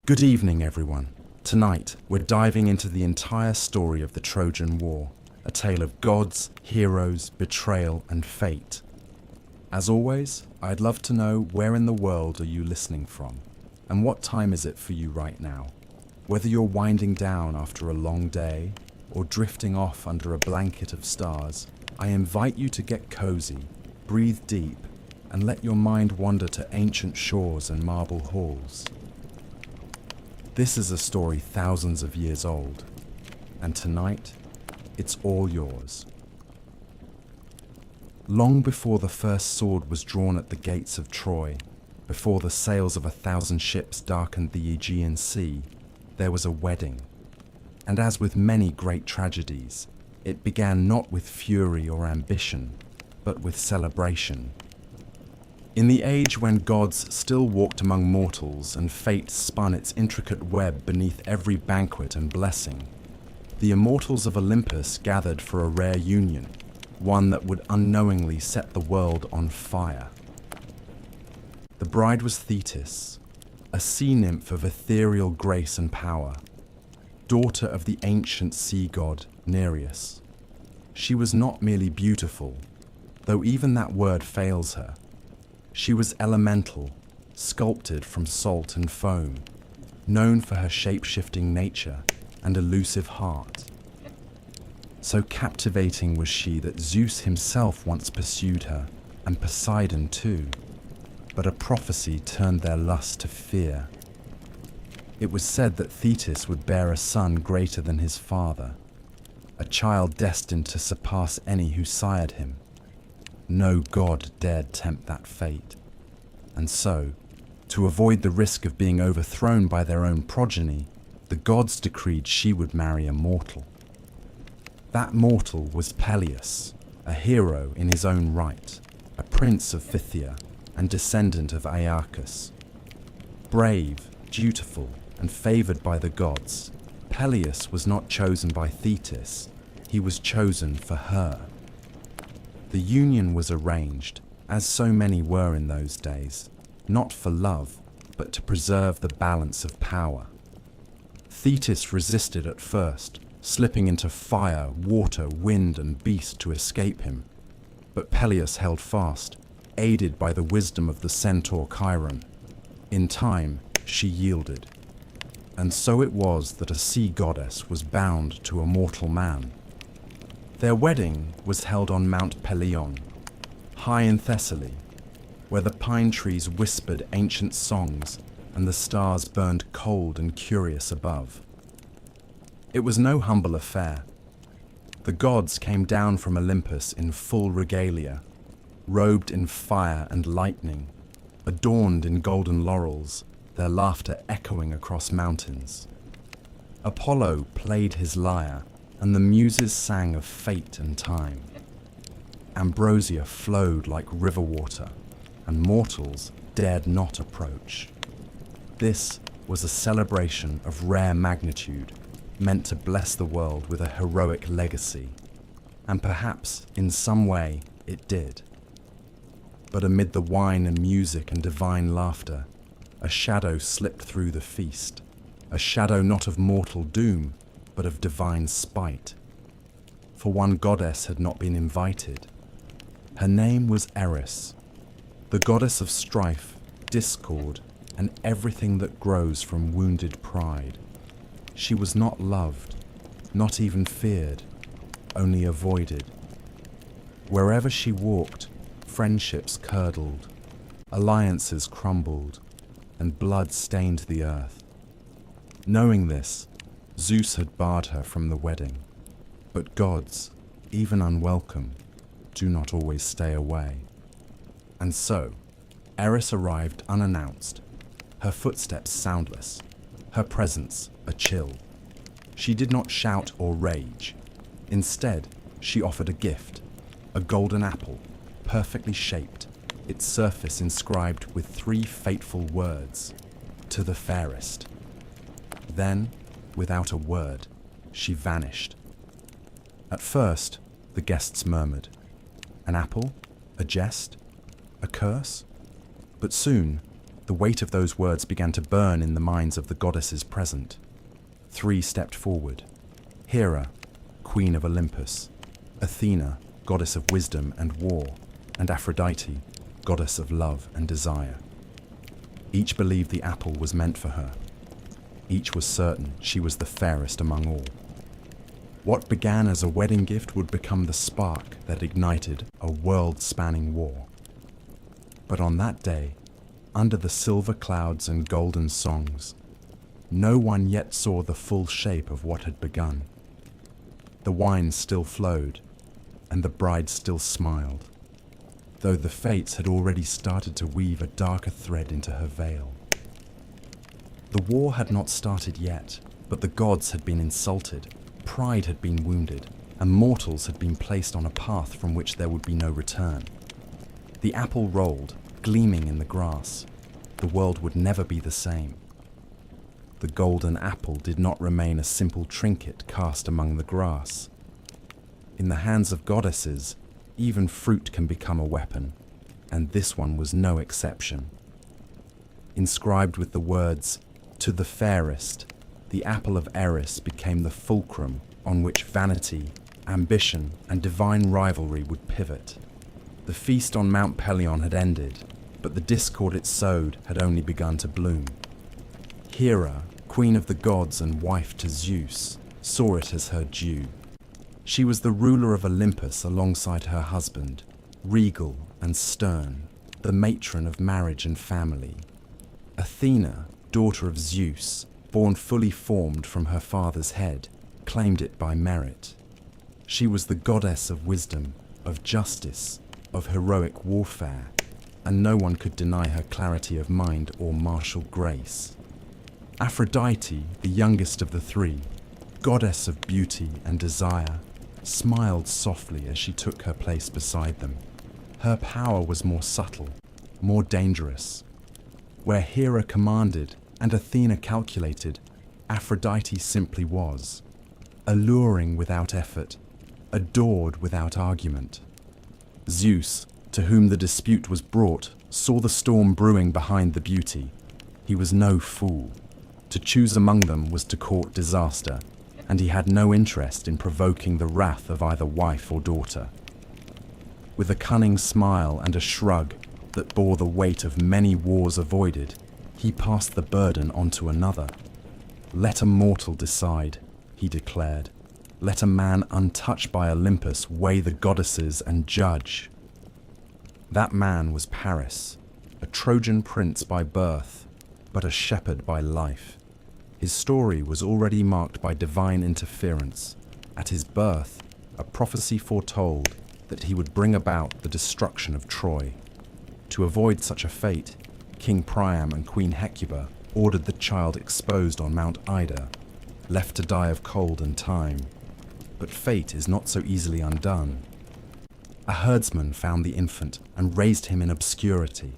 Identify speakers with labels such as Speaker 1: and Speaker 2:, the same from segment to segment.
Speaker 1: Good evening, everyone. Tonight, we're diving into the entire story of the Trojan War, a tale of gods, heroes, betrayal, and fate. As always, I'd love to know where in the world are you listening from, and what time is it for you right now? Whether you're winding down after a long day, or drifting off under a blanket of stars, I invite you to get cozy, breathe deep, and let your mind wander to ancient shores and marble halls. This is a story thousands of years old, and tonight, it's all yours. Long before the first sword was drawn at the gates of Troy, before the sails of 1,000 ships darkened the Aegean Sea, there was a wedding. And as with many great tragedies, it began not with fury or ambition, but with celebration. In the age when gods still walked among mortals and fate spun its intricate web beneath every banquet and blessing, the immortals of Olympus gathered for a rare union, one that would unknowingly set the world on fire. The bride was Thetis, a sea nymph of ethereal grace and power, daughter of the ancient sea god Nereus. She was not merely beautiful, though even that word fails her. She was elemental, sculpted from salt and foam, known for her shape-shifting nature and elusive heart. So captivating was she that Zeus himself once pursued her, and Poseidon too, but a prophecy turned their lust to fear. It was said that Thetis would bear a son greater than his father, a child destined to surpass any who sired him. No god dared tempt that fate. And so, to avoid the risk of being overthrown by their own progeny, the gods decreed she would marry a mortal. That mortal was Peleus, a hero in his own right, a prince of Phthia and descendant of aRecords. Brave, dutiful, and favored by the gods, Peleus was not chosen by Thetis, he was chosen for her. The union was arranged, as so many were in those days, not for love, but to preserve the balance of power. Thetis resisted at first, slipping into fire, water, wind, and beast to escape him. But Peleus held fast, aided by the wisdom of the centaur Chiron. In time, she yielded. And so it was that a sea goddess was bound to a mortal man. Their wedding was held on Mount Pelion, high in Thessaly, where the pine trees whispered ancient songs and the stars burned cold and curious above. It was no humble affair. The gods came down from Olympus in full regalia, robed in fire and lightning, adorned in golden laurels, their laughter echoing across mountains. Apollo played his lyre, and the muses sang of fate and time. Ambrosia flowed like river water, and mortals dared not approach. This was a celebration of rare magnitude, meant to bless the world with a heroic legacy, and perhaps in some way it did. But amid the wine and music and divine laughter, a shadow slipped through the feast, a shadow not of mortal doom, but of divine spite. For one goddess had not been invited. Her name was Eris, the goddess of strife, discord, and everything that grows from wounded pride. She was not loved, not even feared, only avoided. Wherever she walked, friendships curdled, alliances crumbled, and blood stained the earth. Knowing this, Zeus had barred her from the wedding. But gods, even unwelcome, do not always stay away. And so, Eris arrived unannounced, her footsteps soundless, her presence a chill. She did not shout or rage. Instead, she offered a gift, a golden apple, perfectly shaped, its surface inscribed with 3 fateful words, "To the fairest." Then, without a word, she vanished. At first, the guests murmured, "An apple? A jest? A curse?" But soon, The weight of those words began to burn in the minds of the goddesses present. 3 stepped forward. Hera, queen of Olympus, Athena, goddess of wisdom and war, and Aphrodite, goddess of love and desire. Each believed the apple was meant for her. Each was certain she was the fairest among all. What began as a wedding gift would become the spark that ignited a world-spanning war. But on that day, under the silver clouds and golden songs, no one yet saw the full shape of what had begun. The wine still flowed, and the bride still smiled, though the fates had already started to weave a darker thread into her veil. The war had not started yet, but the gods had been insulted, pride had been wounded, and mortals had been placed on a path from which there would be no return. The apple rolled, gleaming in the grass. The world would never be the same. The golden apple did not remain a simple trinket cast among the grass. In the hands of goddesses, even fruit can become a weapon, and this one was no exception. Inscribed with the words, "To the fairest," the apple of Eris became the fulcrum on which vanity, ambition, and divine rivalry would pivot. The feast on Mount Pelion had ended, but the discord it sowed had only begun to bloom. Hera, queen of the gods and wife to Zeus, saw it as her due. She was the ruler of Olympus alongside her husband, regal and stern, the matron of marriage and family. Athena, daughter of Zeus, born fully formed from her father's head, claimed it by merit. She was the goddess of wisdom, of justice, of heroic warfare, and no one could deny her clarity of mind or martial grace. Aphrodite, the youngest of the 3, goddess of beauty and desire, smiled softly as she took her place beside them. Her power was more subtle, more dangerous. Where Hera commanded and Athena calculated, Aphrodite simply was, alluring without effort, adored without argument. Zeus, to whom the dispute was brought, saw the storm brewing behind the beauty. He was no fool. To choose among them was to court disaster, and he had no interest in provoking the wrath of either wife or daughter. With a cunning smile and a shrug that bore the weight of many wars avoided, he passed the burden on to another. "Let a mortal decide," he declared. "Let a man untouched by Olympus weigh the goddesses and judge." That man was Paris, a Trojan prince by birth, but a shepherd by life. His story was already marked by divine interference. At his birth, a prophecy foretold that he would bring about the destruction of Troy. To avoid such a fate, King Priam and Queen Hecuba ordered the child exposed on Mount Ida, left to die of cold and time. But fate is not so easily undone. A herdsman found the infant and raised him in obscurity,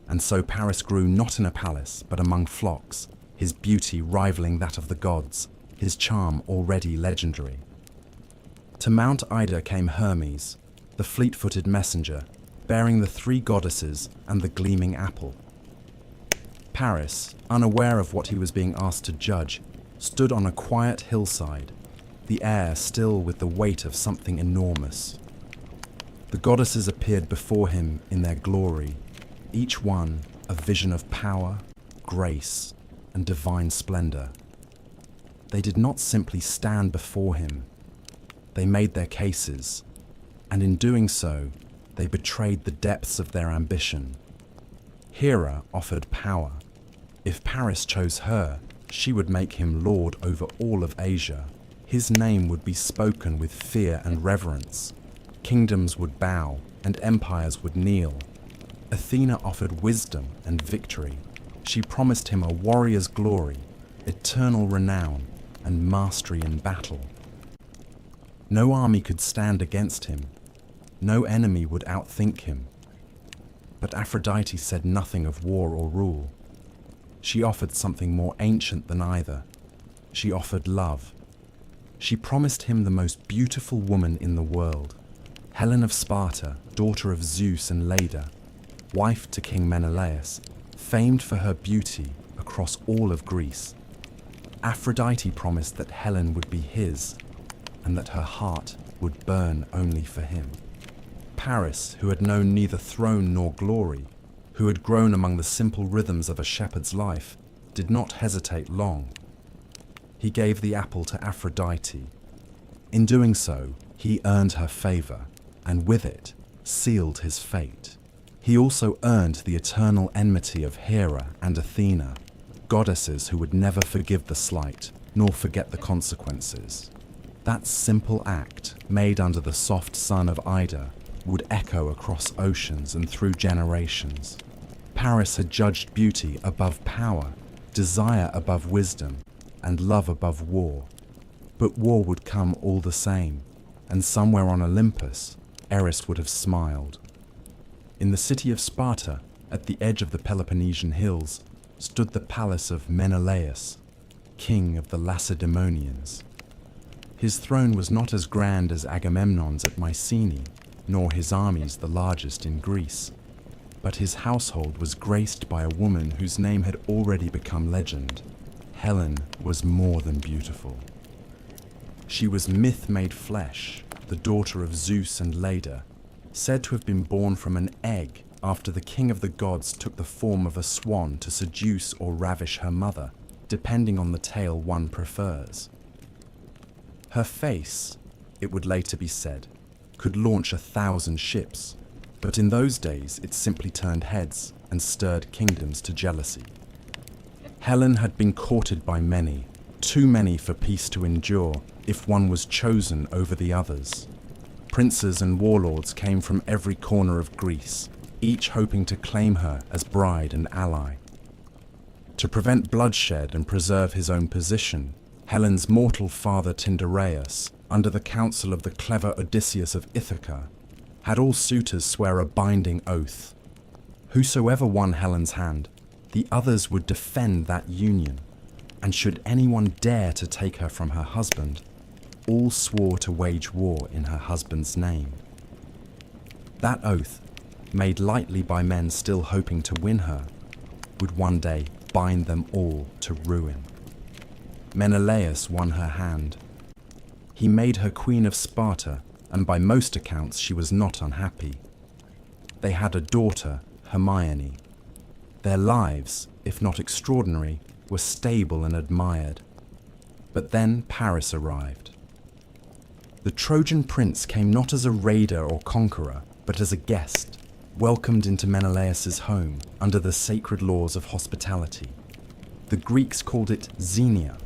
Speaker 1: and so Paris grew not in a palace but among flocks, his beauty rivaling that of the gods, his charm already legendary. To Mount Ida came Hermes, the fleet-footed messenger, bearing the 3 goddesses and the gleaming apple. Paris, unaware of what he was being asked to judge, stood on a quiet hillside, the air still with the weight of something enormous. The goddesses appeared before him in their glory, each one a vision of power, grace, and divine splendor. They did not simply stand before him. They made their cases, and in doing so, they betrayed the depths of their ambition. Hera offered power. If Paris chose her, she would make him lord over all of Asia. His name would be spoken with fear and reverence. Kingdoms would bow, and empires would kneel. Athena offered wisdom and victory. She promised him a warrior's glory, eternal renown, and mastery in battle. No army could stand against him. No enemy would outthink him. But Aphrodite said nothing of war or rule. She offered something more ancient than either. She offered love. She promised him the most beautiful woman in the world, Helen of Sparta, daughter of Zeus and Leda, wife to King Menelaus, famed for her beauty across all of Greece. Aphrodite promised that Helen would be his, and that her heart would burn only for him. Paris, who had known neither throne nor glory, who had grown among the simple rhythms of a shepherd's life, did not hesitate long. He gave the apple to Aphrodite. In doing so, he earned her favor, and with it, sealed his fate. He also earned the eternal enmity of Hera and Athena, goddesses who would never forgive the slight, nor forget the consequences. That simple act, made under the soft sun of Ida, would echo across oceans and through generations. Paris had judged beauty above power, desire above wisdom, and love above war. But war would come all the same, and somewhere on Olympus, Eris would have smiled. In the city of Sparta, at the edge of the Peloponnesian hills, stood the palace of Menelaus, king of the Lacedaemonians. His throne was not as grand as Agamemnon's at Mycenae, nor his armies the largest in Greece, but his household was graced by a woman whose name had already become legend. Helen was more than beautiful. She was myth made flesh, the daughter of Zeus and Leda, said to have been born from an egg after the king of the gods took the form of a swan to seduce or ravish her mother, depending on the tale one prefers. Her face, it would later be said, could launch 1,000 ships, but in those days it simply turned heads and stirred kingdoms to jealousy. Helen had been courted by many, too many for peace to endure if one was chosen over the others. Princes and warlords came from every corner of Greece, each hoping to claim her as bride and ally. To prevent bloodshed and preserve his own position, Helen's mortal father Tyndareus, under the counsel of the clever Odysseus of Ithaca, had all suitors swear a binding oath. Whosoever won Helen's hand, the others would defend that union, and should anyone dare to take her from her husband, all swore to wage war in her husband's name. That oath, made lightly by men still hoping to win her, would one day bind them all to ruin. Menelaus won her hand. He made her queen of Sparta, and by most accounts she was not unhappy. They had a daughter, Hermione. Their lives, if not extraordinary, were stable and admired. But then Paris arrived. The Trojan prince came not as a raider or conqueror, but as a guest, welcomed into Menelaus's home under the sacred laws of hospitality. The Greeks called it xenia,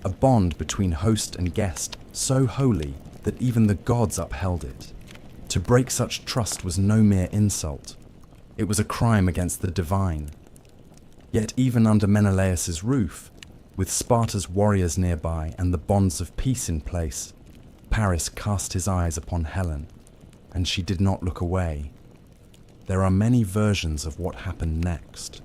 Speaker 1: a bond between host and guest so holy that even the gods upheld it. To break such trust was no mere insult. It was a crime against the divine. Yet even under Menelaus's roof, with Sparta's warriors nearby and the bonds of peace in place, Paris cast his eyes upon Helen, and she did not look away. There are many versions of what happened next.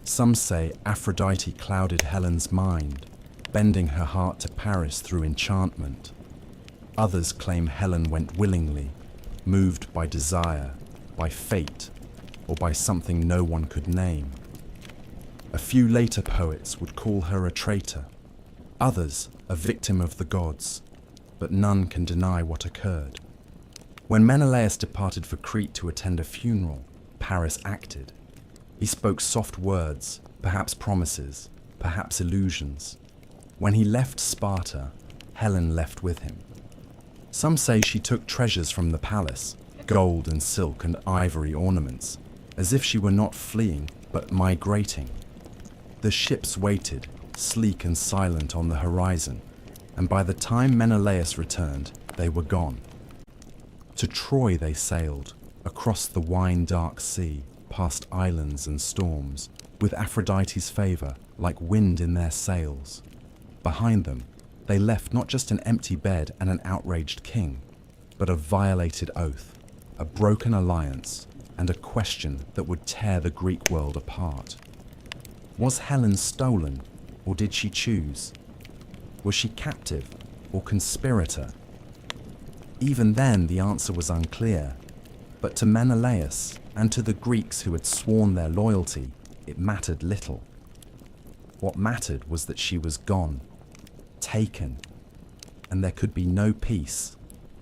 Speaker 1: Some say Aphrodite clouded Helen's mind, bending her heart to Paris through enchantment. Others claim Helen went willingly, moved by desire, by fate, or by something no one could name. A few later poets would call her a traitor, others a victim of the gods, but none can deny what occurred. When Menelaus departed for Crete to attend a funeral, Paris acted. He spoke soft words, perhaps promises, perhaps illusions. When he left Sparta, Helen left with him. Some say she took treasures from the palace, gold and silk and ivory ornaments, as if she were not fleeing, but migrating. The ships waited, sleek and silent on the horizon, and by the time Menelaus returned, they were gone. To Troy they sailed, across the wine-dark sea, past islands and storms, with Aphrodite's favor like wind in their sails. Behind them, they left not just an empty bed and an outraged king, but a violated oath, a broken alliance, and a question that would tear the Greek world apart. Was Helen stolen, or did she choose? Was she captive, or conspirator? Even then, the answer was unclear, but to Menelaus and to the Greeks who had sworn their loyalty, it mattered little. What mattered was that she was gone, taken, and there could be no peace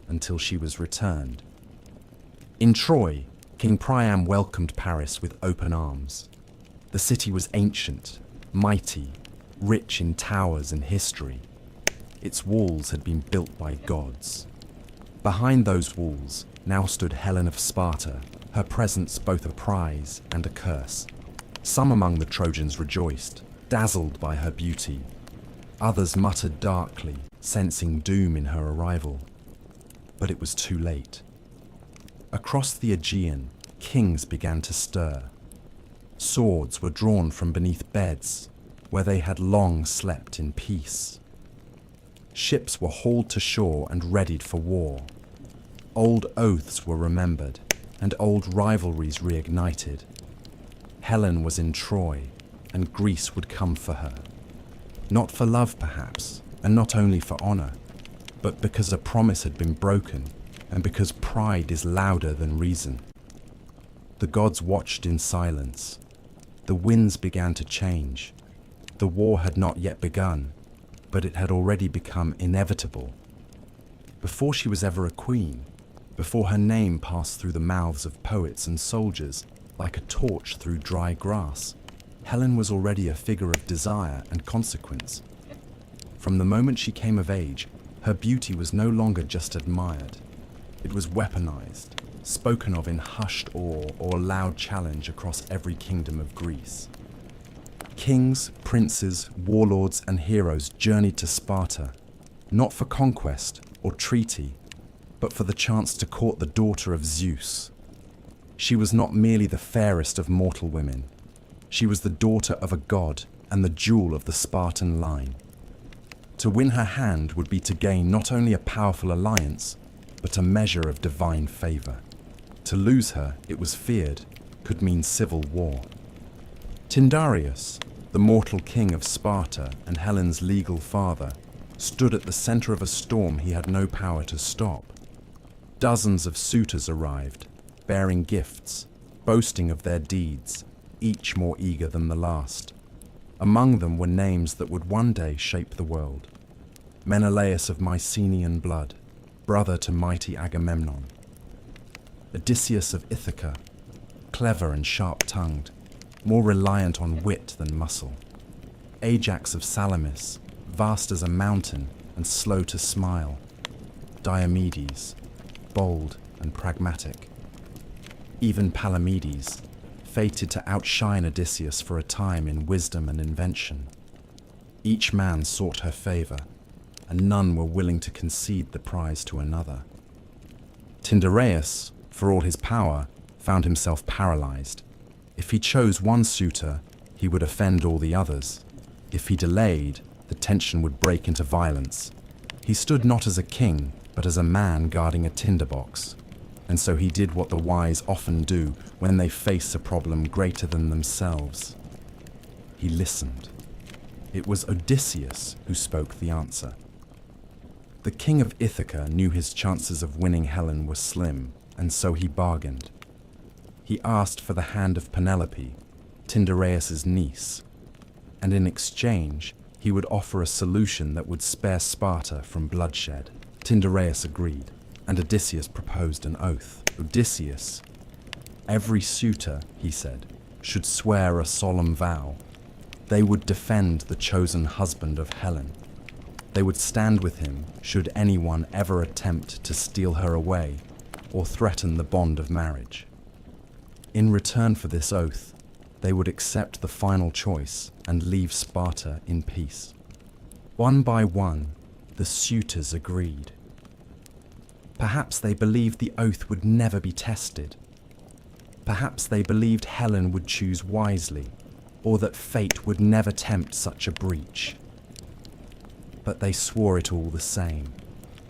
Speaker 1: until she was returned. In Troy, King Priam welcomed Paris with open arms. The city was ancient, mighty, rich in towers and history. Its walls had been built by gods. Behind those walls now stood Helen of Sparta, her presence both a prize and a curse. Some among the Trojans rejoiced, dazzled by her beauty. Others muttered darkly, sensing doom in her arrival. But it was too late. Across the Aegean, kings began to stir. Swords were drawn from beneath beds, where they had long slept in peace. Ships were hauled to shore and readied for war. Old oaths were remembered, and old rivalries reignited. Helen was in Troy, and Greece would come for her. Not for love, perhaps, and not only for honor, but because a promise had been broken, and because pride is louder than reason. The gods watched in silence. The winds began to change. The war had not yet begun, but it had already become inevitable. Before she was ever a queen, before her name passed through the mouths of poets and soldiers like a torch through dry grass, Helen was already a figure of desire and consequence. From the moment she came of age, her beauty was no longer just admired. It was weaponized, spoken of in hushed awe or loud challenge across every kingdom of Greece. Kings, princes, warlords, and heroes journeyed to Sparta, not for conquest or treaty, but for the chance to court the daughter of Zeus. She was not merely the fairest of mortal women. She was the daughter of a god and the jewel of the Spartan line. To win her hand would be to gain not only a powerful alliance, but a measure of divine favor. To lose her, it was feared, could mean civil war. Tyndareus, the mortal king of Sparta and Helen's legal father, stood at the center of a storm he had no power to stop. Dozens of suitors arrived, bearing gifts, boasting of their deeds, each more eager than the last. Among them were names that would one day shape the world. Menelaus of Mycenaean blood, brother to mighty Agamemnon. Odysseus of Ithaca, clever and sharp-tongued, more reliant on wit than muscle. Ajax of Salamis, vast as a mountain and slow to smile. Diomedes, bold and pragmatic. Even Palamedes, fated to outshine Odysseus for a time in wisdom and invention. Each man sought her favor, and none were willing to concede the prize to another. Tyndareus, for all his power, found himself paralyzed. If he chose one suitor, he would offend all the others. If he delayed, the tension would break into violence. He stood not as a king, but as a man guarding a tinderbox. And so he did what the wise often do when they face a problem greater than themselves. He listened. It was Odysseus who spoke the answer. The king of Ithaca knew his chances of winning Helen were slim, and so he bargained. He asked for the hand of Penelope, Tyndareus' niece, and in exchange he would offer a solution that would spare Sparta from bloodshed. Tyndareus agreed, and Odysseus proposed an oath. Odysseus, every suitor, he said, should swear a solemn vow. They would defend the chosen husband of Helen. They would stand with him should anyone ever attempt to steal her away or threaten the bond of marriage. In return for this oath, they would accept the final choice and leave Sparta in peace. One by one, the suitors agreed. Perhaps they believed the oath would never be tested. Perhaps they believed Helen would choose wisely, or that fate would never tempt such a breach. But they swore it all the same,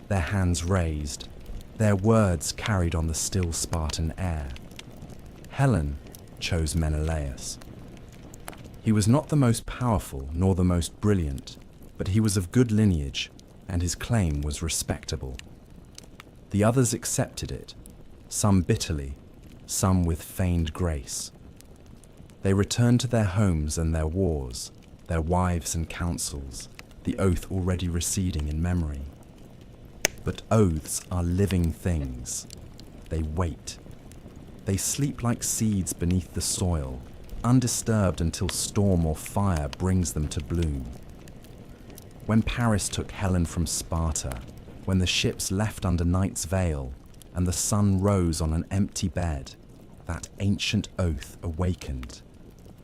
Speaker 1: their hands raised, their words carried on the still Spartan air. Helen chose Menelaus. He was not the most powerful nor the most brilliant, but he was of good lineage, and his claim was respectable. The others accepted it, some bitterly, some with feigned grace. They returned to their homes and their wars, their wives and counsels, the oath already receding in memory. But oaths are living things. They wait. They sleep like seeds beneath the soil, undisturbed until storm or fire brings them to bloom. When Paris took Helen from Sparta, when the ships left under night's veil, and the sun rose on an empty bed, that ancient oath awakened,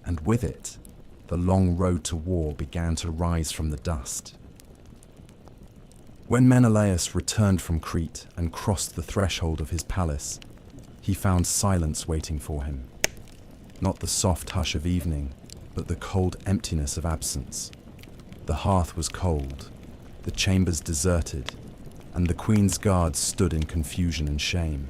Speaker 1: and with it, the long road to war began to rise from the dust. When Menelaus returned from Crete and crossed the threshold of his palace, he found silence waiting for him. Not the soft hush of evening, but the cold emptiness of absence. The hearth was cold, the chambers deserted, and the queen's guards stood in confusion and shame.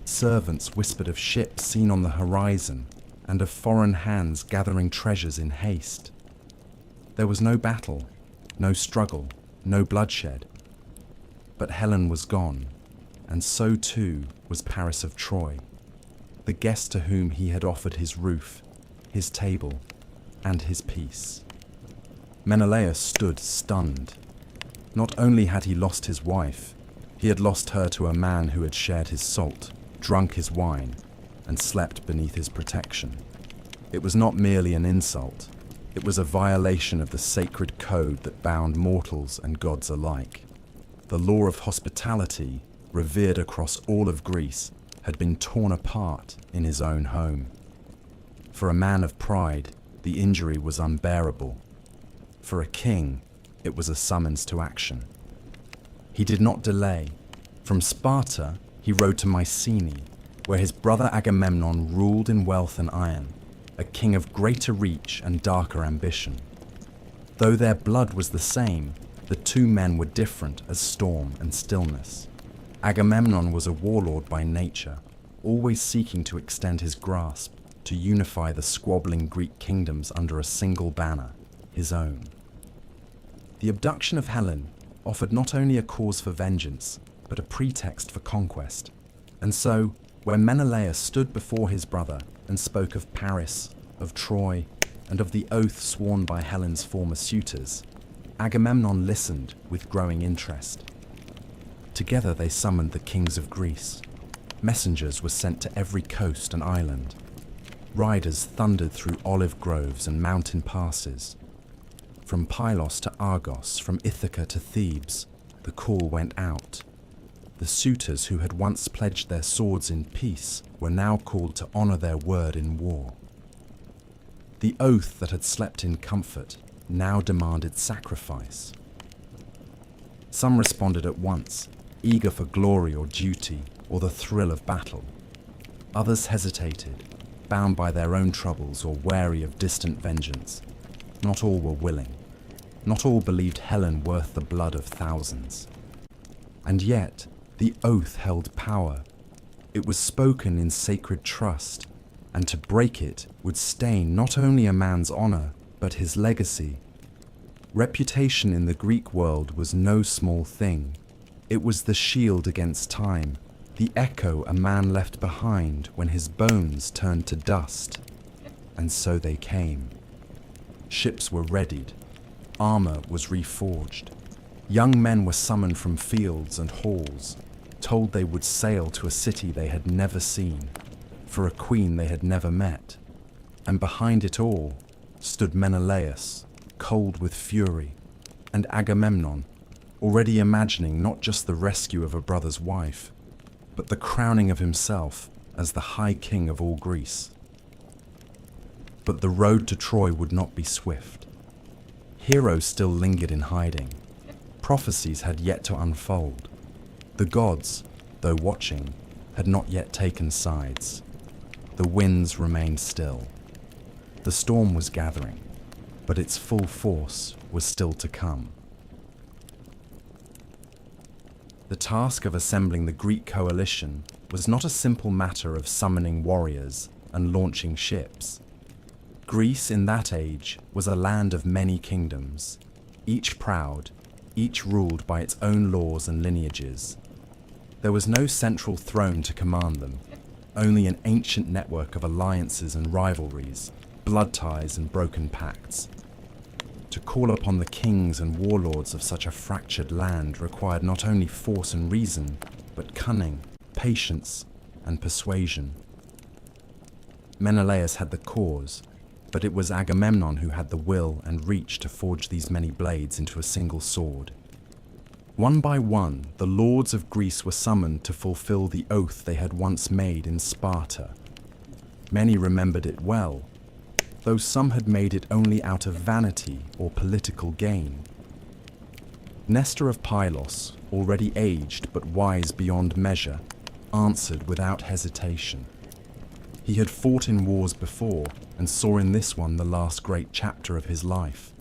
Speaker 1: Servants whispered of ships seen on the horizon and of foreign hands gathering treasures in haste. There was no battle, no struggle, no bloodshed. But Helen was gone, and so too was Paris of Troy, the guest to whom he had offered his roof, his table, and his peace. Menelaus stood stunned. Not only had he lost his wife, he had lost her to a man who had shared his salt, drunk his wine, and slept beneath his protection. It was not merely an insult, it was a violation of the sacred code that bound mortals and gods alike. The law of hospitality, revered across all of Greece, had been torn apart in his own home. For a man of pride, the injury was unbearable. For a king, it was a summons to action. He did not delay. From Sparta, he rode to Mycenae, where his brother Agamemnon ruled in wealth and iron, a king of greater reach and darker ambition. Though their blood was the same, the two men were different as storm and stillness. Agamemnon was a warlord by nature, always seeking to extend his grasp, to unify the squabbling Greek kingdoms under a single banner, his own. The abduction of Helen offered not only a cause for vengeance, but a pretext for conquest. And so, when Menelaus stood before his brother and spoke of Paris, of Troy, and of the oath sworn by Helen's former suitors, Agamemnon listened with growing interest. Together they summoned the kings of Greece. Messengers were sent to every coast and island. Riders thundered through olive groves and mountain passes. From Pylos to Argos, from Ithaca to Thebes, the call went out. The suitors who had once pledged their swords in peace were now called to honor their word in war. The oath that had slept in comfort now demanded sacrifice. Some responded at once, eager for glory or duty or the thrill of battle. Others hesitated, bound by their own troubles or wary of distant vengeance. Not all were willing. Not all believed Helen worth the blood of thousands. And yet, the oath held power. It was spoken in sacred trust, and to break it would stain not only a man's honor, but his legacy. Reputation in the Greek world was no small thing. It was the shield against time, the echo a man left behind when his bones turned to dust. And so they came. Ships were readied. Armor was reforged. Young men were summoned from fields and halls, told they would sail to a city they had never seen, for a queen they had never met. And behind it all stood Menelaus, cold with fury, and Agamemnon, already imagining not just the rescue of a brother's wife, but the crowning of himself as the high king of all Greece. But the road to Troy would not be swift. Heroes still lingered in hiding. Prophecies had yet to unfold. The gods, though watching, had not yet taken sides. The winds remained still. The storm was gathering, but its full force was still to come. The task of assembling the Greek coalition was not a simple matter of summoning warriors and launching ships. Greece in that age was a land of many kingdoms, each proud, each ruled by its own laws and lineages. There was no central throne to command them. only an ancient network of alliances and rivalries, blood ties and broken pacts. To call upon the kings and warlords of such a fractured land required not only force and reason, but cunning, patience, and persuasion. Menelaus had the cause, but it was Agamemnon who had the will and reach to forge these many blades into a single sword. One by one, the lords of Greece were summoned to fulfill the oath they had once made in Sparta. Many remembered it well, though some had made it only out of vanity or political gain. Nestor of Pylos, already aged but wise beyond measure, answered without hesitation. He had fought in wars before and saw in this one the last great chapter of his life.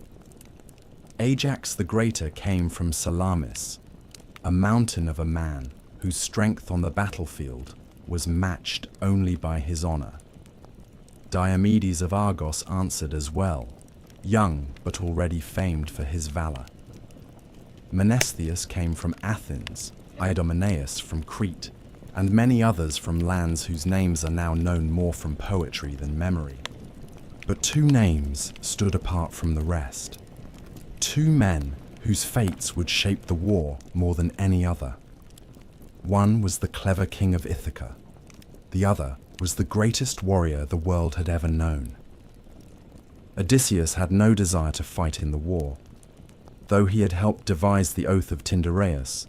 Speaker 1: Ajax the Greater came from Salamis, a mountain of a man whose strength on the battlefield was matched only by his honor. Diomedes of Argos answered as well, young but already famed for his valor. Menestheus came from Athens, Idomeneus from Crete, and many others from lands whose names are now known more from poetry than memory. But two names stood apart from the rest. Two men whose fates would shape the war more than any other. One was the clever king of Ithaca. The other was the greatest warrior the world had ever known. Odysseus had no desire to fight in the war. Though he had helped devise the oath of Tyndareus,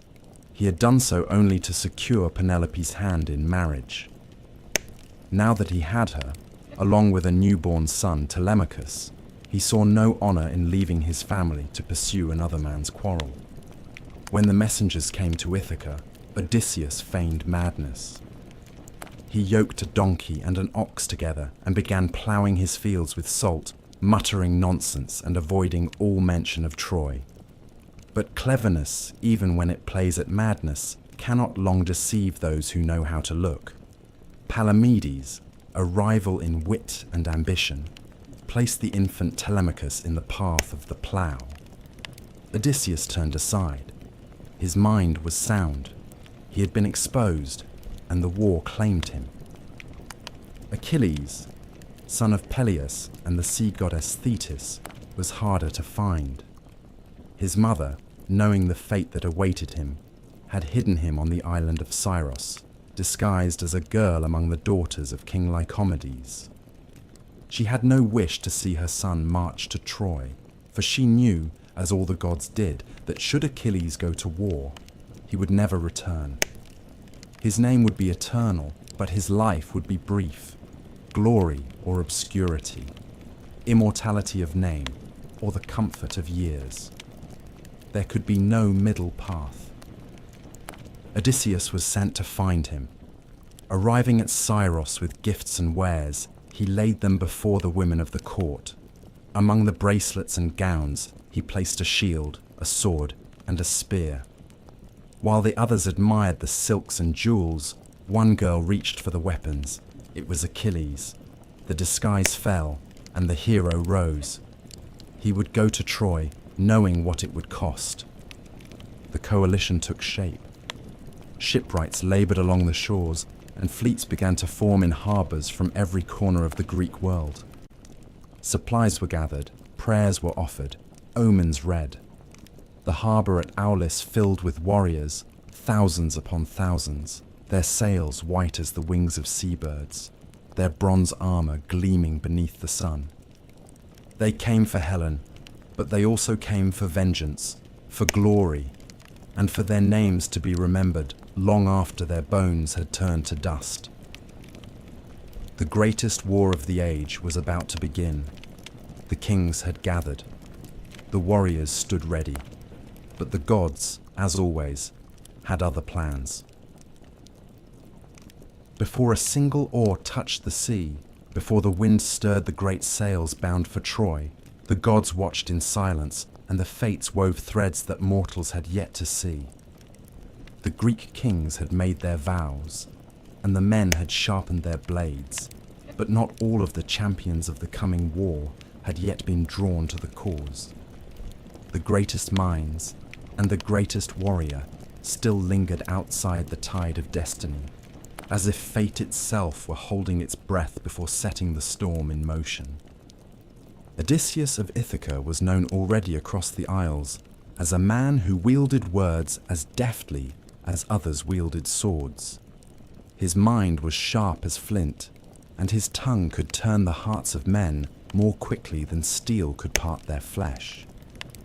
Speaker 1: he had done so only to secure Penelope's hand in marriage. Now that he had her, along with a newborn son, Telemachus, he saw no honor in leaving his family to pursue another man's quarrel. When the messengers came to Ithaca, Odysseus feigned madness. He yoked a donkey and an ox together and began ploughing his fields with salt, muttering nonsense and avoiding all mention of Troy. But cleverness, even when it plays at madness, cannot long deceive those who know how to look. Palamedes, a rival in wit and ambition, placed the infant Telemachus in the path of the plough. Odysseus turned aside. His mind was sound. He had been exposed, and the war claimed him. Achilles, son of Peleus and the sea goddess Thetis, was harder to find. His mother, knowing the fate that awaited him, had hidden him on the island of Scyros, disguised as a girl among the daughters of King Lycomedes. She had no wish to see her son march to Troy, for she knew, as all the gods did, that should Achilles go to war, he would never return. His name would be eternal, but his life would be brief, glory or obscurity, immortality of name, or the comfort of years. There could be no middle path. Odysseus was sent to find him. Arriving at Scyros with gifts and wares, he laid them before the women of the court. Among the bracelets and gowns, he placed a shield, a sword, and a spear. While the others admired the silks and jewels, one girl reached for the weapons. It was Achilles. The disguise fell, and the hero rose. He would go to Troy, knowing what it would cost. The coalition took shape. Shipwrights labored along the shores, and fleets began to form in harbors from every corner of the Greek world. Supplies were gathered, prayers were offered, omens read. The harbor at Aulis filled with warriors, thousands upon thousands, their sails white as the wings of seabirds, their bronze armor gleaming beneath the sun. They came for Helen, but they also came for vengeance, for glory, and for their names to be remembered long after their bones had turned to dust. The greatest war of the age was about to begin. The kings had gathered. The warriors stood ready. But the gods, as always, had other plans. Before a single oar touched the sea, before the wind stirred the great sails bound for Troy, the gods watched in silence, and the fates wove threads that mortals had yet to see. The Greek kings had made their vows, and the men had sharpened their blades, but not all of the champions of the coming war had yet been drawn to the cause. The greatest minds and the greatest warrior still lingered outside the tide of destiny. as if fate itself were holding its breath before setting the storm in motion. Odysseus of Ithaca was known already across the Isles as a man who wielded words as deftly as others wielded swords. His mind was sharp as flint, and his tongue could turn the hearts of men more quickly than steel could part their flesh.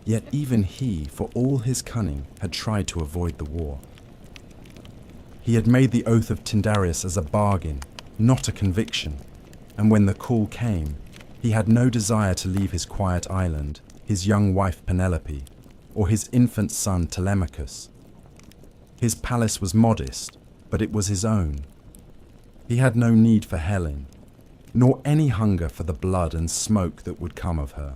Speaker 1: Yet even he, for all his cunning, had tried to avoid the war. He had made the oath of Tyndareus as a bargain, not a conviction, and when the call came, he had no desire to leave his quiet island, his young wife Penelope, or his infant son Telemachus. His palace was modest, but it was his own. He had no need for Helen, nor any hunger for the blood and smoke that would come of her.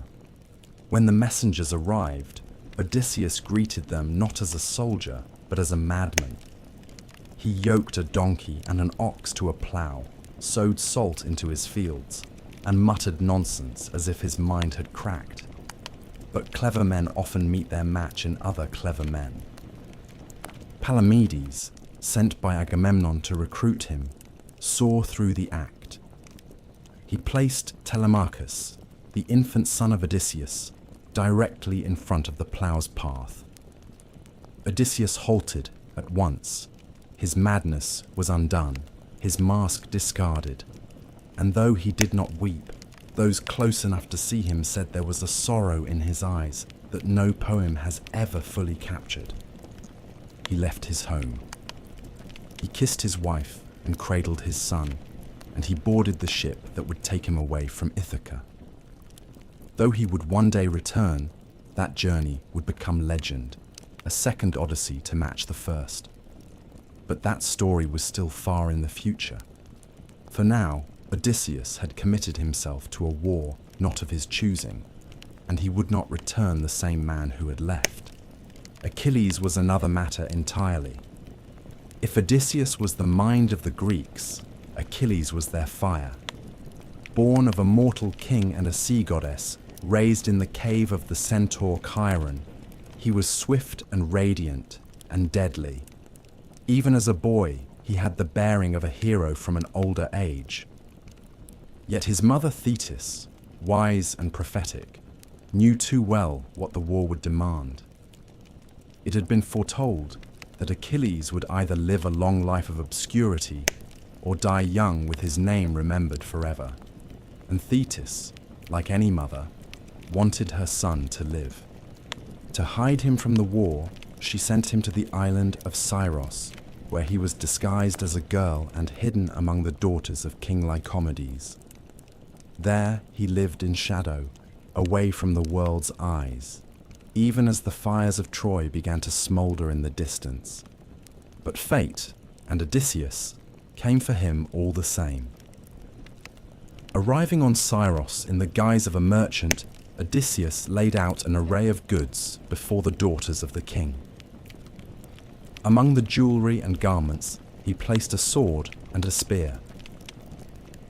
Speaker 1: When the messengers arrived, Odysseus greeted them not as a soldier, but as a madman. He yoked a donkey and an ox to a plough, sowed salt into his fields, and muttered nonsense as if his mind had cracked. But clever men often meet their match in other clever men. Palamedes, sent by Agamemnon to recruit him, saw through the act. He placed Telemachus, the infant son of Odysseus, directly in front of the plough's path. Odysseus halted at once. His madness was undone, his mask discarded, and though he did not weep, those close enough to see him said there was a sorrow in his eyes that no poem has ever fully captured. He left his home. He kissed his wife and cradled his son, and he boarded the ship that would take him away from Ithaca. Though he would one day return, that journey would become legend, a second Odyssey to match the first. But that story was still far in the future. For now, Odysseus had committed himself to a war not of his choosing, and he would not return the same man who had left. Achilles was another matter entirely. If Odysseus was the mind of the Greeks, Achilles was their fire. Born of a mortal king and a sea goddess, raised in the cave of the centaur Chiron, he was swift and radiant and deadly. Even as a boy, he had the bearing of a hero from an older age. Yet his mother Thetis, wise and prophetic, knew too well what the war would demand. It had been foretold that Achilles would either live a long life of obscurity or die young with his name remembered forever. And Thetis, like any mother, wanted her son to live. To hide him from the war, she sent him to the island of Scyros, where he was disguised as a girl and hidden among the daughters of King Lycomedes. There he lived in shadow, away from the world's eyes, even as the fires of Troy began to smoulder in the distance. But fate and Odysseus came for him all the same. Arriving on Scyros in the guise of a merchant, Odysseus laid out an array of goods before the daughters of the king. Among the jewelry and garments, he placed a sword and a spear.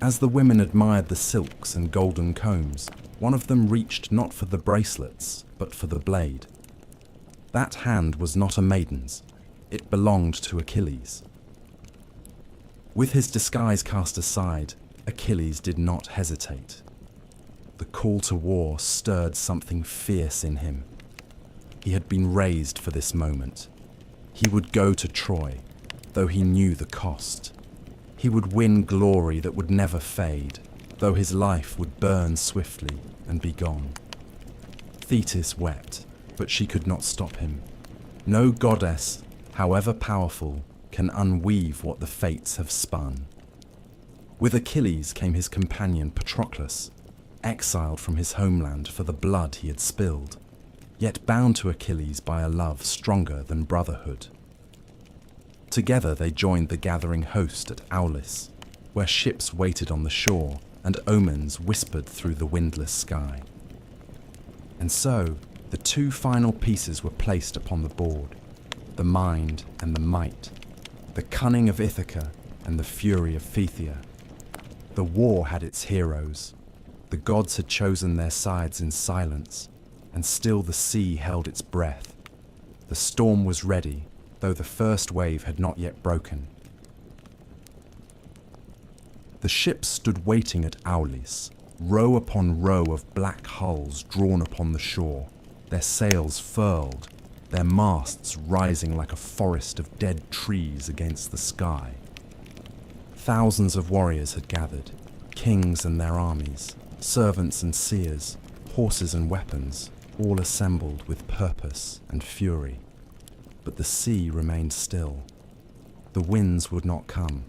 Speaker 1: As the women admired the silks and golden combs, one of them reached not for the bracelets, but for the blade. That hand was not a maiden's. It belonged to Achilles. With his disguise cast aside, Achilles did not hesitate. The call to war stirred something fierce in him. He had been raised for this moment. He would go to Troy, though he knew the cost. He would win glory that would never fade, though his life would burn swiftly and be gone. Thetis wept, but she could not stop him. No goddess, however powerful, can unweave what the fates have spun. With Achilles came his companion Patroclus, exiled from his homeland for the blood he had spilled, yet bound to Achilles by a love stronger than brotherhood. Together they joined the gathering host at Aulis, where ships waited on the shore and omens whispered through the windless sky. And so, the two final pieces were placed upon the board, the mind and the might, the cunning of Ithaca and the fury of Phthia. The war had its heroes. The gods had chosen their sides in silence, and still the sea held its breath. The storm was ready, though the first wave had not yet broken. The ships stood waiting at Aulis, row upon row of black hulls drawn upon the shore, their sails furled, their masts rising like a forest of dead trees against the sky. Thousands of warriors had gathered, kings and their armies, servants and seers, horses and weapons, all assembled with purpose and fury. But the sea remained still. The winds would not come.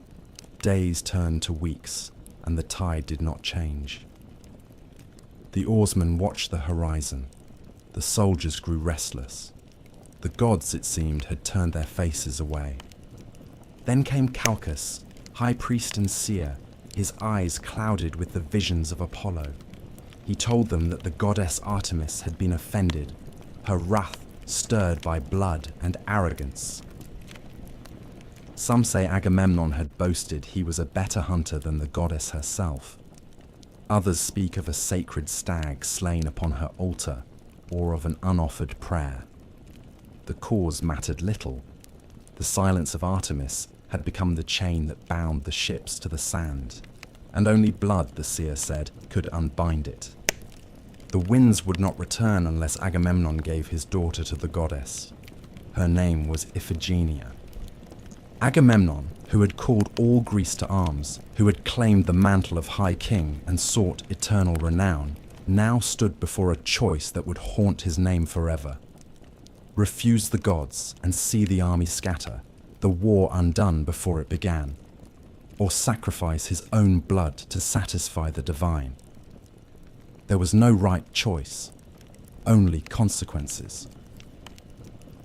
Speaker 1: Days turned to weeks, and the tide did not change. The oarsmen watched the horizon. The soldiers grew restless. The gods, it seemed, had turned their faces away. Then came Calchas, high priest and seer, his eyes clouded with the visions of Apollo. He told them that the goddess Artemis had been offended, her wrath stirred by blood and arrogance. Some say Agamemnon had boasted he was a better hunter than the goddess herself. Others speak of a sacred stag slain upon her altar, or of an unoffered prayer. The cause mattered little. The silence of Artemis had become the chain that bound the ships to the sand, and only blood, the seer said, could unbind it. The winds would not return unless Agamemnon gave his daughter to the goddess. Her name was Iphigenia. Agamemnon, who had called all Greece to arms, who had claimed the mantle of High King and sought eternal renown, now stood before a choice that would haunt his name forever. Refuse the gods and see the army scatter, the war undone before it began, or sacrifice his own blood to satisfy the divine. There was no right choice, only consequences.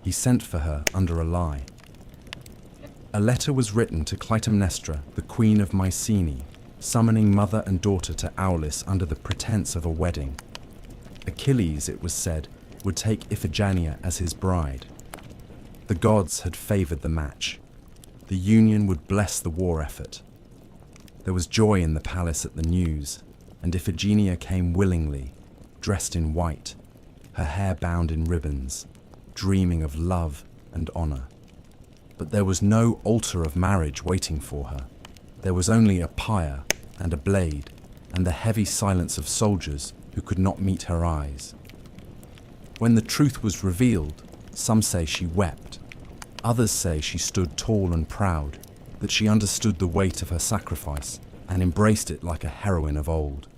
Speaker 1: He sent for her under a lie. A letter was written to Clytemnestra, the queen of Mycenae, summoning mother and daughter to Aulis under the pretense of a wedding. Achilles, it was said, would take Iphigenia as his bride. The gods had favored the match. The union would bless the war effort. There was joy in the palace at the news, and Iphigenia came willingly, dressed in white, her hair bound in ribbons, dreaming of love and honor. But there was no altar of marriage waiting for her. There was only a pyre and a blade, and the heavy silence of soldiers who could not meet her eyes. When the truth was revealed, some say she wept. Others say she stood tall and proud, that she understood the weight of her sacrifice and embraced it like a heroine of old.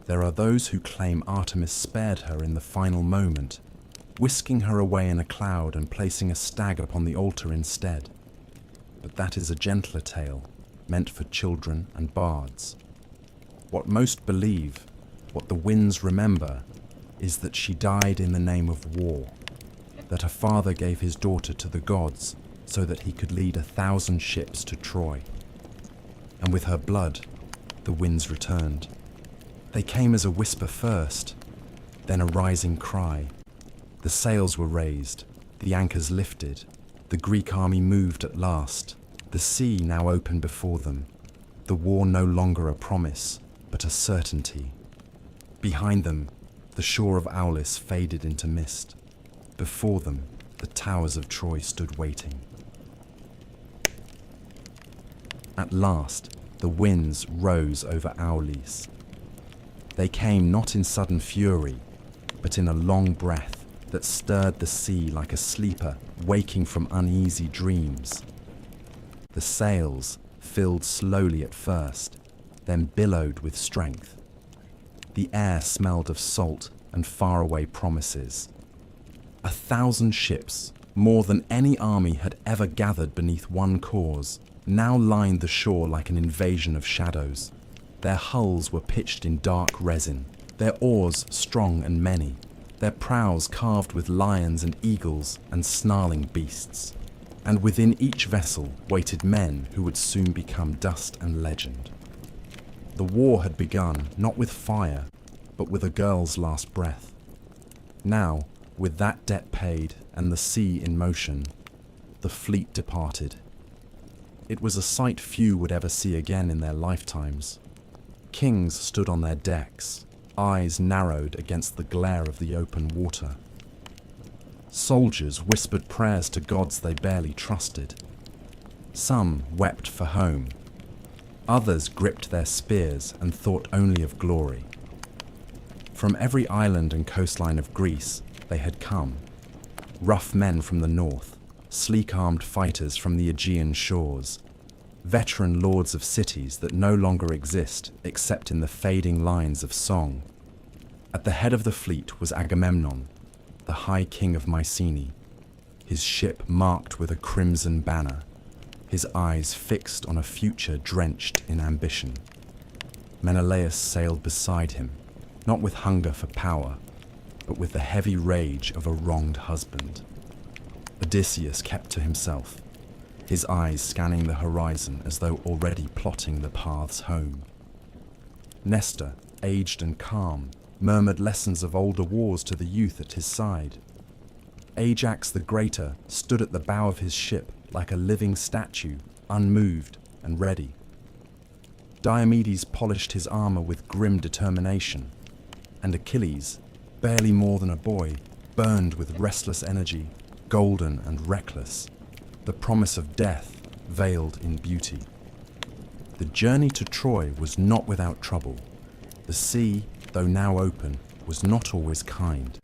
Speaker 1: There are those who claim Artemis spared her in the final moment, whisking her away in a cloud and placing a stag upon the altar instead. But that is a gentler tale, meant for children and bards. What most believe, what the winds remember, is that she died in the name of war, that her father gave his daughter to the gods so that he could lead 1,000 ships to Troy. And with her blood, the winds returned. They came as a whisper first, then a rising cry. The sails were raised, the anchors lifted, the Greek army moved at last, the sea now open before them, the war no longer a promise, but a certainty. Behind them, the shore of Aulis faded into mist. Before them, the towers of Troy stood waiting. At last, the winds rose over Aulis. They came not in sudden fury, but in a long breath that stirred the sea like a sleeper waking from uneasy dreams. The sails filled slowly at first, then billowed with strength. The air smelled of salt and faraway promises. 1,000 ships, more than any army had ever gathered beneath one cause, now lined the shore like an invasion of shadows. Their hulls were pitched in dark resin, their oars strong and many, their prows carved with lions and eagles and snarling beasts. And within each vessel waited men who would soon become dust and legend. The war had begun not with fire, but with a girl's last breath. Now, with that debt paid and the sea in motion, the fleet departed. It was a sight few would ever see again in their lifetimes. Kings stood on their decks, eyes narrowed against the glare of the open water. Soldiers whispered prayers to gods they barely trusted. Some wept for home. Others gripped their spears and thought only of glory. From every island and coastline of Greece they had come, rough men from the north, sleek-armed fighters from the Aegean shores, veteran lords of cities that no longer exist except in the fading lines of song. At the head of the fleet was Agamemnon, the High King of Mycenae, his ship marked with a crimson banner, his eyes fixed on a future drenched in ambition. Menelaus sailed beside him, not with hunger for power, but with the heavy rage of a wronged husband. Odysseus kept to himself, his eyes scanning the horizon as though already plotting the paths home. Nestor, aged and calm, murmured lessons of older wars to the youth at his side. Ajax the Greater stood at the bow of his ship like a living statue, unmoved and ready. Diomedes polished his armor with grim determination, and Achilles, barely more than a boy, burned with restless energy, golden and reckless, the promise of death veiled in beauty. The journey to Troy was not without trouble. The sea, though now open, was not always kind.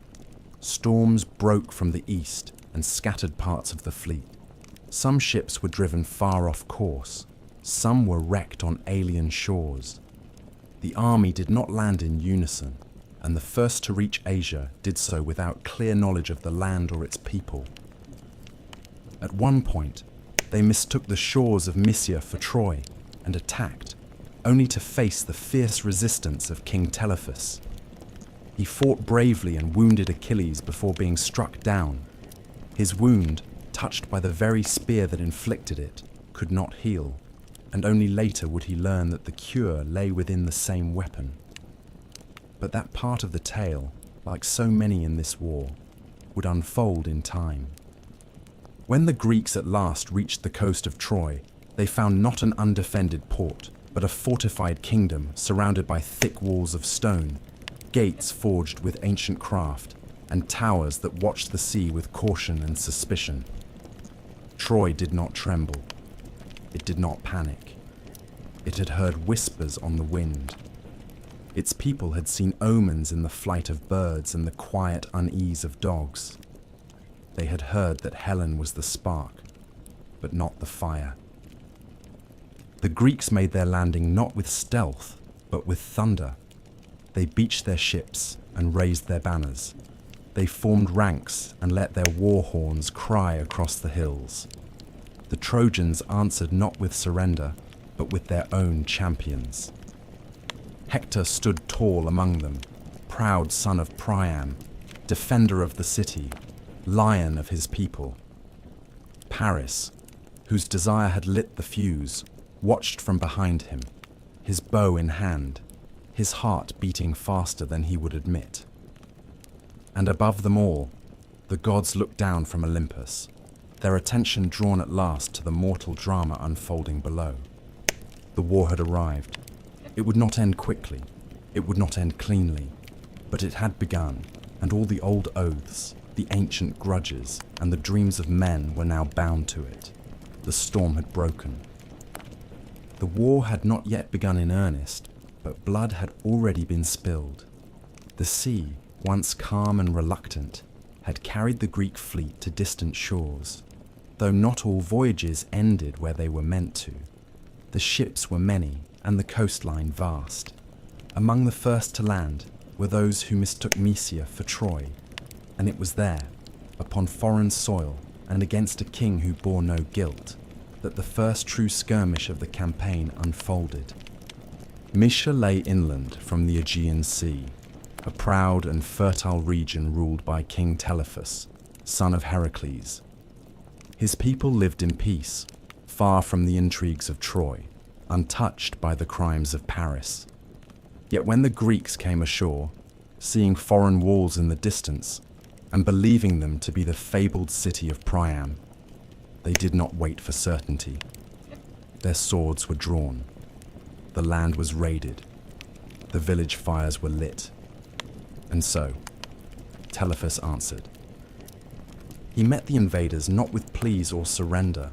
Speaker 1: Storms broke from the east and scattered parts of the fleet. Some ships were driven far off course. Some were wrecked on alien shores. The army did not land in unison, and the first to reach Asia did so without clear knowledge of the land or its people. At one point, they mistook the shores of Mysia for Troy and attacked, only to face the fierce resistance of King Telephus. He fought bravely and wounded Achilles before being struck down. His wound, touched by the very spear that inflicted it, could not heal, and only later would he learn that the cure lay within the same weapon. But that part of the tale, like so many in this war, would unfold in time. When the Greeks at last reached the coast of Troy, they found not an undefended port, but a fortified kingdom surrounded by thick walls of stone, gates forged with ancient craft, and towers that watched the sea with caution and suspicion. Troy did not tremble. It did not panic. It had heard whispers on the wind. Its people had seen omens in the flight of birds and the quiet unease of dogs. They had heard that Helen was the spark, but not the fire. The Greeks made their landing not with stealth, but with thunder. They beached their ships and raised their banners. They formed ranks and let their war horns cry across the hills. The Trojans answered not with surrender, but with their own champions. Hector stood tall among them, proud son of Priam, defender of the city, lion of his people. Paris, whose desire had lit the fuse, watched from behind him, his bow in hand, his heart beating faster than he would admit. And above them all, the gods looked down from Olympus, their attention drawn at last to the mortal drama unfolding below. The war had arrived. It would not end quickly, it would not end cleanly, but it had begun, and all the old oaths, the ancient grudges, and the dreams of men were now bound to it. The storm had broken. The war had not yet begun in earnest, but blood had already been spilled. The sea, once calm and reluctant, had carried the Greek fleet to distant shores, though not all voyages ended where they were meant to. The ships were many, and the coastline vast. Among the first to land were those who mistook Mysia for Troy, and it was there, upon foreign soil and against a king who bore no guilt, that the first true skirmish of the campaign unfolded. Mysia lay inland from the Aegean Sea, a proud and fertile region ruled by King Telephus, son of Heracles. His people lived in peace, far from the intrigues of Troy, untouched by the crimes of Paris. Yet when the Greeks came ashore, seeing foreign walls in the distance, and believing them to be the fabled city of Priam, they did not wait for certainty. Their swords were drawn. The land was raided. The village fires were lit. And so, Telephus answered. He met the invaders not with pleas or surrender,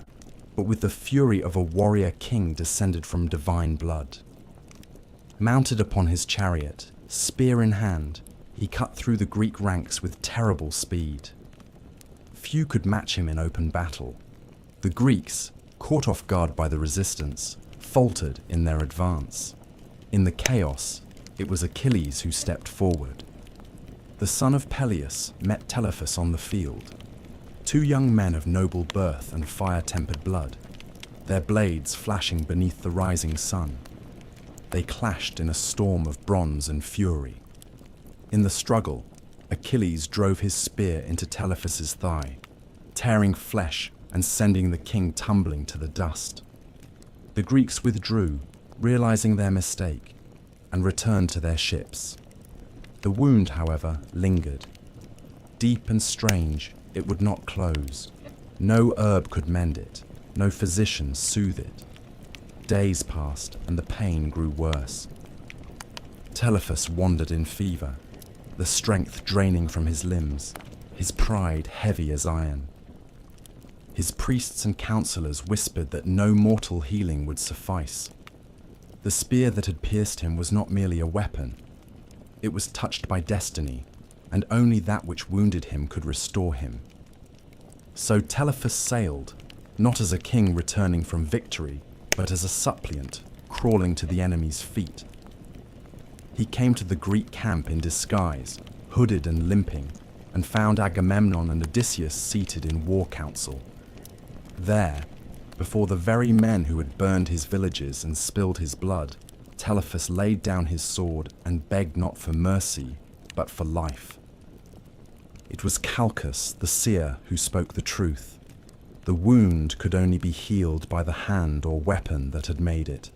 Speaker 1: but with the fury of a warrior king descended from divine blood. Mounted upon his chariot, spear in hand, he cut through the Greek ranks with terrible speed. Few could match him in open battle. The Greeks, caught off guard by the resistance, faltered in their advance. In the chaos, it was Achilles who stepped forward. The son of Peleus met Telephus on the field. Two young men of noble birth and fire-tempered blood, their blades flashing beneath the rising sun. They clashed in a storm of bronze and fury. In the struggle, Achilles drove his spear into Telephus's thigh, tearing flesh and sending the king tumbling to the dust. The Greeks withdrew, realizing their mistake, and returned to their ships. The wound, however, lingered. Deep and strange, it would not close. No herb could mend it, no physician soothe it. Days passed, and the pain grew worse. Telephus wandered in fever, the strength draining from his limbs, his pride heavy as iron. His priests and counselors whispered that no mortal healing would suffice. The spear that had pierced him was not merely a weapon. It was touched by destiny, and only that which wounded him could restore him. So Telephus sailed, not as a king returning from victory, but as a suppliant crawling to the enemy's feet. He came to the Greek camp in disguise, hooded and limping, and found Agamemnon and Odysseus seated in war council. There, before the very men who had burned his villages and spilled his blood, Telephus laid down his sword and begged not for mercy, but for life. It was Calchas, the seer, who spoke the truth. The wound could only be healed by the hand or weapon that had made it.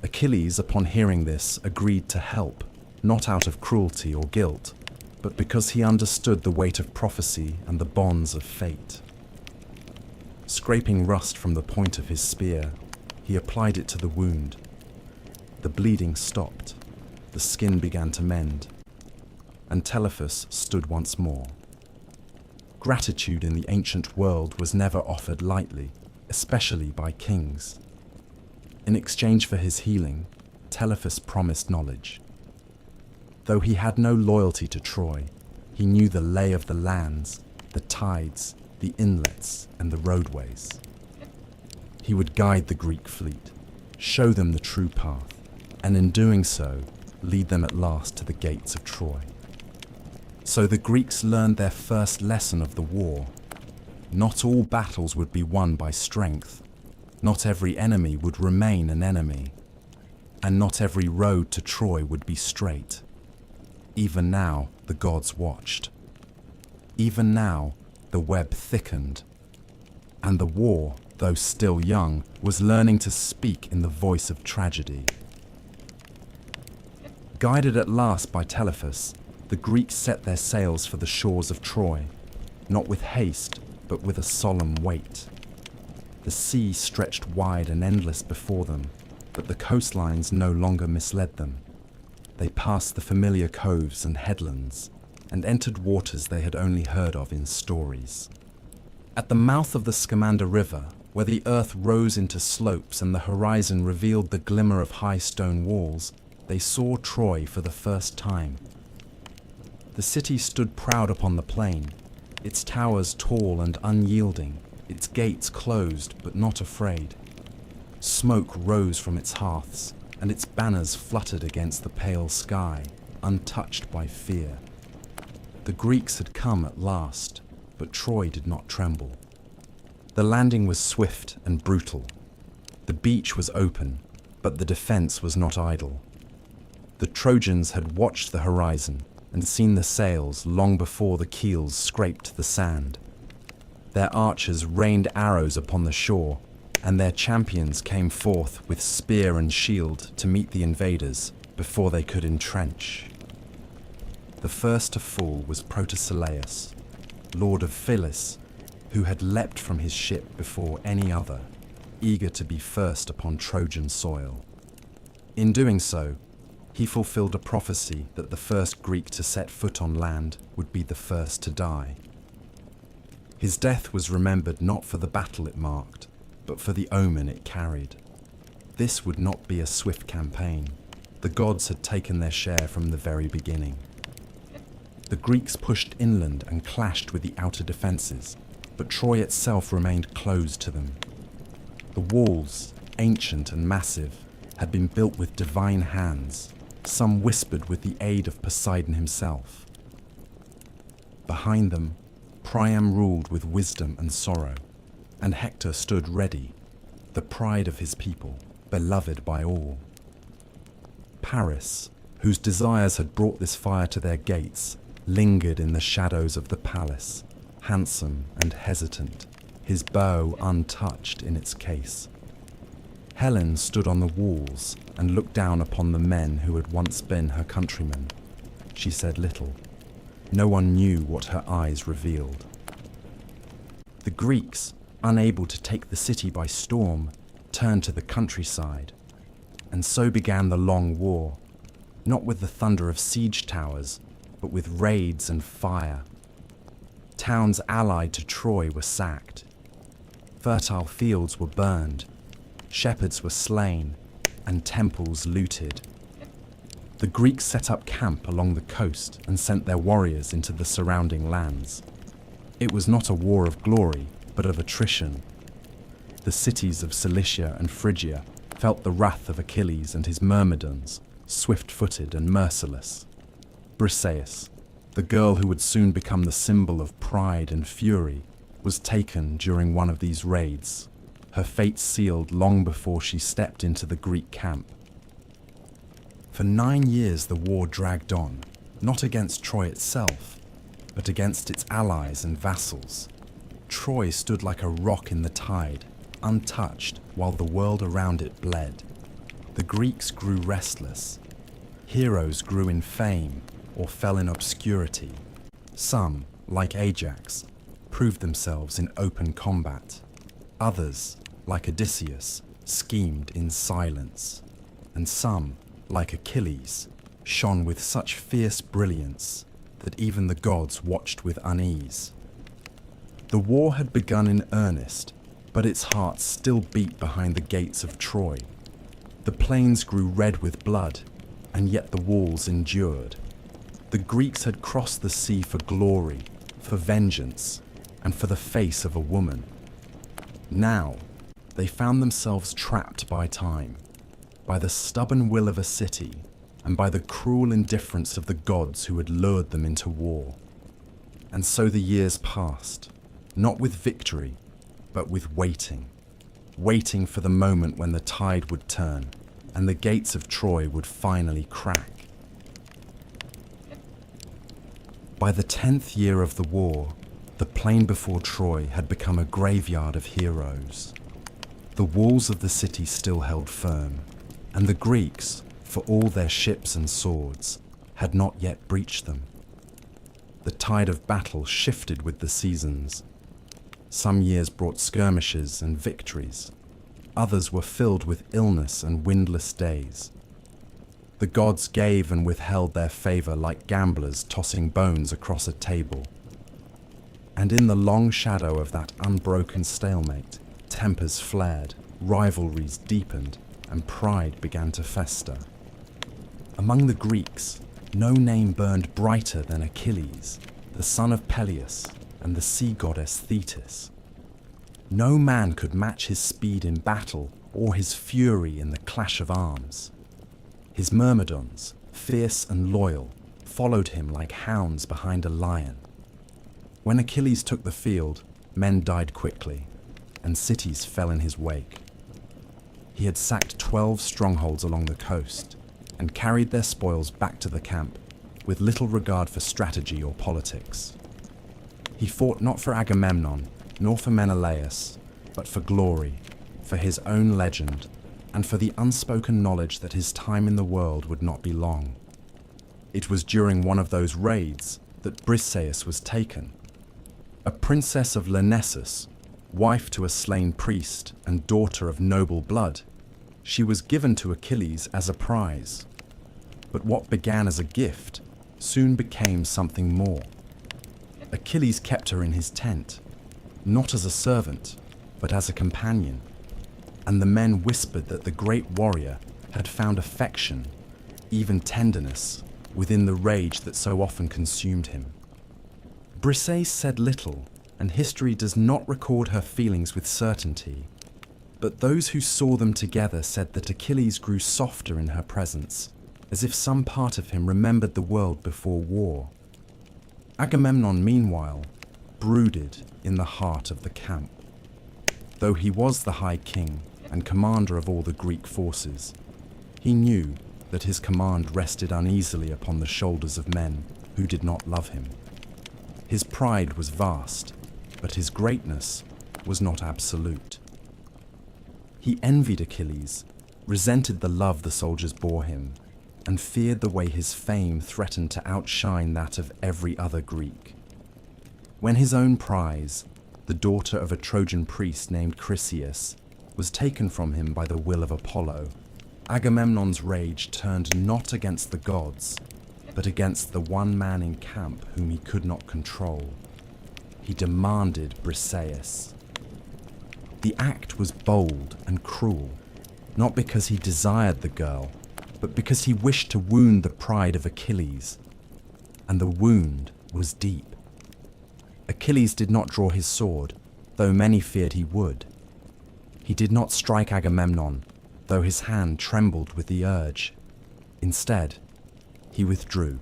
Speaker 1: Achilles, upon hearing this, agreed to help, not out of cruelty or guilt, but because he understood the weight of prophecy and the bonds of fate. Scraping rust from the point of his spear, he applied it to the wound. The bleeding stopped, the skin began to mend, and Telephus stood once more. Gratitude in the ancient world was never offered lightly, especially by kings. In exchange for his healing, Telephus promised knowledge. Though he had no loyalty to Troy, he knew the lay of the lands, the tides, the inlets, and the roadways. He would guide the Greek fleet, show them the true path, and in doing so, lead them at last to the gates of Troy. So the Greeks learned their first lesson of the war. Not all battles would be won by strength. Not every enemy would remain an enemy. And not every road to Troy would be straight. Even now, the gods watched. Even now, the web thickened. And the war, though still young, was learning to speak in the voice of tragedy. Guided at last by Telephus, the Greeks set their sails for the shores of Troy, not with haste, but with a solemn weight. The sea stretched wide and endless before them, but the coastlines no longer misled them. They passed the familiar coves and headlands, and entered waters they had only heard of in stories. At the mouth of the Scamander River, where the earth rose into slopes and the horizon revealed the glimmer of high stone walls, they saw Troy for the first time. The city stood proud upon the plain, its towers tall and unyielding, its gates closed but not afraid. Smoke rose from its hearths, and its banners fluttered against the pale sky, untouched by fear. The Greeks had come at last, but Troy did not tremble. The landing was swift and brutal. The beach was open, but the defense was not idle. The Trojans had watched the horizon and seen the sails long before the keels scraped the sand. Their archers rained arrows upon the shore, and their champions came forth with spear and shield to meet the invaders before they could entrench. The first to fall was Protesilaus, lord of Phyllis, who had leapt from his ship before any other, eager to be first upon Trojan soil. In doing so, he fulfilled a prophecy that the first Greek to set foot on land would be the first to die. His death was remembered not for the battle it marked, but for the omen it carried. This would not be a swift campaign. The gods had taken their share from the very beginning. The Greeks pushed inland and clashed with the outer defences, but Troy itself remained closed to them. The walls, ancient and massive, had been built with divine hands, some whispered with the aid of Poseidon himself. Behind them, Priam ruled with wisdom and sorrow, and Hector stood ready, the pride of his people, beloved by all. Paris, whose desires had brought this fire to their gates, lingered in the shadows of the palace, handsome and hesitant, his bow untouched in its case. Helen stood on the walls and looked down upon the men who had once been her countrymen. She said little. No one knew what her eyes revealed. The Greeks, unable to take the city by storm, turned to the countryside. And so began the long war, not with the thunder of siege towers, but with raids and fire. Towns allied to Troy were sacked. Fertile fields were burned, shepherds were slain, and temples looted. The Greeks set up camp along the coast and sent their warriors into the surrounding lands. It was not a war of glory, but of attrition. The cities of Cilicia and Phrygia felt the wrath of Achilles and his myrmidons, swift-footed and merciless. Briseis, the girl who would soon become the symbol of pride and fury, was taken during one of these raids, her fate sealed long before she stepped into the Greek camp. For 9 years the war dragged on, not against Troy itself, but against its allies and vassals. Troy stood like a rock in the tide, untouched while the world around it bled. The Greeks grew restless. Heroes grew in fame or fell in obscurity. Some, like Ajax, proved themselves in open combat. Others, like Odysseus, schemed in silence. And some, like Achilles, shone with such fierce brilliance that even the gods watched with unease. The war had begun in earnest, but its heart still beat behind the gates of Troy. The plains grew red with blood, and yet the walls endured. The Greeks had crossed the sea for glory, for vengeance, and for the face of a woman. Now, they found themselves trapped by time, by the stubborn will of a city, and by the cruel indifference of the gods who had lured them into war. And so the years passed, not with victory, but with waiting for the moment when the tide would turn, and the gates of Troy would finally crack. By the 10th year of the war, the plain before Troy had become a graveyard of heroes. The walls of the city still held firm, and the Greeks, for all their ships and swords, had not yet breached them. The tide of battle shifted with the seasons. Some years brought skirmishes and victories. Others were filled with illness and windless days. The gods gave and withheld their favor like gamblers tossing bones across a table. And in the long shadow of that unbroken stalemate, tempers flared, rivalries deepened, and pride began to fester. Among the Greeks, no name burned brighter than Achilles, the son of Peleus, and the sea goddess Thetis. No man could match his speed in battle or his fury in the clash of arms. His myrmidons, fierce and loyal, followed him like hounds behind a lion. When Achilles took the field, men died quickly, and cities fell in his wake. He had sacked 12 strongholds along the coast, and carried their spoils back to the camp, with little regard for strategy or politics. He fought not for Agamemnon, nor for Menelaus, but for glory, for his own legend, and for the unspoken knowledge that his time in the world would not be long. It was during one of those raids that Briseis was taken. A princess of Lyrnessus, wife to a slain priest and daughter of noble blood, she was given to Achilles as a prize. But what began as a gift soon became something more. Achilles kept her in his tent, not as a servant, but as a companion, and the men whispered that the great warrior had found affection, even tenderness, within the rage that so often consumed him. Briseis said little, and history does not record her feelings with certainty, but those who saw them together said that Achilles grew softer in her presence, as if some part of him remembered the world before war. Agamemnon, meanwhile, brooded in the heart of the camp. Though he was the High King and commander of all the Greek forces, he knew that his command rested uneasily upon the shoulders of men who did not love him. His pride was vast, but his greatness was not absolute. He envied Achilles, resented the love the soldiers bore him, and feared the way his fame threatened to outshine that of every other Greek. When his own prize, the daughter of a Trojan priest named Chryseis, was taken from him by the will of Apollo, Agamemnon's rage turned not against the gods, but against the one man in camp whom he could not control. He demanded Briseis. The act was bold and cruel, not because he desired the girl, but because he wished to wound the pride of Achilles. And the wound was deep. Achilles did not draw his sword, though many feared he would. He did not strike Agamemnon, though his hand trembled with the urge. Instead, he withdrew.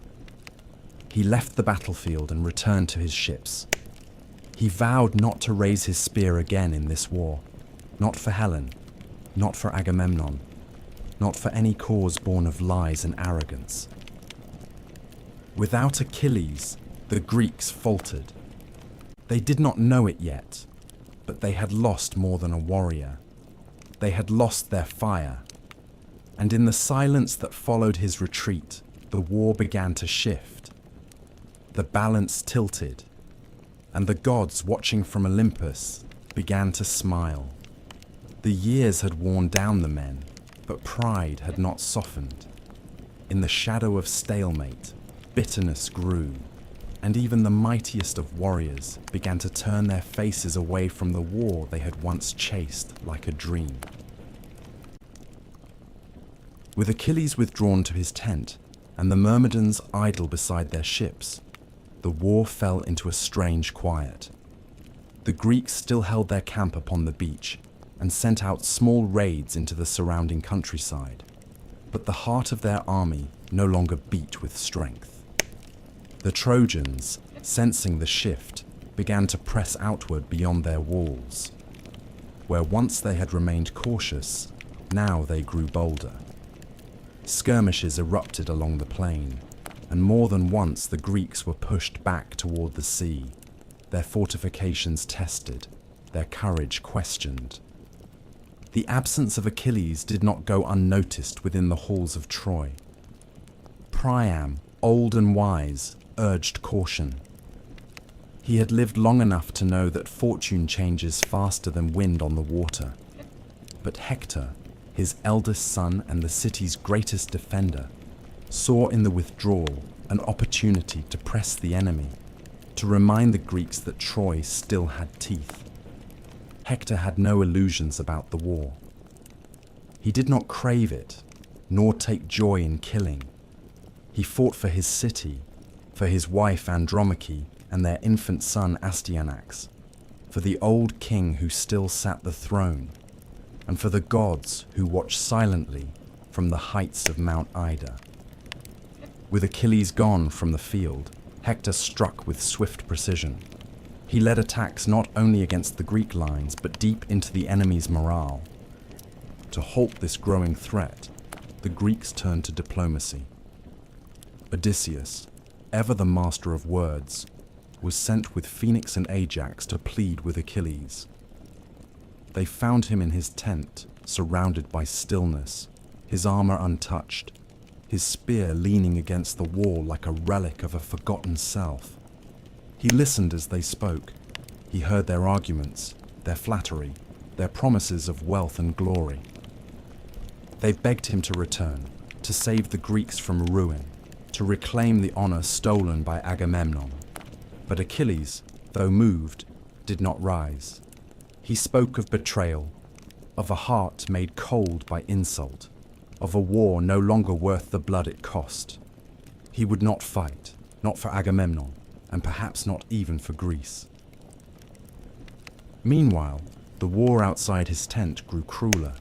Speaker 1: He left the battlefield and returned to his ships. He vowed not to raise his spear again in this war, not for Helen, not for Agamemnon, not for any cause born of lies and arrogance. Without Achilles, the Greeks faltered. They did not know it yet, but they had lost more than a warrior. They had lost their fire. And in the silence that followed his retreat, the war began to shift. The balance tilted, and the gods watching from Olympus began to smile. The years had worn down the men, but pride had not softened. In the shadow of stalemate, bitterness grew, and even the mightiest of warriors began to turn their faces away from the war they had once chased like a dream. With Achilles withdrawn to his tent, and the Myrmidons idle beside their ships, the war fell into a strange quiet. The Greeks still held their camp upon the beach, and sent out small raids into the surrounding countryside, but the heart of their army no longer beat with strength. The Trojans, sensing the shift, began to press outward beyond their walls. Where once they had remained cautious, now they grew bolder. Skirmishes erupted along the plain, and more than once the Greeks were pushed back toward the sea, their fortifications tested, their courage questioned. The absence of Achilles did not go unnoticed within the halls of Troy. Priam, old and wise, urged caution. He had lived long enough to know that fortune changes faster than wind on the water. But Hector, his eldest son and the city's greatest defender, saw in the withdrawal an opportunity to press the enemy, to remind the Greeks that Troy still had teeth. Hector had no illusions about the war. He did not crave it, nor take joy in killing. He fought for his city, for his wife Andromache and their infant son Astyanax, for the old king who still sat the throne, and for the gods who watched silently from the heights of Mount Ida. With Achilles gone from the field, Hector struck with swift precision. He led attacks not only against the Greek lines, but deep into the enemy's morale. To halt this growing threat, the Greeks turned to diplomacy. Odysseus, ever the master of words, was sent with Phoenix and Ajax to plead with Achilles. They found him in his tent, surrounded by stillness, his armor untouched, his spear leaning against the wall like a relic of a forgotten self. He listened as they spoke. He heard their arguments, their flattery, their promises of wealth and glory. They begged him to return, to save the Greeks from ruin, to reclaim the honor stolen by Agamemnon. But Achilles, though moved, did not rise. He spoke of betrayal, of a heart made cold by insult, of a war no longer worth the blood it cost. He would not fight, not for Agamemnon, and perhaps not even for Greece. Meanwhile, the war outside his tent grew crueler.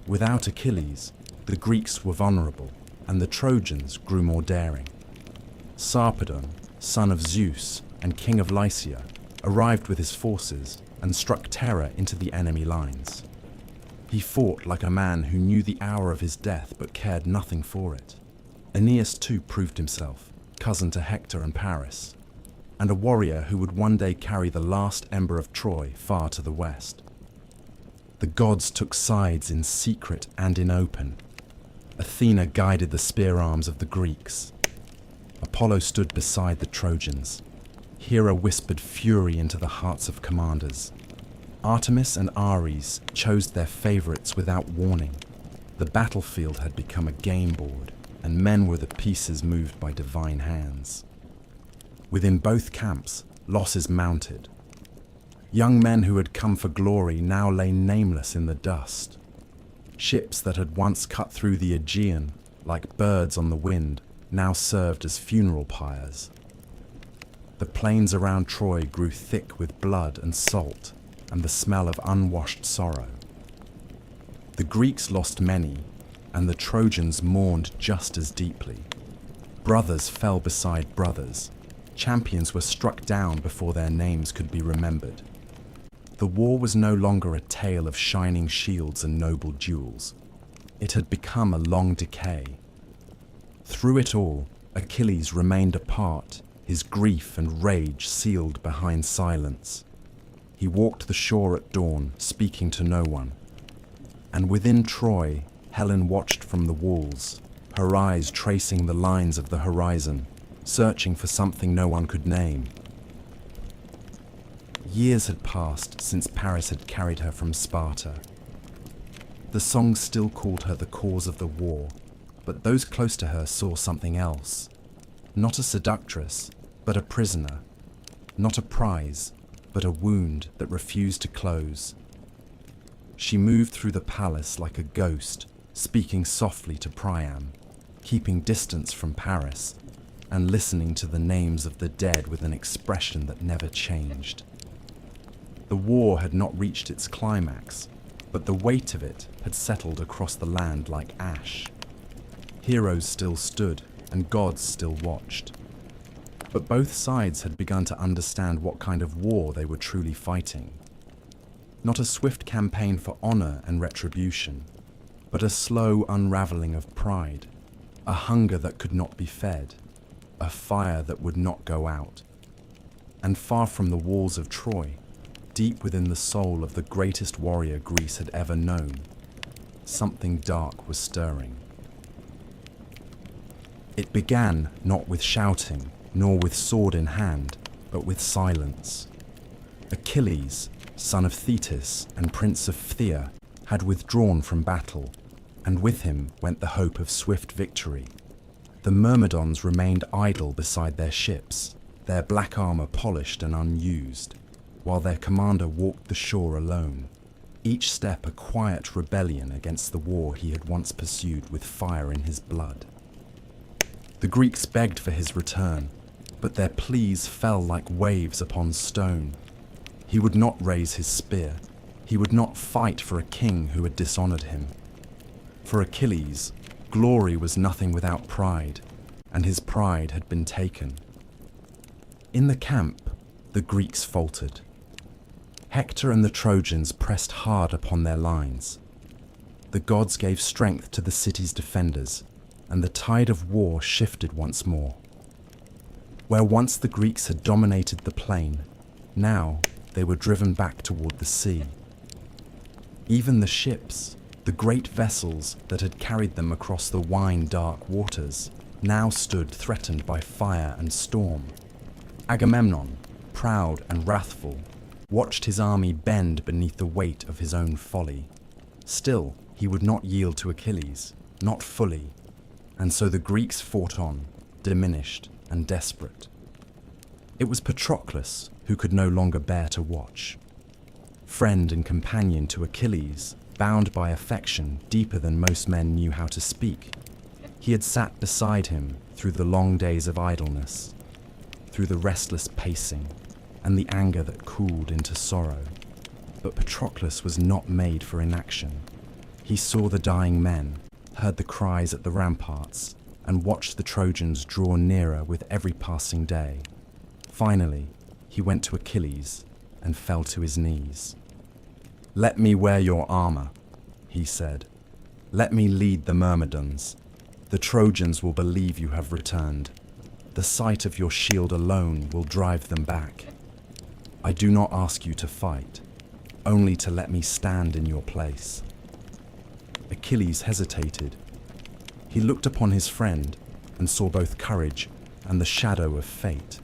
Speaker 1: Without Achilles, the Greeks were vulnerable, and the Trojans grew more daring. Sarpedon, son of Zeus and king of Lycia, arrived with his forces and struck terror into the enemy lines. He fought like a man who knew the hour of his death but cared nothing for it. Aeneas too proved himself, cousin to Hector and Paris, and a warrior who would one day carry the last ember of Troy far to the west. The gods took sides in secret and in open. Athena guided the spear arms of the Greeks. Apollo stood beside the Trojans. Hera whispered fury into the hearts of commanders. Artemis and Ares chose their favorites without warning. The battlefield had become a game board, and men were the pieces moved by divine hands. Within both camps, losses mounted. Young men who had come for glory now lay nameless in the dust. Ships that had once cut through the Aegean, like birds on the wind, now served as funeral pyres. The plains around Troy grew thick with blood and salt, and the smell of unwashed sorrow. The Greeks lost many, and the Trojans mourned just as deeply. Brothers fell beside brothers. Champions were struck down before their names could be remembered. The war was no longer a tale of shining shields and noble duels. It had become a long decay. Through it all, Achilles remained apart, his grief and rage sealed behind silence. He walked the shore at dawn, speaking to no one. And within Troy, Helen watched from the walls, her eyes tracing the lines of the horizon, searching for something no one could name. Years had passed since Paris had carried her from Sparta. The songs still called her the cause of the war, but those close to her saw something else. Not a seductress, but a prisoner. Not a prize, but a wound that refused to close. She moved through the palace like a ghost, speaking softly to Priam, keeping distance from Paris, and listening to the names of the dead with an expression that never changed. The war had not reached its climax, but the weight of it had settled across the land like ash. Heroes still stood, and gods still watched. But both sides had begun to understand what kind of war they were truly fighting. Not a swift campaign for honor and retribution, but a slow unraveling of pride, a hunger that could not be fed, a fire that would not go out. And far from the walls of Troy, deep within the soul of the greatest warrior Greece had ever known, something dark was stirring. It began not with shouting, nor with sword in hand, but with silence. Achilles, son of Thetis and prince of Phthia, had withdrawn from battle, and with him went the hope of swift victory. The Myrmidons remained idle beside their ships, their black armor polished and unused, while their commander walked the shore alone, each step a quiet rebellion against the war he had once pursued with fire in his blood. The Greeks begged for his return, but their pleas fell like waves upon stone. He would not raise his spear. He would not fight for a king who had dishonored him. For Achilles, glory was nothing without pride, and his pride had been taken. In the camp, the Greeks faltered. Hector and the Trojans pressed hard upon their lines. The gods gave strength to the city's defenders, and the tide of war shifted once more. Where once the Greeks had dominated the plain, now they were driven back toward the sea. Even the ships, the great vessels that had carried them across the wine-dark waters, now stood threatened by fire and storm. Agamemnon, proud and wrathful, watched his army bend beneath the weight of his own folly. Still, he would not yield to Achilles, not fully, and so the Greeks fought on, diminished and desperate. It was Patroclus, who could no longer bear to watch. Friend and companion to Achilles, bound by affection deeper than most men knew how to speak, he had sat beside him through the long days of idleness, through the restless pacing and the anger that cooled into sorrow. But Patroclus was not made for inaction. He saw the dying men, heard the cries at the ramparts, and watched the Trojans draw nearer with every passing day. Finally, he went to Achilles and fell to his knees. "Let me wear your armor," he said. "Let me lead the Myrmidons. The Trojans will believe you have returned. The sight of your shield alone will drive them back. I do not ask you to fight, only to let me stand in your place." Achilles hesitated. He looked upon his friend and saw both courage and the shadow of fate.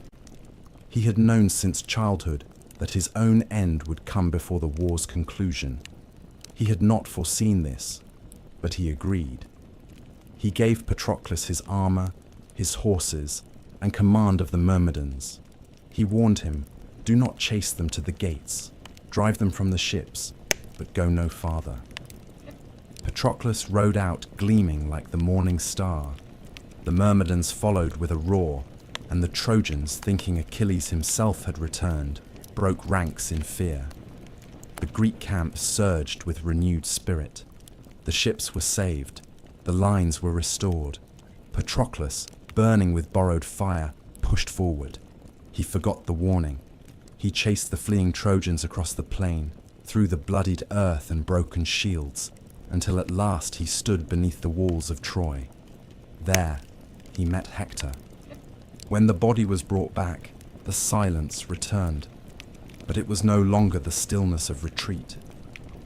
Speaker 1: He had known since childhood that his own end would come before the war's conclusion. He had not foreseen this, but he agreed. He gave Patroclus his armor, his horses, and command of the Myrmidons. He warned him, "Do not chase them to the gates. Drive them from the ships, but go no farther." Patroclus rode out gleaming like the morning star. The Myrmidons followed with a roar, and the Trojans, thinking Achilles himself had returned, broke ranks in fear. The Greek camp surged with renewed spirit. The ships were saved. The lines were restored. Patroclus, burning with borrowed fire, pushed forward. He forgot the warning. He chased the fleeing Trojans across the plain, through the bloodied earth and broken shields, until at last he stood beneath the walls of Troy. There, he met Hector. When the body was brought back, the silence returned. But it was no longer the stillness of retreat.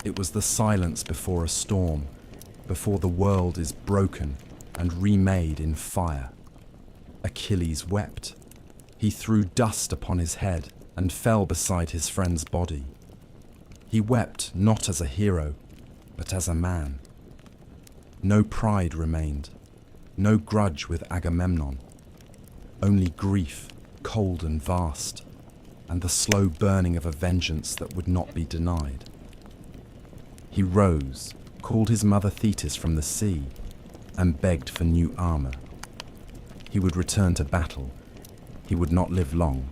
Speaker 1: It was the silence before a storm, before the world is broken and remade in fire. Achilles wept. He threw dust upon his head and fell beside his friend's body. He wept not as a hero, but as a man. No pride remained, no grudge with Agamemnon, only grief, cold and vast, and the slow burning of a vengeance that would not be denied. He rose, called his mother Thetis from the sea, and begged for new armor. He would return to battle. He would not live long.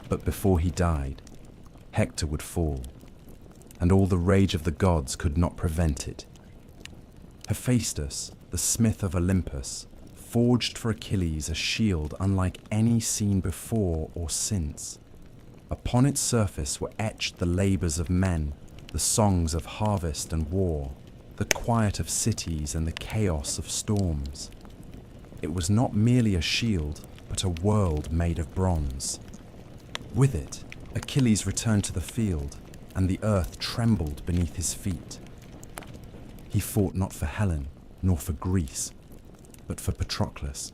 Speaker 1: But before he died, Hector would fall, and all the rage of the gods could not prevent it. Hephaestus, the smith of Olympus, forged for Achilles a shield unlike any seen before or since. Upon its surface were etched the labors of men, the songs of harvest and war, the quiet of cities and the chaos of storms. It was not merely a shield, but a world made of bronze. With it, Achilles returned to the field, and the earth trembled beneath his feet. He fought not for Helen, nor for Greece, but for Patroclus.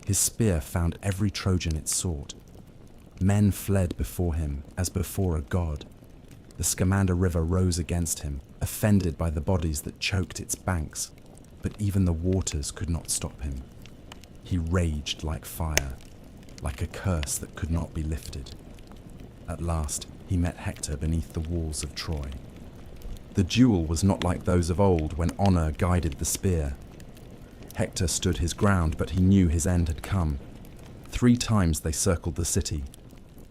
Speaker 1: His spear found every Trojan it sought. Men fled before him as before a god. The Scamander River rose against him, offended by the bodies that choked its banks, but even the waters could not stop him. He raged like fire, like a curse that could not be lifted. At last, he met Hector beneath the walls of Troy. The duel was not like those of old when honor guided the spear. Hector stood his ground, but he knew his end had come. 3 times they circled the city.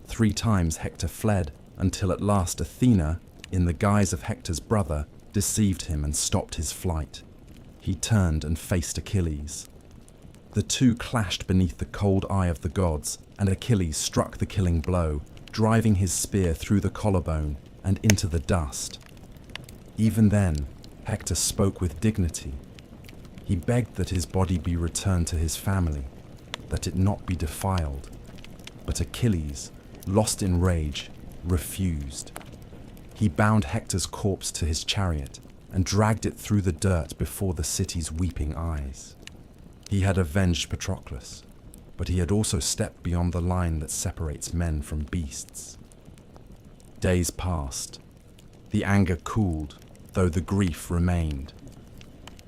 Speaker 1: 3 times Hector fled, until at last Athena, in the guise of Hector's brother, deceived him and stopped his flight. He turned and faced Achilles. The two clashed beneath the cold eye of the gods, and Achilles struck the killing blow, driving his spear through the collarbone and into the dust. Even then, Hector spoke with dignity. He begged that his body be returned to his family, that it not be defiled. But Achilles, lost in rage, refused. He bound Hector's corpse to his chariot and dragged it through the dirt before the city's weeping eyes. He had avenged Patroclus, but he had also stepped beyond the line that separates men from beasts. Days passed. The anger cooled, though the grief remained.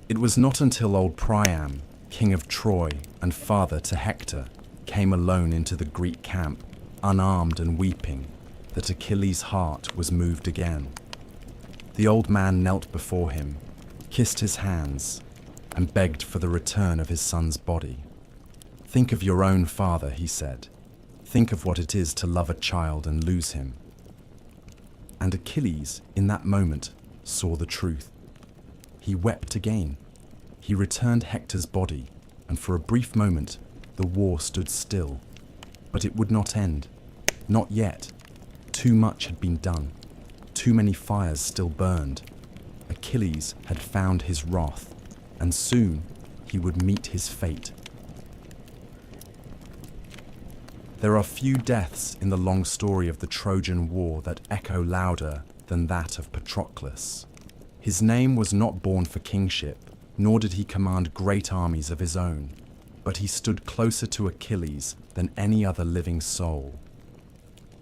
Speaker 1: It was not until old Priam, king of Troy and father to Hector, came alone into the Greek camp, unarmed and weeping, that Achilles' heart was moved again. The old man knelt before him, kissed his hands, and begged for the return of his son's body. "Think of your own father," he said. "Think of what it is to love a child and lose him." And Achilles, in that moment, saw the truth. He wept again. He returned Hector's body, and for a brief moment, the war stood still. But it would not end. Not yet. Too much had been done. Too many fires still burned. Achilles had found his wrath, and soon he would meet his fate. There are few deaths in the long story of the Trojan War that echo louder than that of Patroclus. His name was not born for kingship, nor did he command great armies of his own, but he stood closer to Achilles than any other living soul.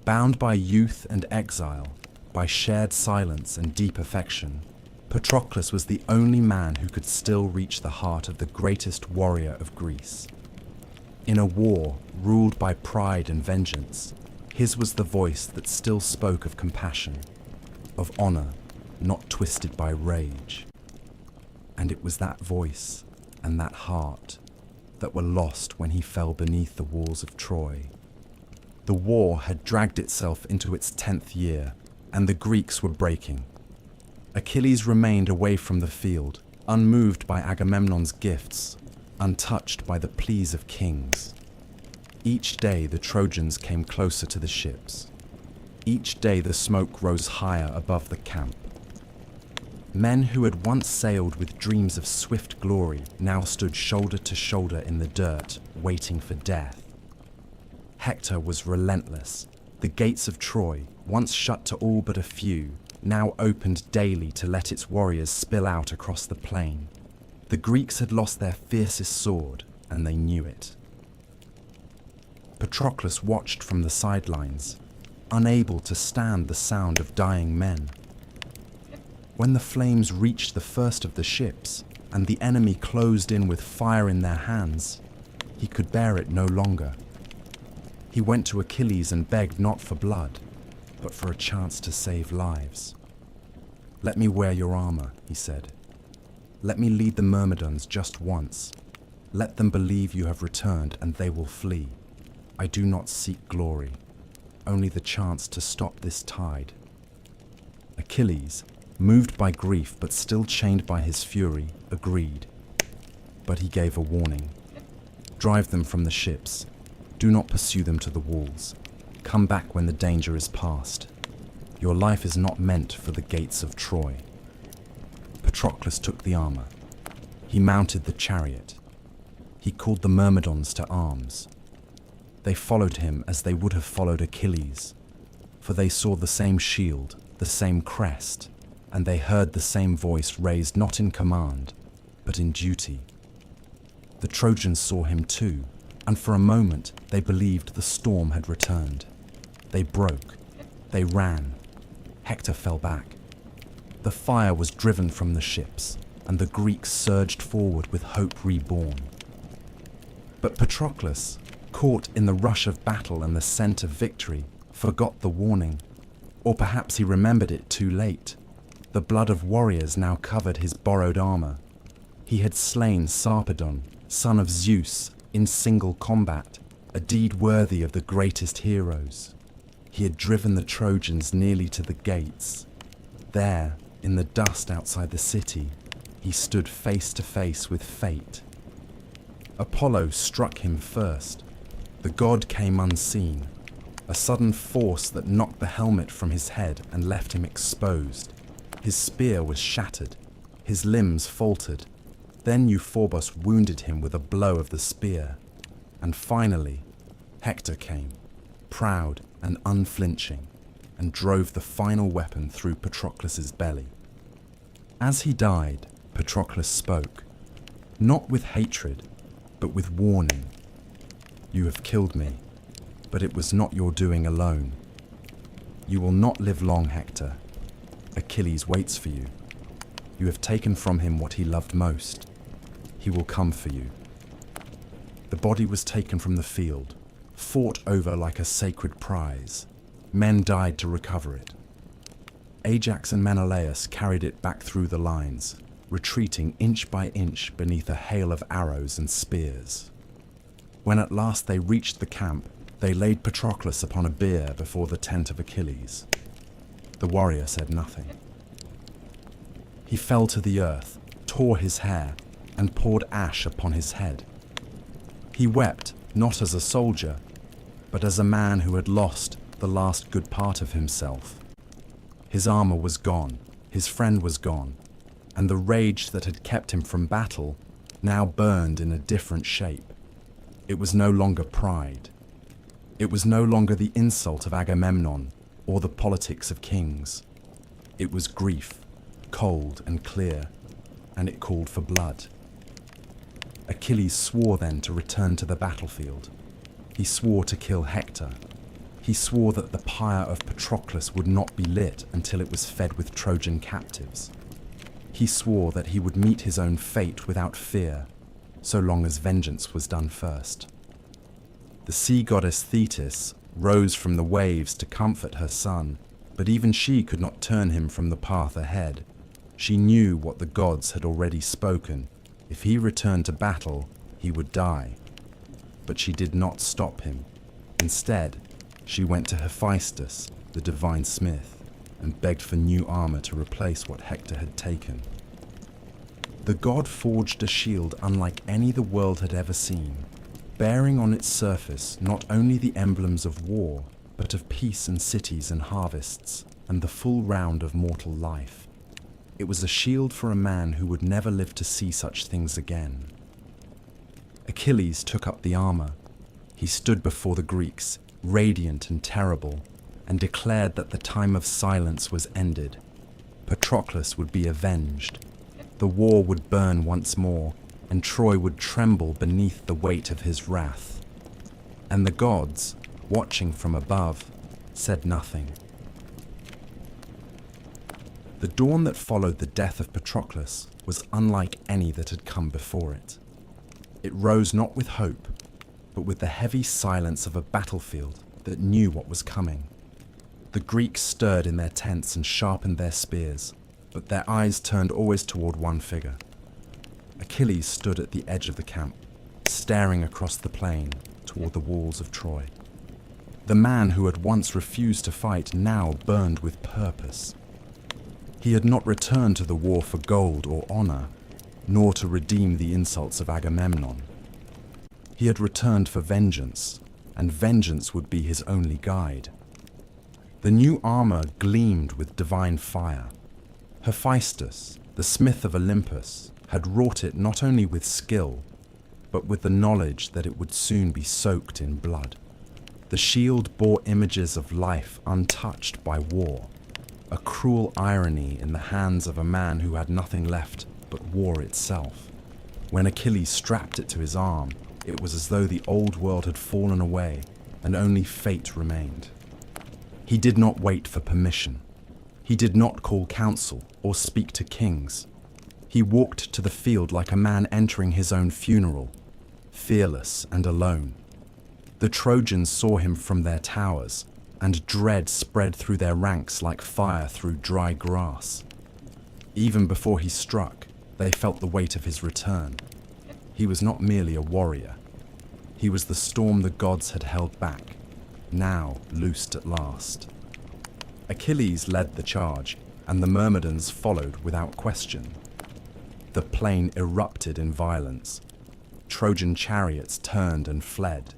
Speaker 1: Bound by youth and exile, by shared silence and deep affection, Patroclus was the only man who could still reach the heart of the greatest warrior of Greece. In a war ruled by pride and vengeance, his was the voice that still spoke of compassion, of honor, not twisted by rage. And it was that voice and that heart that were lost when he fell beneath the walls of Troy. The war had dragged itself into its 10th year, and the Greeks were breaking. Achilles remained away from the field, unmoved by Agamemnon's gifts, untouched by the pleas of kings. Each day the Trojans came closer to the ships. Each day the smoke rose higher above the camp. Men who had once sailed with dreams of swift glory now stood shoulder to shoulder in the dirt, waiting for death. Hector was relentless. The gates of Troy, once shut to all but a few, now opened daily to let its warriors spill out across the plain. The Greeks had lost their fiercest sword, and they knew it. Patroclus watched from the sidelines, unable to stand the sound of dying men. When the flames reached the first of the ships, and the enemy closed in with fire in their hands, he could bear it no longer. He went to Achilles and begged not for blood, but for a chance to save lives. "Let me wear your armor," he said. "Let me lead the Myrmidons just once. Let them believe you have returned and they will flee. I do not seek glory, only the chance to stop this tide." Achilles, moved by grief but still chained by his fury, agreed. But he gave a warning. "Drive them from the ships. Do not pursue them to the walls. Come back when the danger is past. Your life is not meant for the gates of Troy." Patroclus took the armor. He mounted the chariot. He called the Myrmidons to arms. They followed him as they would have followed Achilles, for they saw the same shield, the same crest, and they heard the same voice raised not in command, but in duty. The Trojans saw him too, and for a moment they believed the storm had returned. They broke. They ran. Hector fell back. The fire was driven from the ships, and the Greeks surged forward with hope reborn. But Patroclus, caught in the rush of battle and the scent of victory, forgot the warning. Or perhaps he remembered it too late. The blood of warriors now covered his borrowed armor. He had slain Sarpedon, son of Zeus, in single combat, a deed worthy of the greatest heroes. He had driven the Trojans nearly to the gates. There, in the dust outside the city, he stood face to face with fate. Apollo struck him first. The god came unseen, a sudden force that knocked the helmet from his head and left him exposed. His spear was shattered, his limbs faltered. Then Euphorbus wounded him with a blow of the spear. And finally, Hector came, proud and unflinching, and drove the final weapon through Patroclus's belly. As he died, Patroclus spoke, not with hatred, but with warning. "You have killed me, but it was not your doing alone. You will not live long, Hector. Achilles waits for you. You have taken from him what he loved most. He will come for you." The body was taken from the field. fought over like a sacred prize. Men died to recover it. Ajax and Menelaus carried it back through the lines, retreating inch by inch beneath a hail of arrows and spears. When at last they reached the camp, they laid Patroclus upon a bier before the tent of Achilles. The warrior said nothing. He fell to the earth, tore his hair, and poured ash upon his head. He wept, not as a soldier, but as a man who had lost the last good part of himself. His armor was gone, his friend was gone, and the rage that had kept him from battle now burned in a different shape. It was no longer pride. It was no longer the insult of Agamemnon or the politics of kings. It was grief, cold and clear, and it called for blood. Achilles swore then to return to the battlefield. He swore to kill Hector. He swore that the pyre of Patroclus would not be lit until it was fed with Trojan captives. He swore that he would meet his own fate without fear, so long as vengeance was done first. The sea goddess Thetis rose from the waves to comfort her son, but even she could not turn him from the path ahead. She knew what the gods had already spoken. If he returned to battle, he would die. But she did not stop him. Instead, she went to Hephaestus, the divine smith, and begged for new armor to replace what Hector had taken. The god forged a shield unlike any the world had ever seen, bearing on its surface not only the emblems of war, but of peace and cities and harvests, and the full round of mortal life. It was a shield for a man who would never live to see such things again. Achilles took up the armor. He stood before the Greeks, radiant and terrible, and declared that the time of silence was ended. Patroclus would be avenged. The war would burn once more, and Troy would tremble beneath the weight of his wrath. And the gods, watching from above, said nothing. The dawn that followed the death of Patroclus was unlike any that had come before it. It rose not with hope, but with the heavy silence of a battlefield that knew what was coming. The Greeks stirred in their tents and sharpened their spears, but their eyes turned always toward one figure. Achilles stood at the edge of the camp, staring across the plain toward the walls of Troy. The man who had once refused to fight now burned with purpose. He had not returned to the war for gold or honor, nor to redeem the insults of Agamemnon. He had returned for vengeance, and vengeance would be his only guide. The new armor gleamed with divine fire. Hephaestus, the smith of Olympus, had wrought it not only with skill, but with the knowledge that it would soon be soaked in blood. The shield bore images of life untouched by war, a cruel irony in the hands of a man who had nothing left but war itself. When Achilles strapped it to his arm, it was as though the old world had fallen away and only fate remained. He did not wait for permission. He did not call counsel or speak to kings. He walked to the field like a man entering his own funeral, fearless and alone. The Trojans saw him from their towers, and dread spread through their ranks like fire through dry grass. Even before he struck, they felt the weight of his return. He was not merely a warrior. He was the storm the gods had held back, now loosed at last. Achilles led the charge, and the Myrmidons followed without question. The plain erupted in violence. Trojan chariots turned and fled.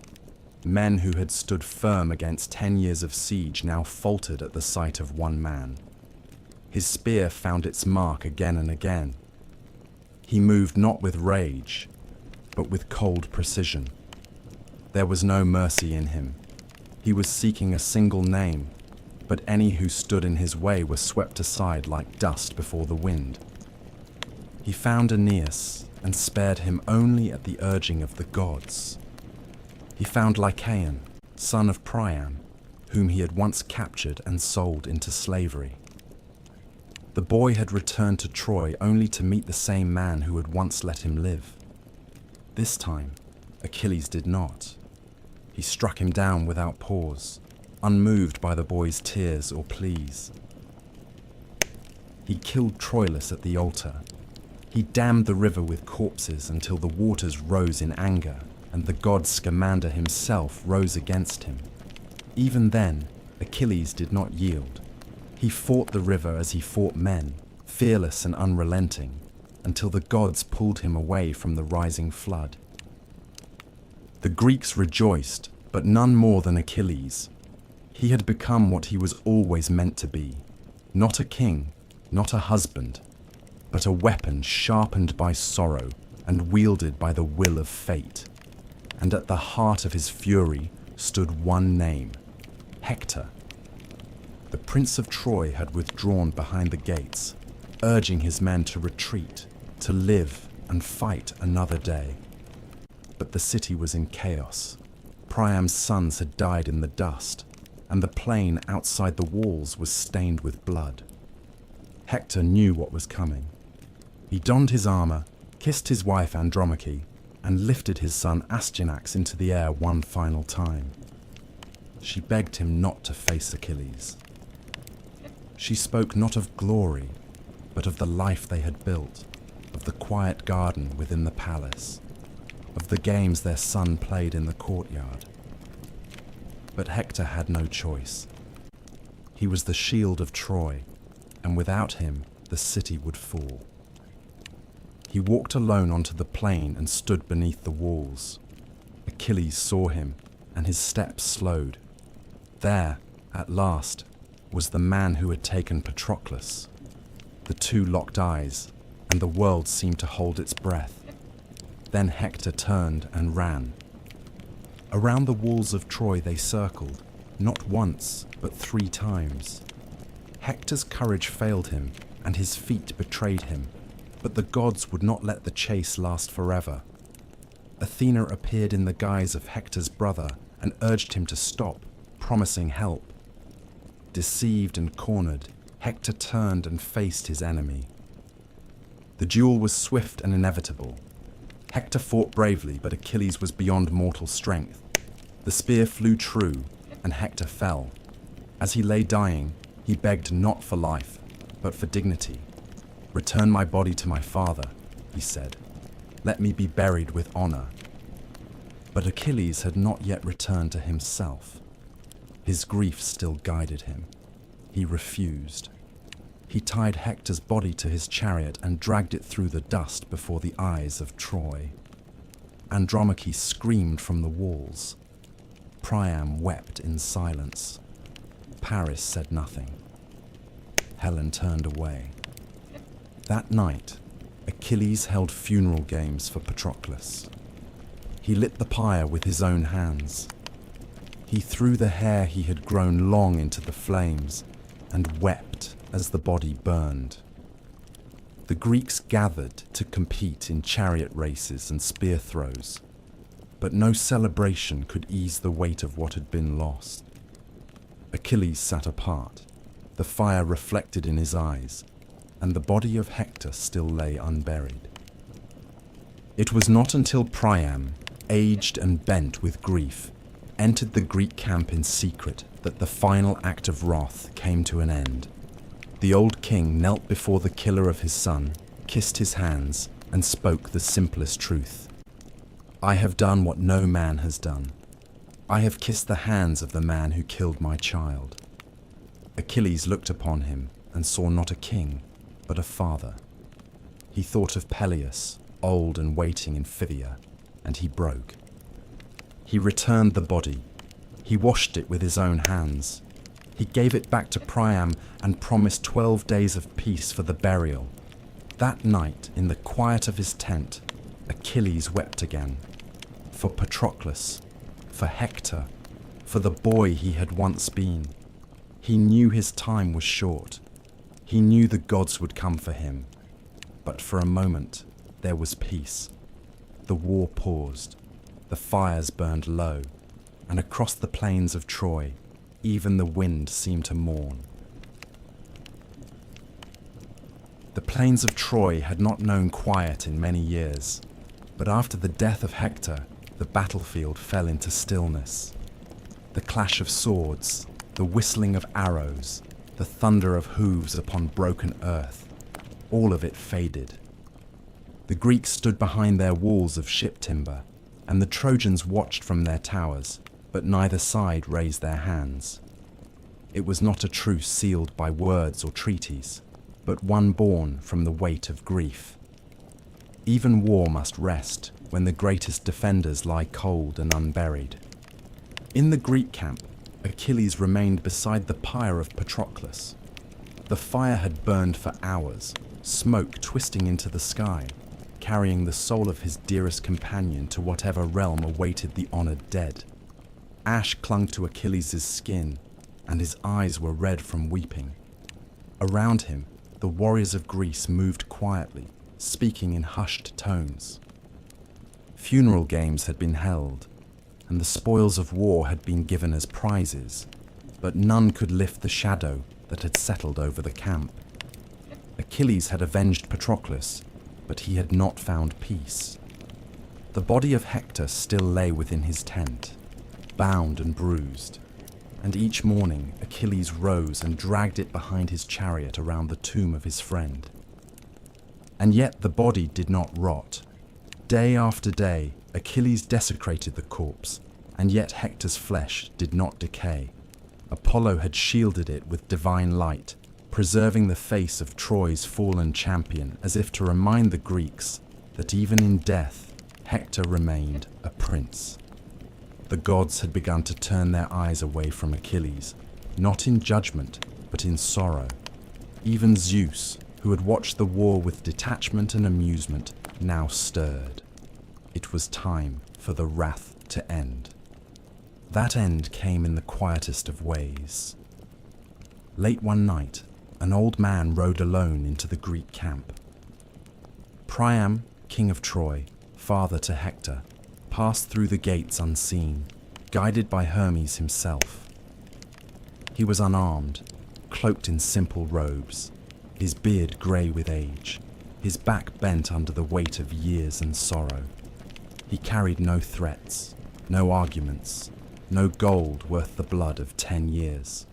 Speaker 1: Men who had stood firm against 10 years of siege now faltered at the sight of one man. His spear found its mark again and again. He moved not with rage, but with cold precision. There was no mercy in him. He was seeking a single name, but any who stood in his way were swept aside like dust before the wind. He found Aeneas and spared him only at the urging of the gods. He found Lycaon, son of Priam, whom he had once captured and sold into slavery. The boy had returned to Troy only to meet the same man who had once let him live. This time, Achilles did not. He struck him down without pause, unmoved by the boy's tears or pleas. He killed Troilus at the altar. He dammed the river with corpses until the waters rose in anger, and the god Scamander himself rose against him. Even then, Achilles did not yield. He fought the river as he fought men, fearless and unrelenting, until the gods pulled him away from the rising flood. The Greeks rejoiced, but none more than Achilles. He had become what he was always meant to be, not a king, not a husband, but a weapon sharpened by sorrow and wielded by the will of fate. And at the heart of his fury stood one name, Hector. The Prince of Troy had withdrawn behind the gates, urging his men to retreat, to live and fight another day. But the city was in chaos. Priam's sons had died in the dust, and the plain outside the walls was stained with blood. Hector knew what was coming. He donned his armor, kissed his wife Andromache, and lifted his son Astyanax into the air one final time. She begged him not to face Achilles. She spoke not of glory, but of the life they had built, of the quiet garden within the palace, of the games their son played in the courtyard. But Hector had no choice. He was the shield of Troy, and without him the city would fall. He walked alone onto the plain and stood beneath the walls. Achilles saw him, and his steps slowed. There, at last, was the man who had taken Patroclus. The two locked eyes, and the world seemed to hold its breath. Then Hector turned and ran. Around the walls of Troy they circled, not once, but 3 times. Hector's courage failed him, and his feet betrayed him, but the gods would not let the chase last forever. Athena appeared in the guise of Hector's brother and urged him to stop, promising help. Deceived and cornered, Hector turned and faced his enemy. The duel was swift and inevitable. Hector fought bravely, but Achilles was beyond mortal strength. The spear flew true, and Hector fell. As he lay dying, he begged not for life, but for dignity. "Return my body to my father," he said. "Let me be buried with honor." But Achilles had not yet returned to himself. His grief still guided him. He refused. He tied Hector's body to his chariot and dragged it through the dust before the eyes of Troy. Andromache screamed from the walls. Priam wept in silence. Paris said nothing. Helen turned away. That night, Achilles held funeral games for Patroclus. He lit the pyre with his own hands. He threw the hair he had grown long into the flames and wept as the body burned. The Greeks gathered to compete in chariot races and spear throws, but no celebration could ease the weight of what had been lost. Achilles sat apart, the fire reflected in his eyes, and the body of Hector still lay unburied. It was not until Priam, aged and bent with grief, entered the Greek camp in secret that the final act of wrath came to an end. The old king knelt before the killer of his son, kissed his hands, and spoke the simplest truth. "I have done what no man has done. I have kissed the hands of the man who killed my child." Achilles looked upon him and saw not a king, but a father. He thought of Peleus, old and waiting in Phthia, and he broke. He returned the body. He washed it with his own hands. He gave it back to Priam and promised 12 days of peace for the burial. That night, in the quiet of his tent, Achilles wept again. For Patroclus, for Hector, for the boy he had once been. He knew his time was short. He knew the gods would come for him. But for a moment, there was peace. The war paused. The fires burned low, and across the plains of Troy, even the wind seemed to mourn. The plains of Troy had not known quiet in many years, but after the death of Hector, the battlefield fell into stillness. The clash of swords, the whistling of arrows, the thunder of hooves upon broken earth, all of it faded. The Greeks stood behind their walls of ship timber, and the Trojans watched from their towers, but neither side raised their hands. It was not a truce sealed by words or treaties, but one born from the weight of grief. Even war must rest when the greatest defenders lie cold and unburied. In the Greek camp, Achilles remained beside the pyre of Patroclus. The fire had burned for hours, smoke twisting into the sky, carrying the soul of his dearest companion to whatever realm awaited the honored dead. Ash clung to Achilles' skin, and his eyes were red from weeping. Around him, the warriors of Greece moved quietly, speaking in hushed tones. Funeral games had been held, and the spoils of war had been given as prizes, but none could lift the shadow that had settled over the camp. Achilles had avenged Patroclus, but he had not found peace. The body of Hector still lay within his tent, bound and bruised, and each morning Achilles rose and dragged it behind his chariot around the tomb of his friend. And yet the body did not rot. Day after day, Achilles desecrated the corpse, and yet Hector's flesh did not decay. Apollo had shielded it with divine light, preserving the face of Troy's fallen champion as if to remind the Greeks that even in death, Hector remained a prince. The gods had begun to turn their eyes away from Achilles, not in judgment, but in sorrow. Even Zeus, who had watched the war with detachment and amusement, now stirred. It was time for the wrath to end. That end came in the quietest of ways. Late one night, an old man rode alone into the Greek camp. Priam, king of Troy, father to Hector, passed through the gates unseen, guided by Hermes himself. He was unarmed, cloaked in simple robes, his beard grey with age, his back bent under the weight of years and sorrow. He carried no threats, no arguments, no gold worth the blood of 10 years.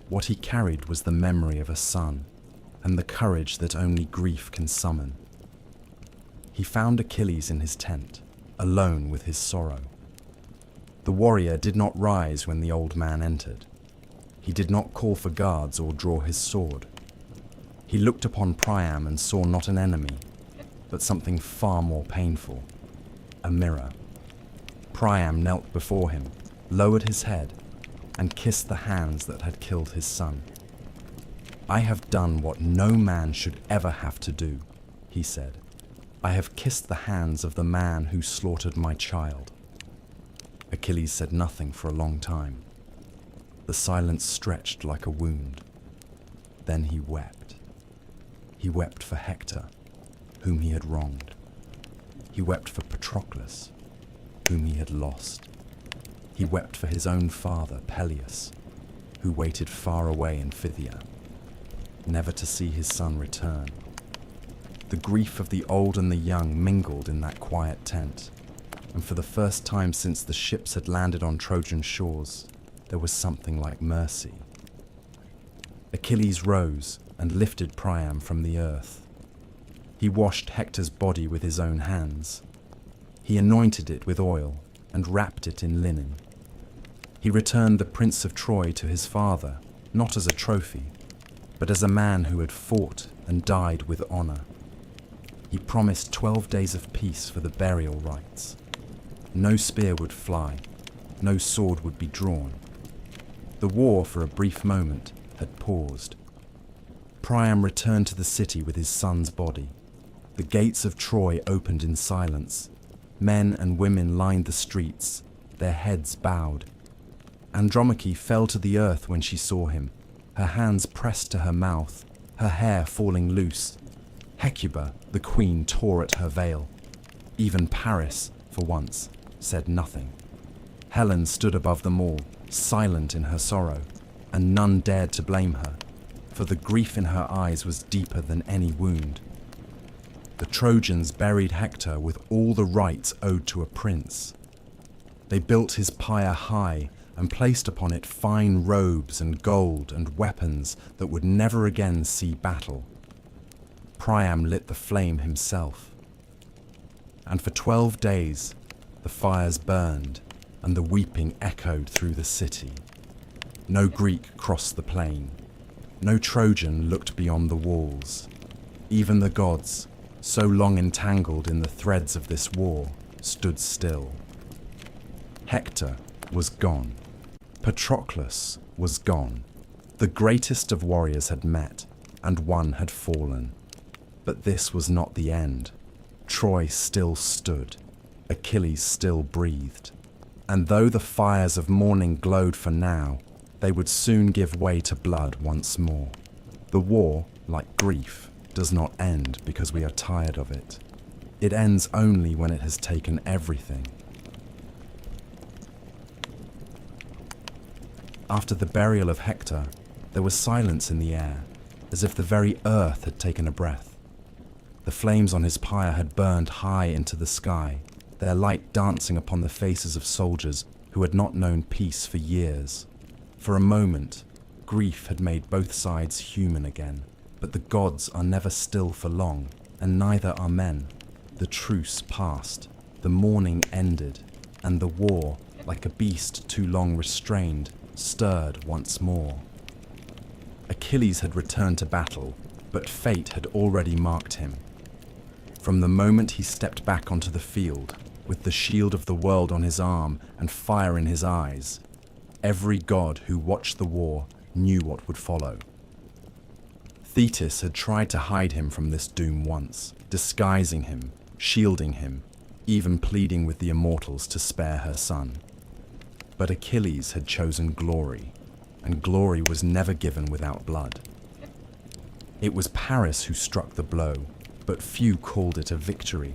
Speaker 1: What he carried was the memory of a son, and the courage that only grief can summon. He found Achilles in his tent, alone with his sorrow. The warrior did not rise when the old man entered. He did not call for guards or draw his sword. He looked upon Priam and saw not an enemy, but something far more painful, a mirror. Priam knelt before him, lowered his head, and kissed the hands that had killed his son. "I have done what no man should ever have to do," he said. "I have kissed the hands of the man who slaughtered my child." Achilles said nothing for a long time. The silence stretched like a wound. Then he wept. He wept for Hector, whom he had wronged. He wept for Patroclus, whom he had lost. He wept for his own father, Peleus, who waited far away in Phthia, never to see his son return. The grief of the old and the young mingled in that quiet tent, and for the first time since the ships had landed on Trojan shores, there was something like mercy. Achilles rose and lifted Priam from the earth. He washed Hector's body with his own hands. He anointed it with oil and wrapped it in linen. He returned the Prince of Troy to his father, not as a trophy, but as a man who had fought and died with honor. He promised 12 days of peace for the burial rites. No spear would fly, no sword would be drawn. The war, for a brief moment, had paused. Priam returned to the city with his son's body. The gates of Troy opened in silence. Men and women lined the streets, their heads bowed. Andromache fell to the earth when she saw him, her hands pressed to her mouth, her hair falling loose. Hecuba, the queen, tore at her veil. Even Paris, for once, said nothing. Helen stood above them all, silent in her sorrow, and none dared to blame her, for the grief in her eyes was deeper than any wound. The Trojans buried Hector with all the rights owed to a prince, They built his pyre high and placed upon it fine robes and gold and weapons that would never again see battle. Priam lit the flame himself. And for 12 days the fires burned and the weeping echoed through the city. No Greek crossed the plain. No Trojan looked beyond the walls. Even the gods, so long entangled in the threads of this war, stood still. Hector was gone. Patroclus was gone. The greatest of warriors had met, and one had fallen. But this was not the end. Troy still stood. Achilles still breathed. And though the fires of mourning glowed for now, they would soon give way to blood once more. The war, like grief, does not end because we are tired of it. It ends only when it has taken everything. After the burial of Hector, there was silence in the air, as if the very earth had taken a breath. The flames on his pyre had burned high into the sky, their light dancing upon the faces of soldiers who had not known peace for years. For a moment, grief had made both sides human again, but the gods are never still for long, and neither are men. The truce passed, the mourning ended, and the war, like a beast too long restrained, stirred once more. Achilles had returned to battle, but fate had already marked him. From the moment he stepped back onto the field, with the shield of the world on his arm and fire in his eyes, every god who watched the war knew what would follow. Thetis had tried to hide him from this doom once, disguising him, shielding him, even pleading with the immortals to spare her son. But Achilles had chosen glory, and glory was never given without blood. It was Paris who struck the blow, but few called it a victory.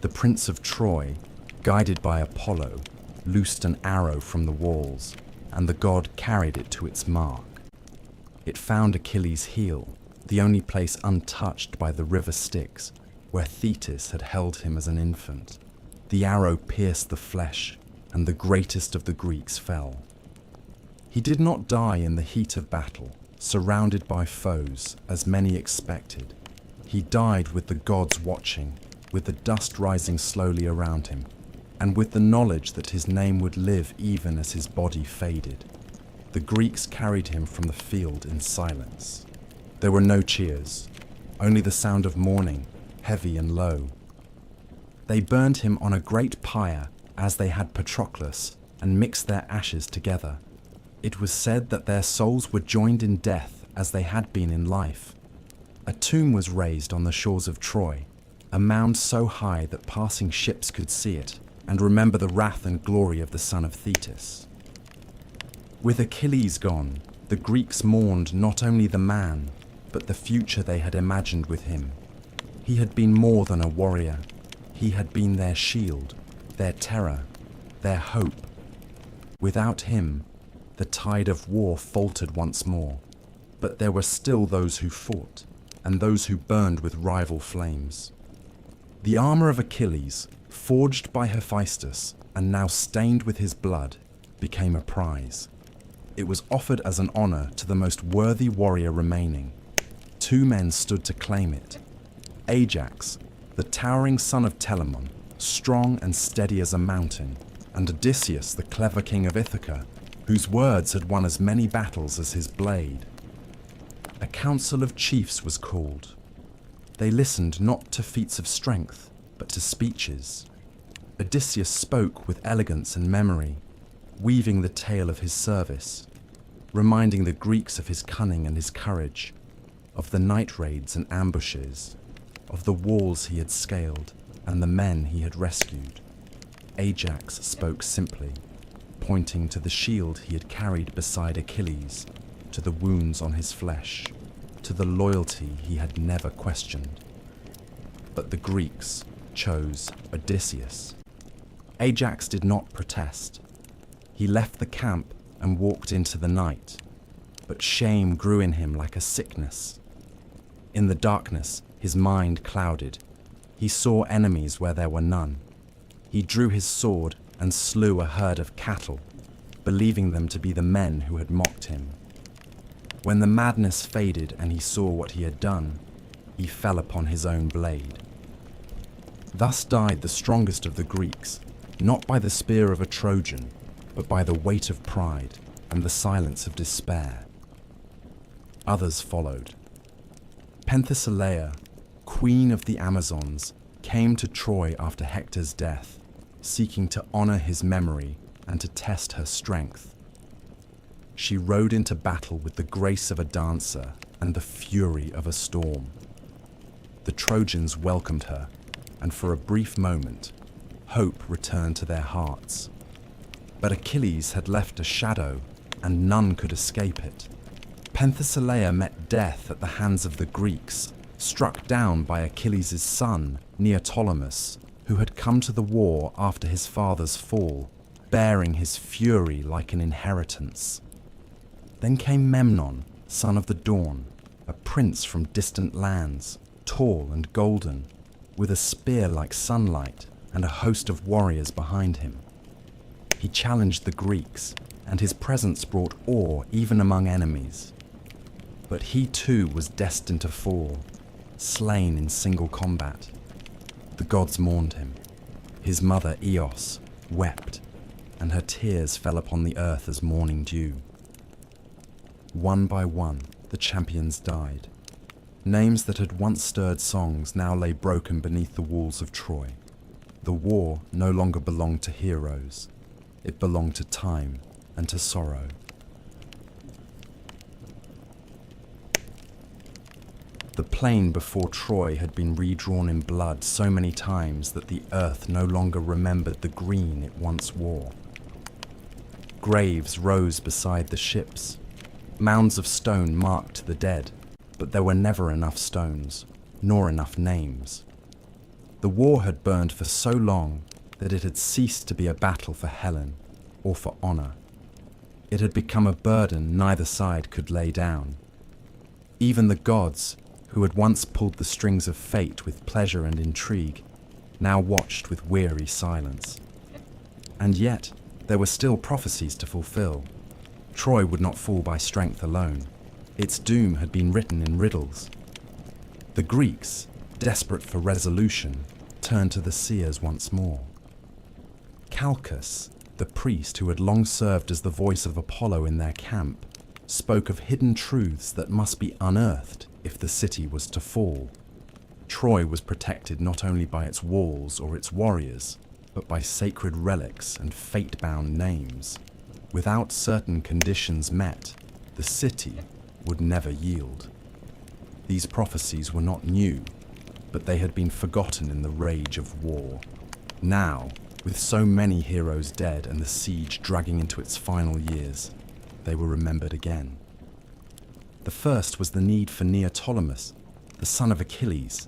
Speaker 1: The Prince of Troy, guided by Apollo, loosed an arrow from the walls, and the god carried it to its mark. It found Achilles' heel, the only place untouched by the river Styx, where Thetis had held him as an infant. The arrow pierced the flesh, and the greatest of the Greeks fell. He did not die in the heat of battle, surrounded by foes, as many expected. He died with the gods watching, with the dust rising slowly around him, and with the knowledge that his name would live even as his body faded. The Greeks carried him from the field in silence. There were no cheers, only the sound of mourning, heavy and low. They burned him on a great pyre, as they had Patroclus, and mixed their ashes together. It was said that their souls were joined in death as they had been in life. A tomb was raised on the shores of Troy, a mound so high that passing ships could see it and remember the wrath and glory of the son of Thetis. With Achilles gone, the Greeks mourned not only the man, but the future they had imagined with him. He had been more than a warrior. He had been their shield, their terror, their hope. Without him, the tide of war faltered once more, but there were still those who fought, and those who burned with rival flames. The armor of Achilles, forged by Hephaestus and now stained with his blood, became a prize. It was offered as an honor to the most worthy warrior remaining. 2 men stood to claim it. Ajax, the towering son of Telamon, strong and steady as a mountain, and Odysseus, the clever king of Ithaca, whose words had won as many battles as his blade. A council of chiefs was called. They listened not to feats of strength, but to speeches. Odysseus spoke with elegance and memory, weaving the tale of his service, reminding the Greeks of his cunning and his courage, of the night raids and ambushes, of the walls he had scaled and the men he had rescued. Ajax spoke simply, pointing to the shield he had carried beside Achilles, to the wounds on his flesh, to the loyalty he had never questioned. But the Greeks chose Odysseus. Ajax did not protest. He left the camp and walked into the night, but shame grew in him like a sickness. In the darkness, his mind clouded. He saw enemies where there were none. He drew his sword and slew a herd of cattle, believing them to be the men who had mocked him. When the madness faded and he saw what he had done, he fell upon his own blade. Thus died the strongest of the Greeks, not by the spear of a Trojan, but by the weight of pride and the silence of despair. Others followed. Penthesilea, queen of the Amazons, came to Troy after Hector's death, seeking to honor his memory and to test her strength. She rode into battle with the grace of a dancer and the fury of a storm. The Trojans welcomed her, and for a brief moment, hope returned to their hearts. But Achilles had left a shadow, and none could escape it. Penthesilea met death at the hands of the Greeks, struck down by Achilles' son, Neoptolemus, who had come to the war after his father's fall, bearing his fury like an inheritance. Then came Memnon, son of the dawn, a prince from distant lands, tall and golden, with a spear like sunlight and a host of warriors behind him. He challenged the Greeks, and his presence brought awe even among enemies. But he too was destined to fall, slain in single combat. The gods mourned him. His mother Eos wept, and her tears fell upon the earth as morning dew. One by one, the champions died. Names that had once stirred songs now lay broken beneath the walls of Troy. The war no longer belonged to heroes. It belonged to time and to sorrow. The plain before Troy had been redrawn in blood so many times that the earth no longer remembered the green it once wore. Graves rose beside the ships. Mounds of stone marked the dead, but there were never enough stones, nor enough names. The war had burned for so long that it had ceased to be a battle for Helen or for honor. It had become a burden neither side could lay down. Even the gods, who had once pulled the strings of fate with pleasure and intrigue, now watched with weary silence. And yet, there were still prophecies to fulfill. Troy would not fall by strength alone. Its doom had been written in riddles. The Greeks, desperate for resolution, turned to the seers once more. Calchas, the priest who had long served as the voice of Apollo in their camp, spoke of hidden truths that must be unearthed if the city was to fall. Troy was protected not only by its walls or its warriors, but by sacred relics and fate-bound names. Without certain conditions met, the city would never yield. These prophecies were not new, but they had been forgotten in the rage of war. Now, with so many heroes dead and the siege dragging into its final years, they were remembered again. The first was the need for Neoptolemus, the son of Achilles.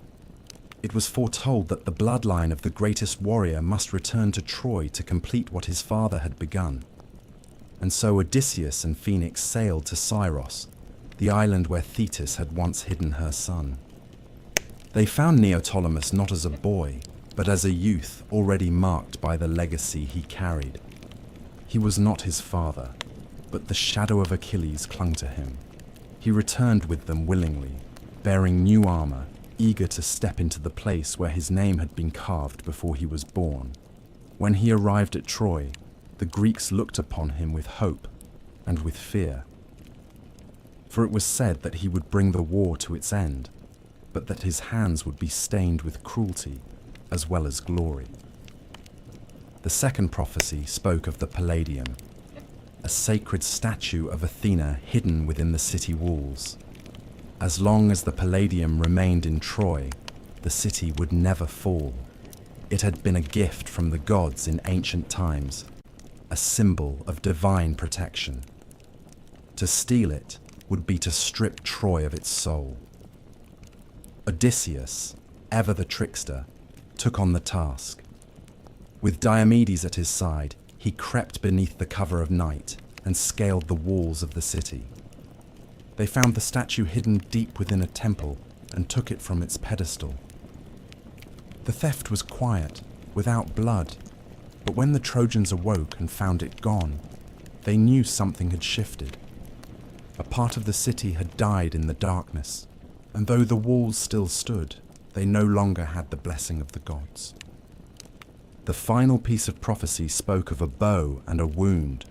Speaker 1: It was foretold that the bloodline of the greatest warrior must return to Troy to complete what his father had begun. And so Odysseus and Phoenix sailed to Syros, the island where Thetis had once hidden her son. They found Neoptolemus not as a boy, but as a youth already marked by the legacy he carried. He was not his father, but the shadow of Achilles clung to him. He returned with them willingly, bearing new armor, eager to step into the place where his name had been carved before he was born. When he arrived at Troy, the Greeks looked upon him with hope and with fear. For it was said that he would bring the war to its end, but that his hands would be stained with cruelty as well as glory. The second prophecy spoke of the Palladium, a sacred statue of Athena hidden within the city walls. As long as the Palladium remained in Troy, the city would never fall. It had been a gift from the gods in ancient times, a symbol of divine protection. To steal it would be to strip Troy of its soul. Odysseus, ever the trickster, took on the task. With Diomedes at his side, he crept beneath the cover of night and scaled the walls of the city. They found the statue hidden deep within a temple and took it from its pedestal. The theft was quiet, without blood, But when the Trojans awoke and found it gone, they knew something had shifted. A part of the city had died in the darkness, and though the walls still stood, they no longer had the blessing of the gods. The final piece of prophecy spoke of a bow and a wound.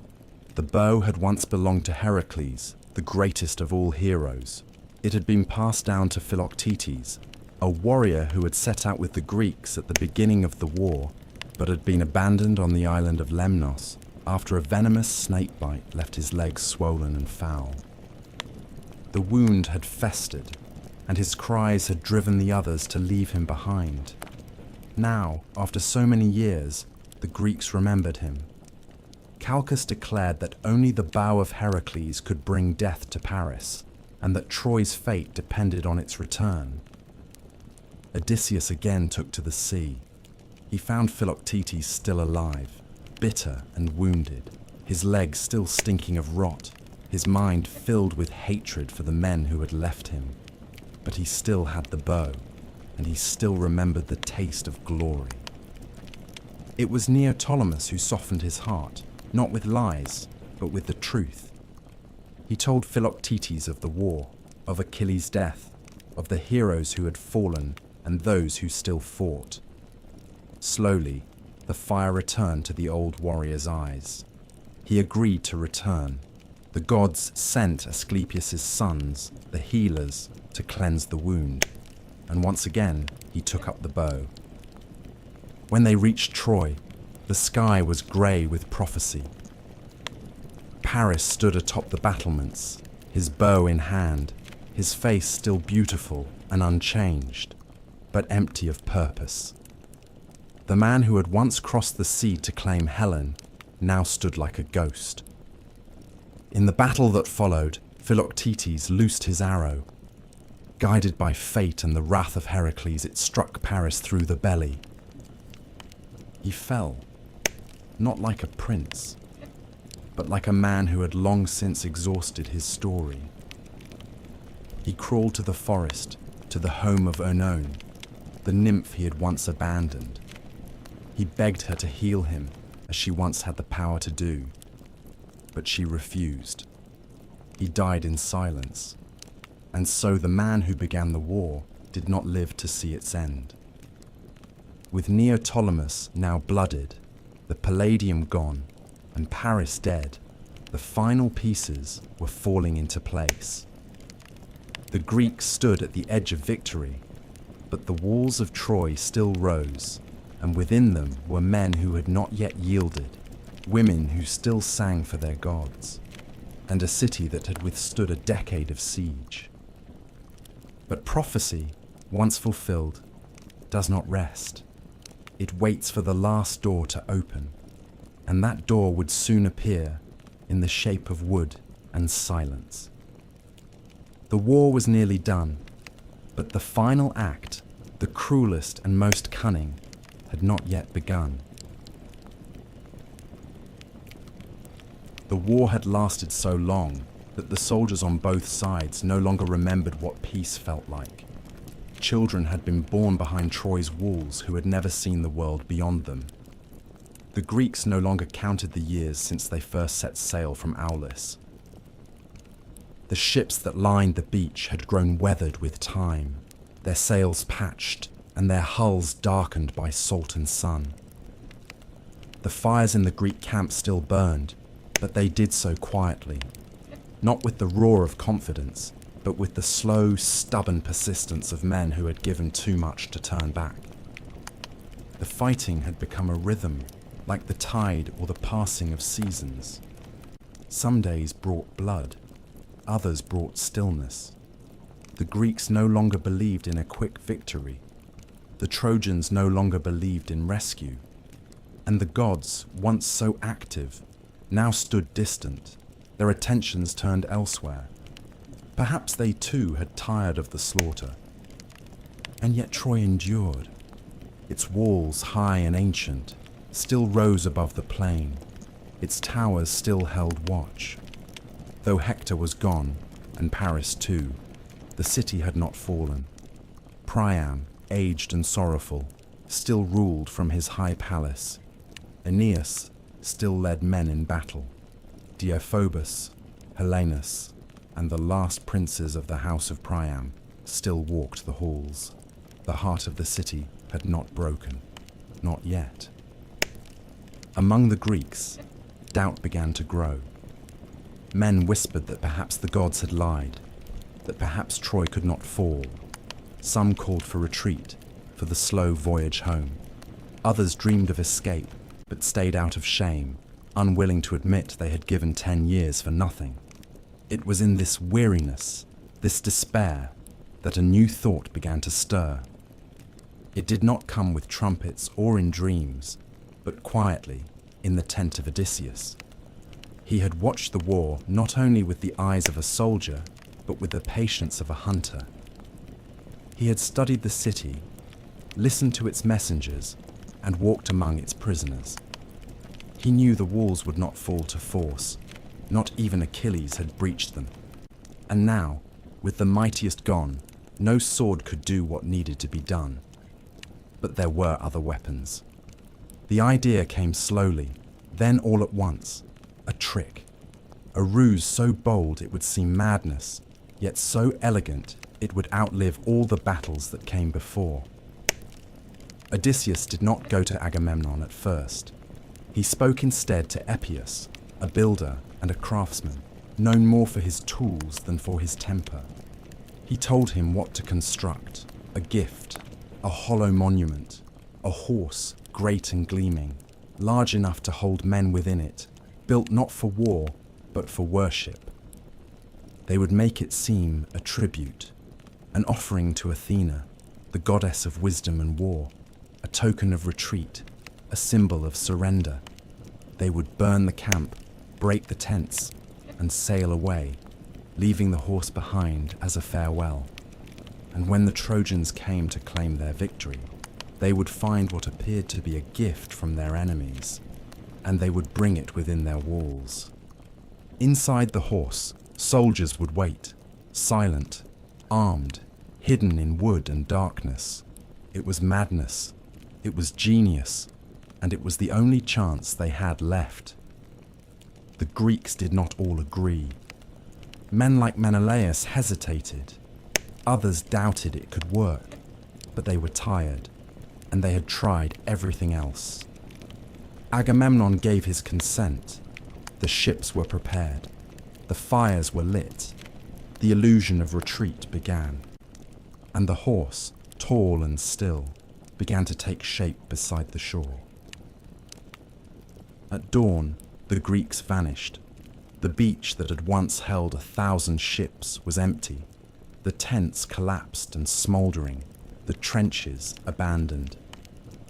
Speaker 1: The bow had once belonged to Heracles, the greatest of all heroes. It had been passed down to Philoctetes, a warrior who had set out with the Greeks at the beginning of the war, but had been abandoned on the island of Lemnos after a venomous snake bite left his legs swollen and foul. The wound had festered, and his cries had driven the others to leave him behind. Now, after so many years, the Greeks remembered him. Calchas declared that only the bow of Heracles could bring death to Paris, and that Troy's fate depended on its return. Odysseus again took to the sea. He found Philoctetes still alive, bitter and wounded, his legs still stinking of rot, his mind filled with hatred for the men who had left him. But he still had the bow, and he still remembered the taste of glory. It was Neoptolemus who softened his heart, not with lies, but with the truth. He told Philoctetes of the war, of Achilles' death, of the heroes who had fallen and those who still fought. Slowly, the fire returned to the old warrior's eyes. He agreed to return. The gods sent Asclepius' sons, the healers, to cleanse the wound, and once again he took up the bow. When they reached Troy, the sky was grey with prophecy. Paris stood atop the battlements, his bow in hand, his face still beautiful and unchanged, but empty of purpose. The man who had once crossed the sea to claim Helen now stood like a ghost. In the battle that followed, Philoctetes loosed his arrow. Guided by fate and the wrath of Heracles, it struck Paris through the belly. He fell, not like a prince, but like a man who had long since exhausted his story. He crawled to the forest, to the home of Oenone, the nymph he had once abandoned. He begged her to heal him, as she once had the power to do, but she refused. He died in silence, and so the man who began the war did not live to see its end. With Neoptolemus now blooded, the Palladium gone, and Paris dead, the final pieces were falling into place. The Greeks stood at the edge of victory, but the walls of Troy still rose, and within them were men who had not yet yielded, women who still sang for their gods, and a city that had withstood a decade of siege. But prophecy, once fulfilled, does not rest. It waits for the last door to open, and that door would soon appear in the shape of wood and silence. The war was nearly done, but the final act, the cruelest and most cunning, had not yet begun. The war had lasted so long that the soldiers on both sides no longer remembered what peace felt like. Children had been born behind Troy's walls who had never seen the world beyond them. The Greeks no longer counted the years since they first set sail from Aulis. The ships that lined the beach had grown weathered with time, their sails patched and their hulls darkened by salt and sun. The fires in the Greek camp still burned, but they did so quietly, not with the roar of confidence, but with the slow, stubborn persistence of men who had given too much to turn back. The fighting had become a rhythm, like the tide or the passing of seasons. Some days brought blood, others brought stillness. The Greeks no longer believed in a quick victory. The Trojans no longer believed in rescue. And the gods, once so active, now stood distant, their attentions turned elsewhere. Perhaps they too had tired of the slaughter. And yet Troy endured. Its walls, high and ancient, still rose above the plain. Its towers still held watch. Though Hector was gone, and Paris too, the city had not fallen. Priam, aged and sorrowful, still ruled from his high palace, Aeneas still led men in battle. Deiphobus, Helenus, and the last princes of the house of Priam still walked the halls. The heart of the city had not broken. Not yet. Among the Greeks, doubt began to grow. Men whispered that perhaps the gods had lied, that perhaps Troy could not fall. Some called for retreat, for the slow voyage home. Others dreamed of escape, but stayed out of shame, unwilling to admit they had given 10 years for nothing. It was in this weariness, this despair, that a new thought began to stir. It did not come with trumpets or in dreams, but quietly in the tent of Odysseus. He had watched the war not only with the eyes of a soldier, but with the patience of a hunter. He had studied the city, listened to its messengers, and walked among its prisoners. He knew the walls would not fall to force. Not even Achilles had breached them. And now, with the mightiest gone, no sword could do what needed to be done. But there were other weapons. The idea came slowly, then all at once. A trick. A ruse so bold it would seem madness, yet so elegant it would outlive all the battles that came before. Odysseus did not go to Agamemnon at first. He spoke instead to Epeius, a builder and a craftsman, known more for his tools than for his temper. He told him what to construct: a gift, a hollow monument, a horse great and gleaming, large enough to hold men within it, built not for war, but for worship. They would make it seem a tribute, an offering to Athena, the goddess of wisdom and war, a token of retreat, a symbol of surrender. They would burn the camp, break the tents, and sail away, leaving the horse behind as a farewell. And when the Trojans came to claim their victory, they would find what appeared to be a gift from their enemies, and they would bring it within their walls. Inside the horse, soldiers would wait, silent, armed, hidden in wood and darkness. It was madness, it was genius, and it was the only chance they had left. The Greeks did not all agree. Men like Menelaus hesitated. Others doubted it could work, but they were tired, and they had tried everything else. Agamemnon gave his consent. The ships were prepared. The fires were lit. The illusion of retreat began. And the horse, tall and still, began to take shape beside the shore. At dawn, the Greeks vanished. The beach that had once held 1,000 ships was empty. The tents collapsed and smouldering, the trenches abandoned.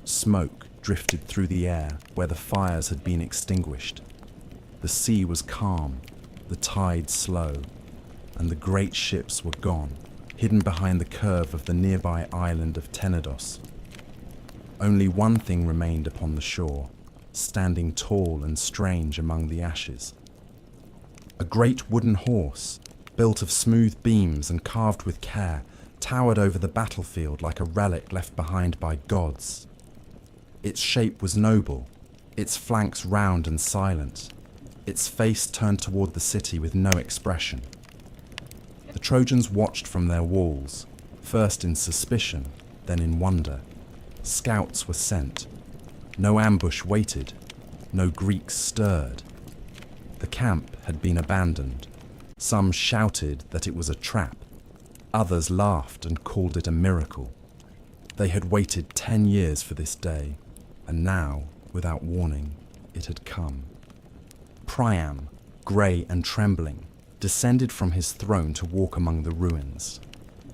Speaker 1: Smoke drifted through the air where the fires had been extinguished. The sea was calm, the tide slow, and the great ships were gone, hidden behind the curve of the nearby island of Tenedos. Only one thing remained upon the shore, standing tall and strange among the ashes. A great wooden horse, built of smooth beams and carved with care, towered over the battlefield like a relic left behind by gods. Its shape was noble, its flanks round and silent, its face turned toward the city with no expression. The Trojans watched from their walls, first in suspicion, then in wonder. Scouts were sent. No ambush waited. No Greeks stirred. The camp had been abandoned. Some shouted that it was a trap. Others laughed and called it a miracle. They had waited 10 years for this day, and now, without warning, it had come. Priam, grey and trembling, descended from his throne to walk among the ruins.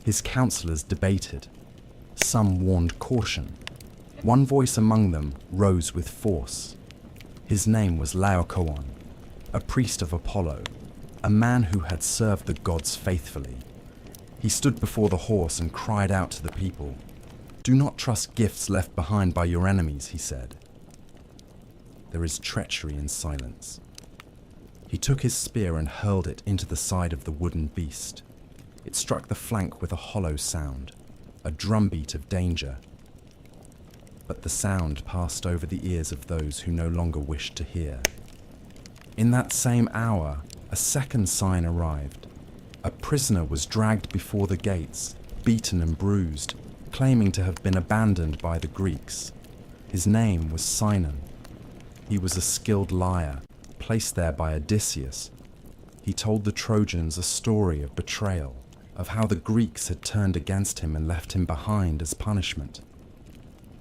Speaker 1: His councillors debated. Some warned caution. One voice among them rose with force. His name was Laocoon, a priest of Apollo, a man who had served the gods faithfully. He stood before the horse and cried out to the people. "Do not trust gifts left behind by your enemies," he said. "There is treachery in silence." He took his spear and hurled it into the side of the wooden beast. It struck the flank with a hollow sound, a drumbeat of danger. but the sound passed over the ears of those who no longer wished to hear. In that same hour, a second sign arrived. A prisoner was dragged before the gates, beaten and bruised, claiming to have been abandoned by the Greeks. His name was Sinon. He was a skilled liar, placed there by Odysseus. He told the Trojans a story of betrayal, of how the Greeks had turned against him and left him behind as punishment.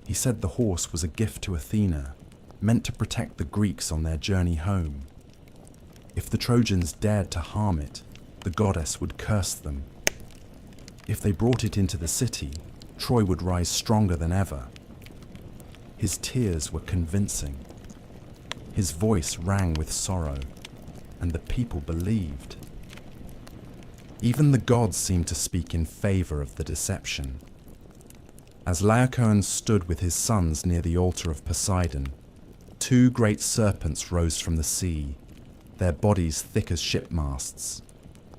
Speaker 1: He said the horse was a gift to Athena, meant to protect the Greeks on their journey home. If the Trojans dared to harm it, the goddess would curse them. If they brought it into the city, Troy would rise stronger than ever. His tears were convincing. His voice rang with sorrow, and the people believed. Even the gods seemed to speak in favor of the deception. As Laocoon stood with his sons near the altar of Poseidon, two great serpents rose from the sea, their bodies thick as ship masts,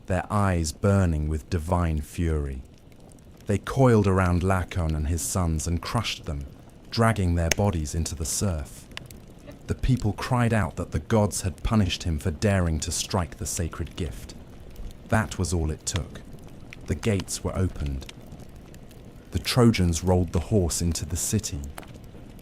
Speaker 1: their eyes burning with divine fury. They coiled around Laocoon and his sons and crushed them, dragging their bodies into the surf. The people cried out that the gods had punished him for daring to strike the sacred gift. That was all it took. The gates were opened. The Trojans rolled the horse into the city.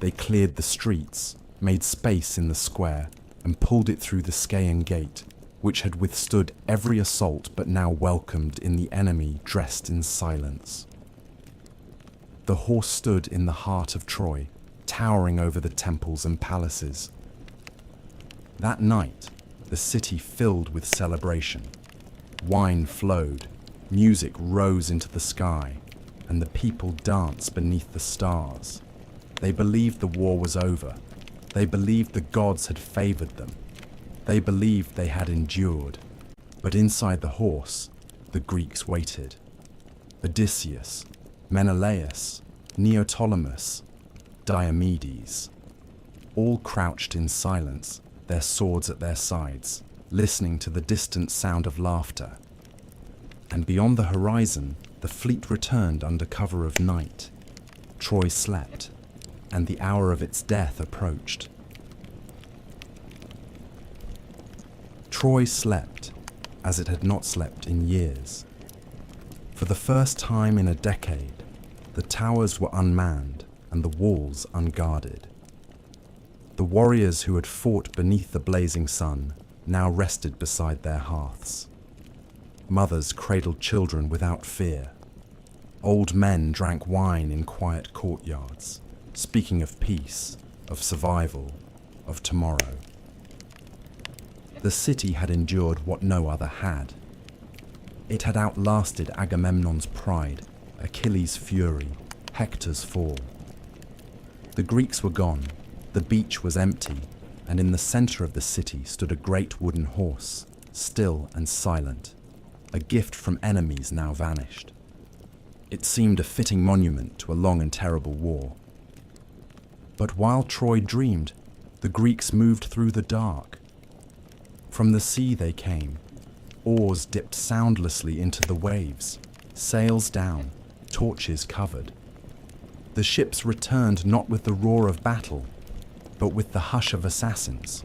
Speaker 1: They cleared the streets, made space in the square, and pulled it through the Scaean gate, which had withstood every assault but now welcomed in the enemy dressed in silence. The horse stood in the heart of Troy, towering over the temples and palaces. That night, the city filled with celebration. Wine flowed, music rose into the sky, and the people danced beneath the stars. They believed the war was over. They believed the gods had favored them. They believed they had endured. But inside the horse, the Greeks waited. Odysseus, Menelaus, Neoptolemus, Diomedes, all crouched in silence, their swords at their sides, listening to the distant sound of laughter. And beyond the horizon, the fleet returned under cover of night. Troy slept, and the hour of its death approached. Troy slept, as it had not slept in years. For the first time in a decade, the towers were unmanned and the walls unguarded. The warriors who had fought beneath the blazing sun now rested beside their hearths. Mothers cradled children without fear. Old men drank wine in quiet courtyards, speaking of peace, of survival, of tomorrow. The city had endured what no other had. It had outlasted Agamemnon's pride, Achilles' fury, Hector's fall. The Greeks were gone, the beach was empty, and in the center of the city stood a great wooden horse, still and silent, a gift from enemies now vanished. It seemed a fitting monument to a long and terrible war. But while Troy dreamed, the Greeks moved through the dark. From the sea they came. Oars dipped soundlessly into the waves, sails down, torches covered. The ships returned not with the roar of battle, but with the hush of assassins.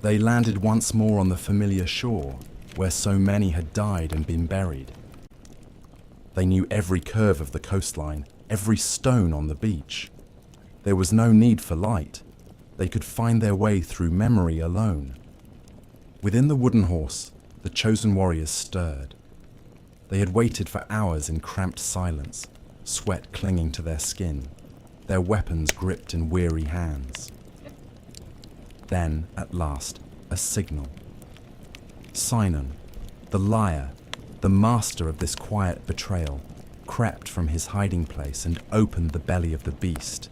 Speaker 1: They landed once more on the familiar shore, where so many had died and been buried. They knew every curve of the coastline, every stone on the beach. There was no need for light. They could find their way through memory alone. Within the wooden horse, the chosen warriors stirred. They had waited for hours in cramped silence, sweat clinging to their skin, their weapons gripped in weary hands. Then, at last, a signal. Sinon, the liar, the master of this quiet betrayal, crept from his hiding place and opened the belly of the beast.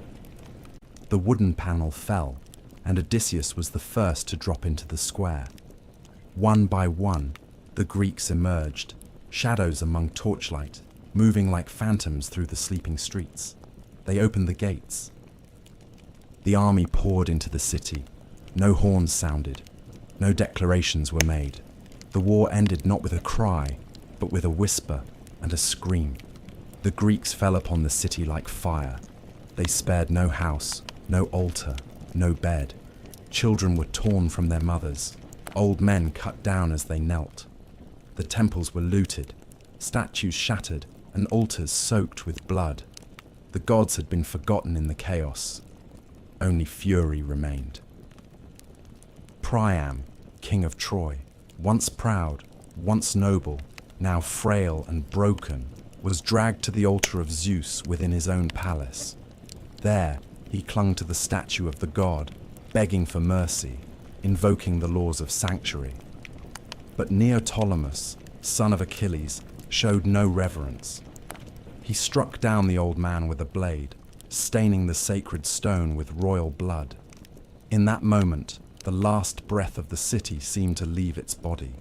Speaker 1: The wooden panel fell, and Odysseus was the first to drop into the square. One by one, the Greeks emerged, shadows among torchlight, moving like phantoms through the sleeping streets. They opened the gates. The army poured into the city. No horns sounded. No declarations were made. The war ended not with a cry, but with a whisper and a scream. The Greeks fell upon the city like fire. They spared no house, no altar, no bed. Children were torn from their mothers, old men cut down as they knelt. The temples were looted, statues shattered, and altars soaked with blood. The gods had been forgotten in the chaos. Only fury remained. Priam, king of Troy, once proud, once noble, now frail and broken, was dragged to the altar of Zeus within his own palace. There, he clung to the statue of the god, begging for mercy, invoking the laws of sanctuary. But Neoptolemus, son of Achilles, showed no reverence. He struck down the old man with a blade, staining the sacred stone with royal blood. In that moment, the last breath of the city seemed to leave its body.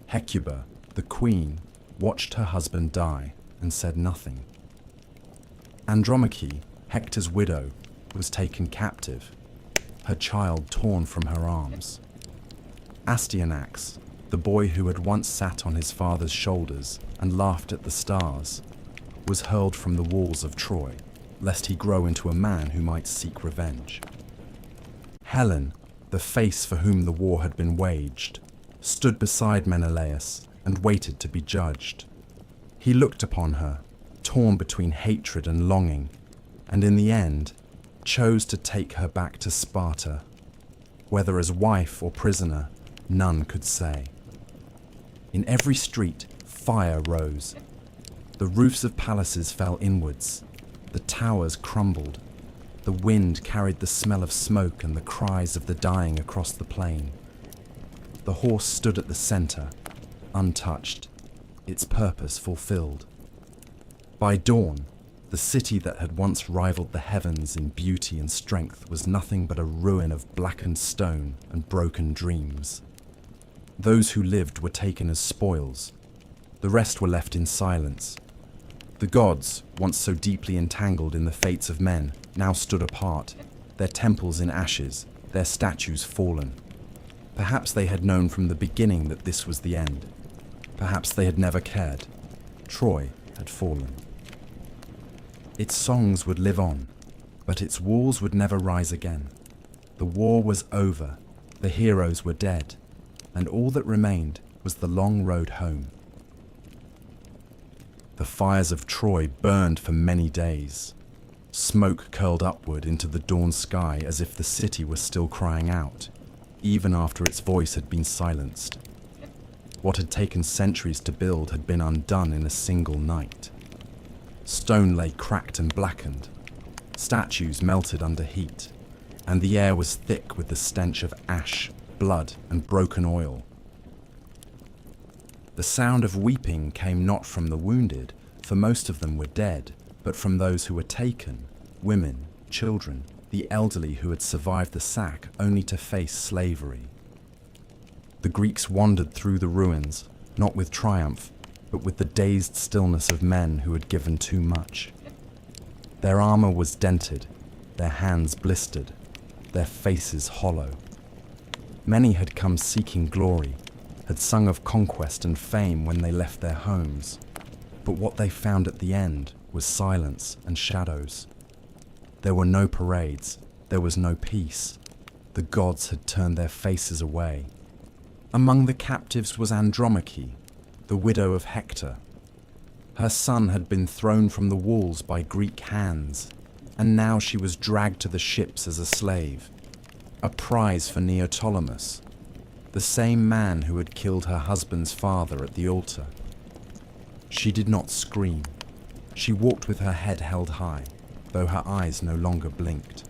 Speaker 1: Hecuba, the queen, watched her husband die and said nothing. Andromache, Hector's widow, was taken captive, her child torn from her arms. Astyanax, the boy who had once sat on his father's shoulders and laughed at the stars, was hurled from the walls of Troy, lest he grow into a man who might seek revenge. Helen, the face for whom the war had been waged, stood beside Menelaus and waited to be judged. He looked upon her, torn between hatred and longing, and in the end, chose to take her back to Sparta. Whether as wife or prisoner, none could say. In every street, fire rose. The roofs of palaces fell inwards. The towers crumbled. The wind carried the smell of smoke and the cries of the dying across the plain. The horse stood at the center, untouched, its purpose fulfilled. By dawn, the city that had once rivaled the heavens in beauty and strength was nothing but a ruin of blackened stone and broken dreams. Those who lived were taken as spoils. The rest were left in silence. The gods, once so deeply entangled in the fates of men, now stood apart, their temples in ashes, their statues fallen. Perhaps they had known from the beginning that this was the end. Perhaps they had never cared. Troy had fallen. Its songs would live on, but its walls would never rise again. The war was over, the heroes were dead, and all that remained was the long road home. The fires of Troy burned for many days. Smoke curled upward into the dawn sky as if the city was still crying out, even after its voice had been silenced. What had taken centuries to build had been undone in a single night. Stone lay cracked and blackened. Statues melted under heat, and the air was thick with the stench of ash, blood, and broken oil. The sound of weeping came not from the wounded, for most of them were dead, but from those who were taken, women, children, the elderly who had survived the sack only to face slavery. The Greeks wandered through the ruins, not with triumph, but with the dazed stillness of men who had given too much. Their armor was dented, their hands blistered, their faces hollow. Many had come seeking glory, had sung of conquest and fame when they left their homes, but what they found at the end was silence and shadows. There were no parades, there was no peace. The gods had turned their faces away. Among the captives was Andromache, the widow of Hector. Her son had been thrown from the walls by Greek hands, and now she was dragged to the ships as a slave, a prize for Neoptolemus, the same man who had killed her husband's father at the altar. She did not scream. She walked with her head held high, though her eyes no longer blinked.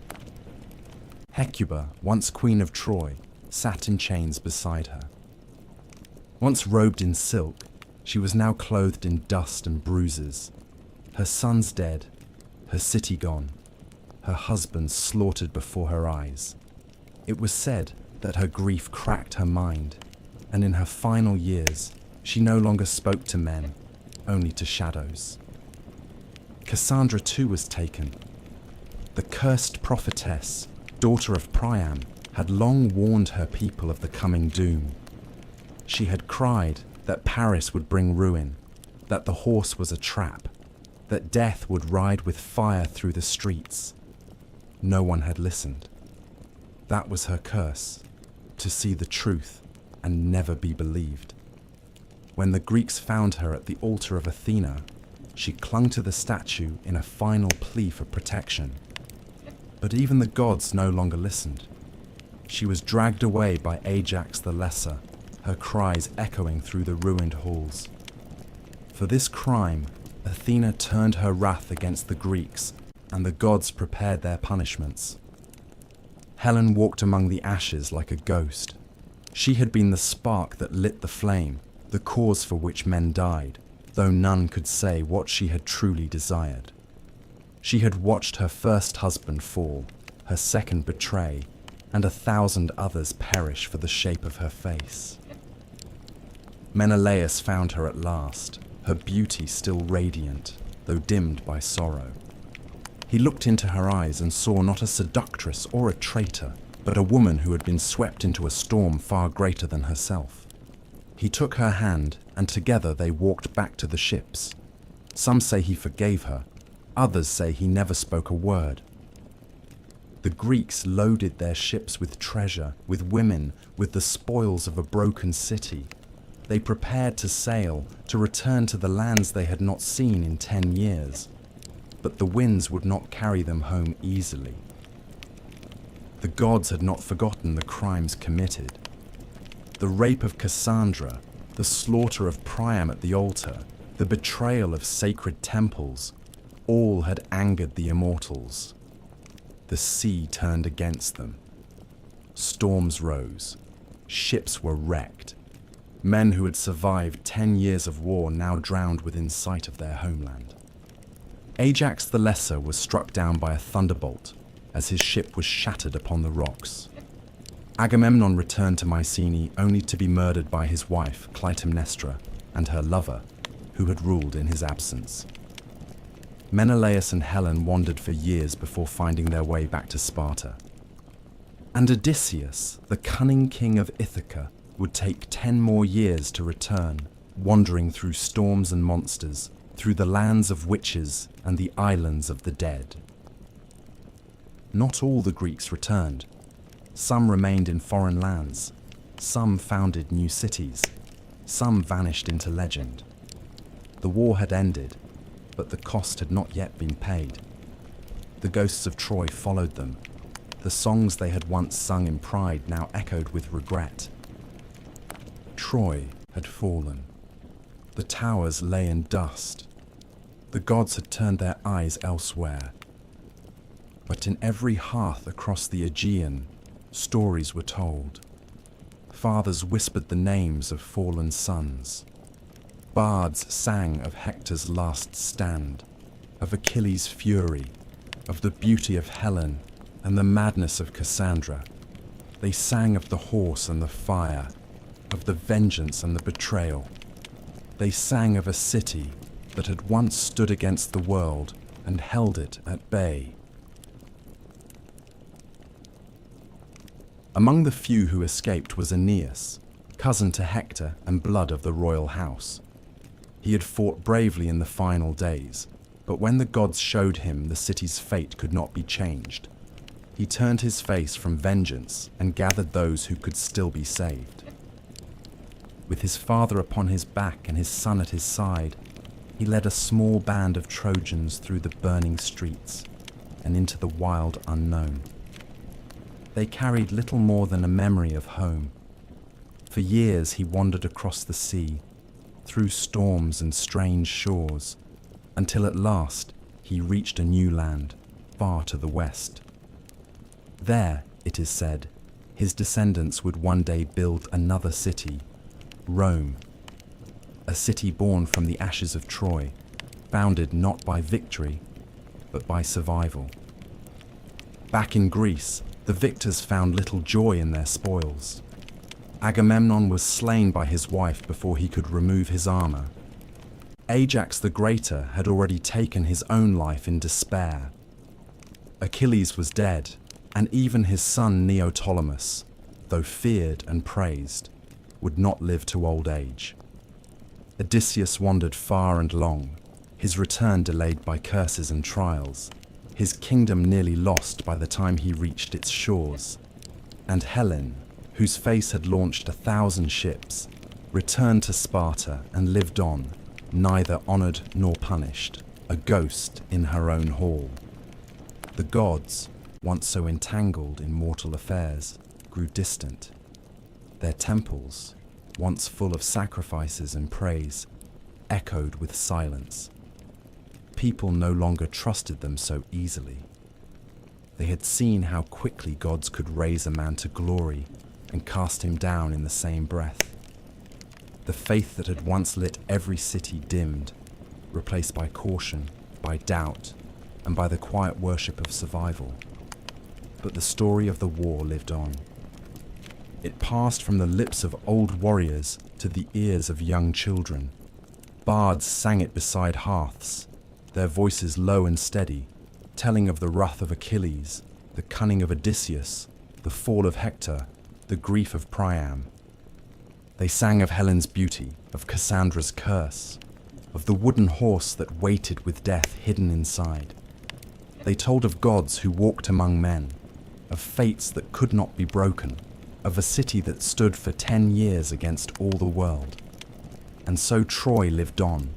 Speaker 1: Hecuba, once queen of Troy, sat in chains beside her. Once robed in silk, she was now clothed in dust and bruises. Her sons dead, her city gone, her husband slaughtered before her eyes. It was said that her grief cracked her mind, and in her final years, she no longer spoke to men, only to shadows. Cassandra too was taken. The cursed prophetess, daughter of Priam, had long warned her people of the coming doom. She had cried that Paris would bring ruin, that the horse was a trap, that death would ride with fire through the streets. No one had listened. That was her curse, to see the truth and never be believed. When the Greeks found her at the altar of Athena, she clung to the statue in a final plea for protection. But even the gods no longer listened. She was dragged away by Ajax the Lesser, her cries echoing through the ruined halls. For this crime, Athena turned her wrath against the Greeks, and the gods prepared their punishments. Helen walked among the ashes like a ghost. She had been the spark that lit the flame, the cause for which men died, though none could say what she had truly desired. She had watched her first husband fall, her second betray, and 1,000 others perish for the shape of her face. Menelaus found her at last, her beauty still radiant, though dimmed by sorrow. He looked into her eyes and saw not a seductress or a traitor, but a woman who had been swept into a storm far greater than herself. He took her hand, and together they walked back to the ships. Some say he forgave her, others say he never spoke a word. The Greeks loaded their ships with treasure, with women, with the spoils of a broken city. They prepared to sail, to return to the lands they had not seen in 10 years. But the winds would not carry them home easily. The gods had not forgotten the crimes committed. The rape of Cassandra, the slaughter of Priam at the altar, the betrayal of sacred temples, all had angered the immortals. The sea turned against them. Storms rose. Ships were wrecked. Men who had survived 10 years of war now drowned within sight of their homeland. Ajax the Lesser was struck down by a thunderbolt as his ship was shattered upon the rocks. Agamemnon returned to Mycenae only to be murdered by his wife, Clytemnestra, and her lover, who had ruled in his absence. Menelaus and Helen wandered for years before finding their way back to Sparta. And Odysseus, the cunning king of Ithaca, would take 10 more years to return, wandering through storms and monsters, through the lands of witches and the islands of the dead. Not all the Greeks returned. Some remained in foreign lands. Some founded new cities. Some vanished into legend. The war had ended, but the cost had not yet been paid. The ghosts of Troy followed them. The songs they had once sung in pride now echoed with regret. Troy had fallen. The towers lay in dust. The gods had turned their eyes elsewhere. But in every hearth across the Aegean, stories were told. Fathers whispered the names of fallen sons. Bards sang of Hector's last stand, of Achilles' fury, of the beauty of Helen and the madness of Cassandra. They sang of the horse and the fire, of the vengeance and the betrayal. They sang of a city that had once stood against the world and held it at bay. Among the few who escaped was Aeneas, cousin to Hector and blood of the royal house. He had fought bravely in the final days, but when the gods showed him the city's fate could not be changed, he turned his face from vengeance and gathered those who could still be saved. With his father upon his back and his son at his side, he led a small band of Trojans through the burning streets and into the wild unknown. They carried little more than a memory of home. For years he wandered across the sea, through storms and strange shores, until at last he reached a new land, far to the west. There, it is said, his descendants would one day build another city, Rome, a city born from the ashes of Troy, founded not by victory, but by survival. Back in Greece, the victors found little joy in their spoils. Agamemnon was slain by his wife before he could remove his armor. Ajax the Greater had already taken his own life in despair. Achilles was dead, and even his son Neoptolemus, though feared and praised, would not live to old age. Odysseus wandered far and long, his return delayed by curses and trials, his kingdom nearly lost by the time he reached its shores. And Helen, whose face had launched 1,000 ships, returned to Sparta and lived on, neither honored nor punished, a ghost in her own hall. The gods, once so entangled in mortal affairs, grew distant. Their temples, once full of sacrifices and praise, echoed with silence. People no longer trusted them so easily. They had seen how quickly gods could raise a man to glory and cast him down in the same breath. The faith that had once lit every city dimmed, replaced by caution, by doubt, and by the quiet worship of survival. But the story of the war lived on. It passed from the lips of old warriors to the ears of young children. Bards sang it beside hearths, their voices low and steady, telling of the wrath of Achilles, the cunning of Odysseus, the fall of Hector, the grief of Priam. They sang of Helen's beauty, of Cassandra's curse, of the wooden horse that waited with death hidden inside. They told of gods who walked among men, of fates that could not be broken, of a city that stood for 10 years against all the world. And so Troy lived on,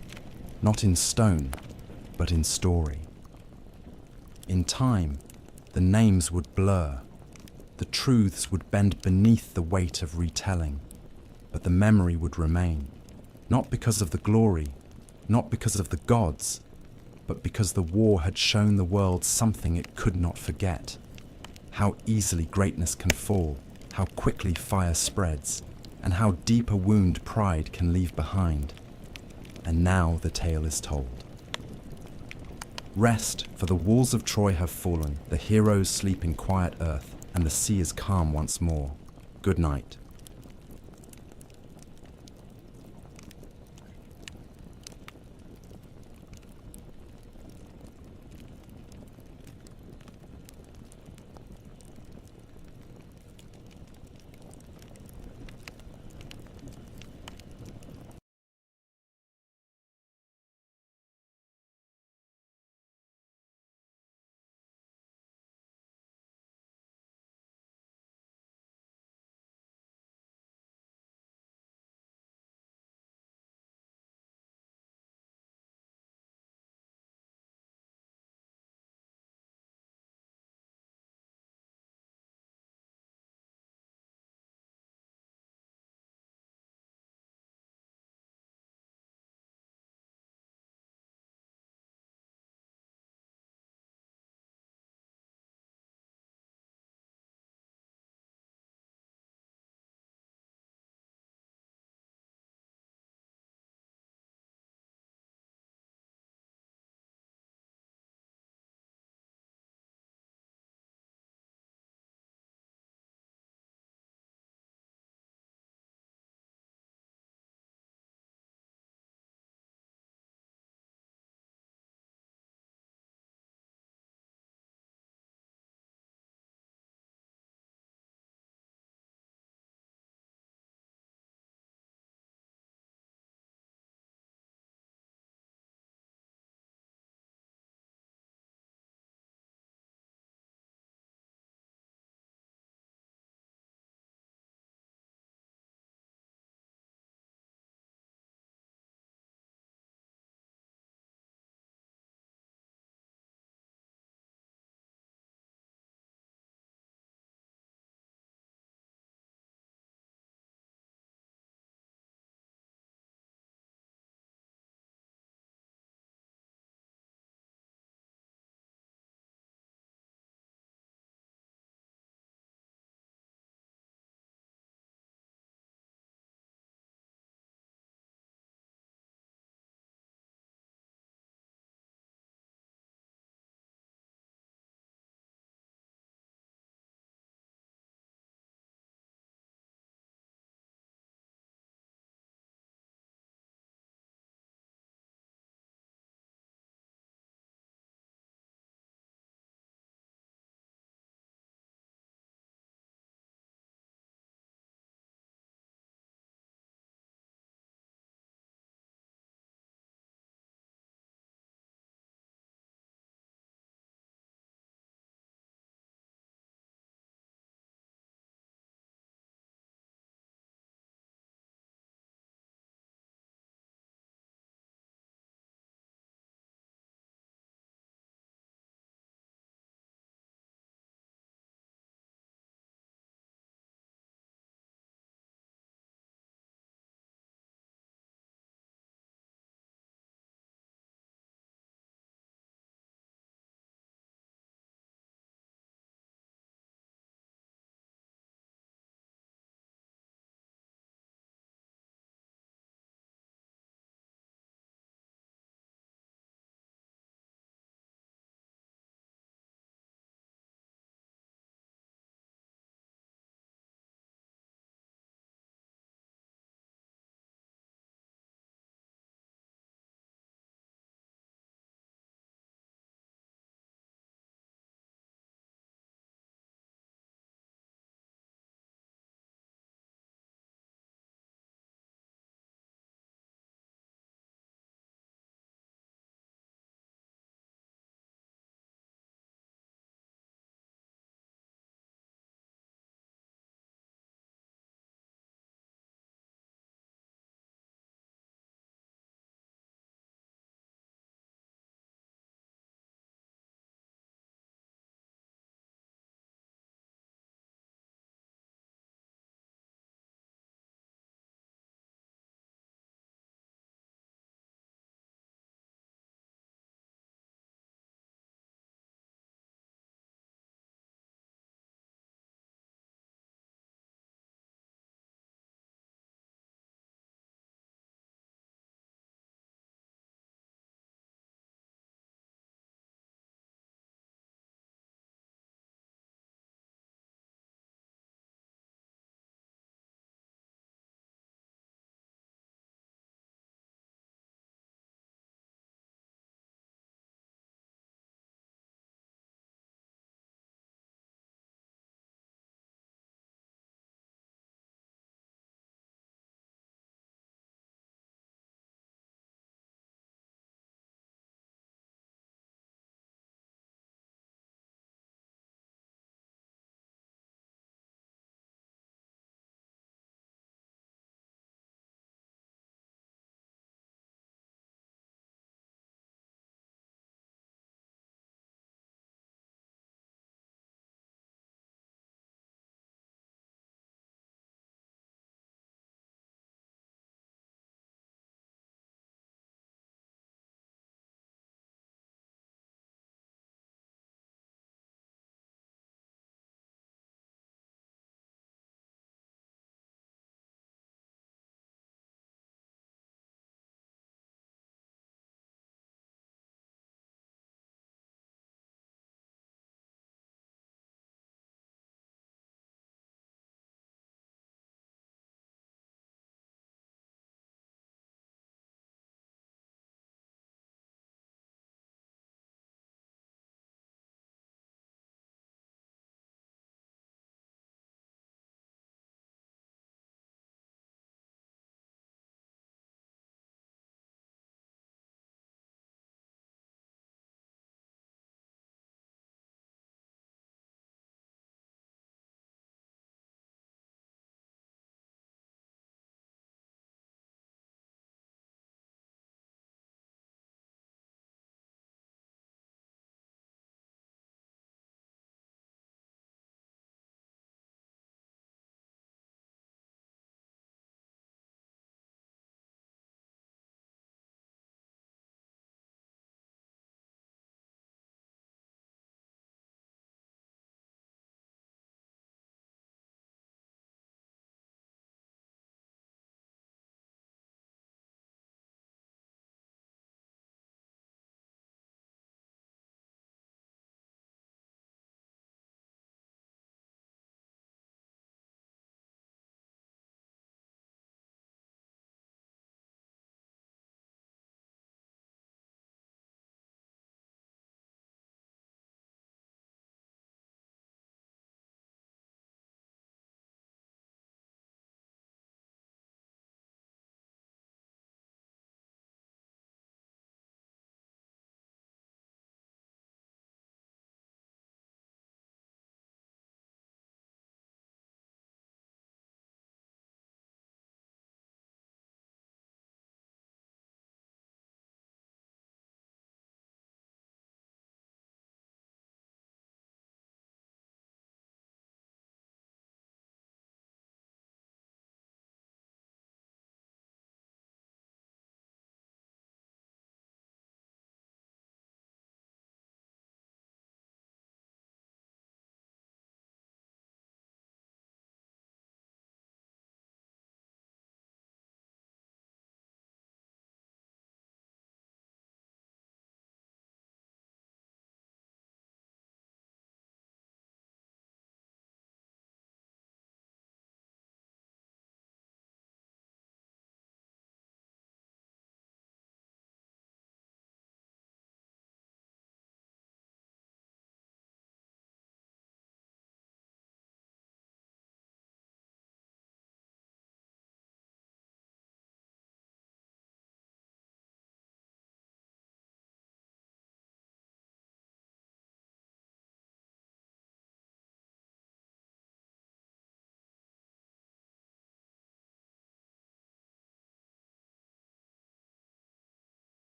Speaker 1: not in stone, but in story. In time, the names would blur, the truths would bend beneath the weight of retelling, but the memory would remain, not because of the glory, not because of the gods, but because the war had shown the world something it could not forget. How easily greatness can fall, how quickly fire spreads, and how deep a wound pride can leave behind. And now the tale is told. Rest, for the walls of Troy have fallen, the heroes sleep in quiet earth, and the sea is calm once more. Good night.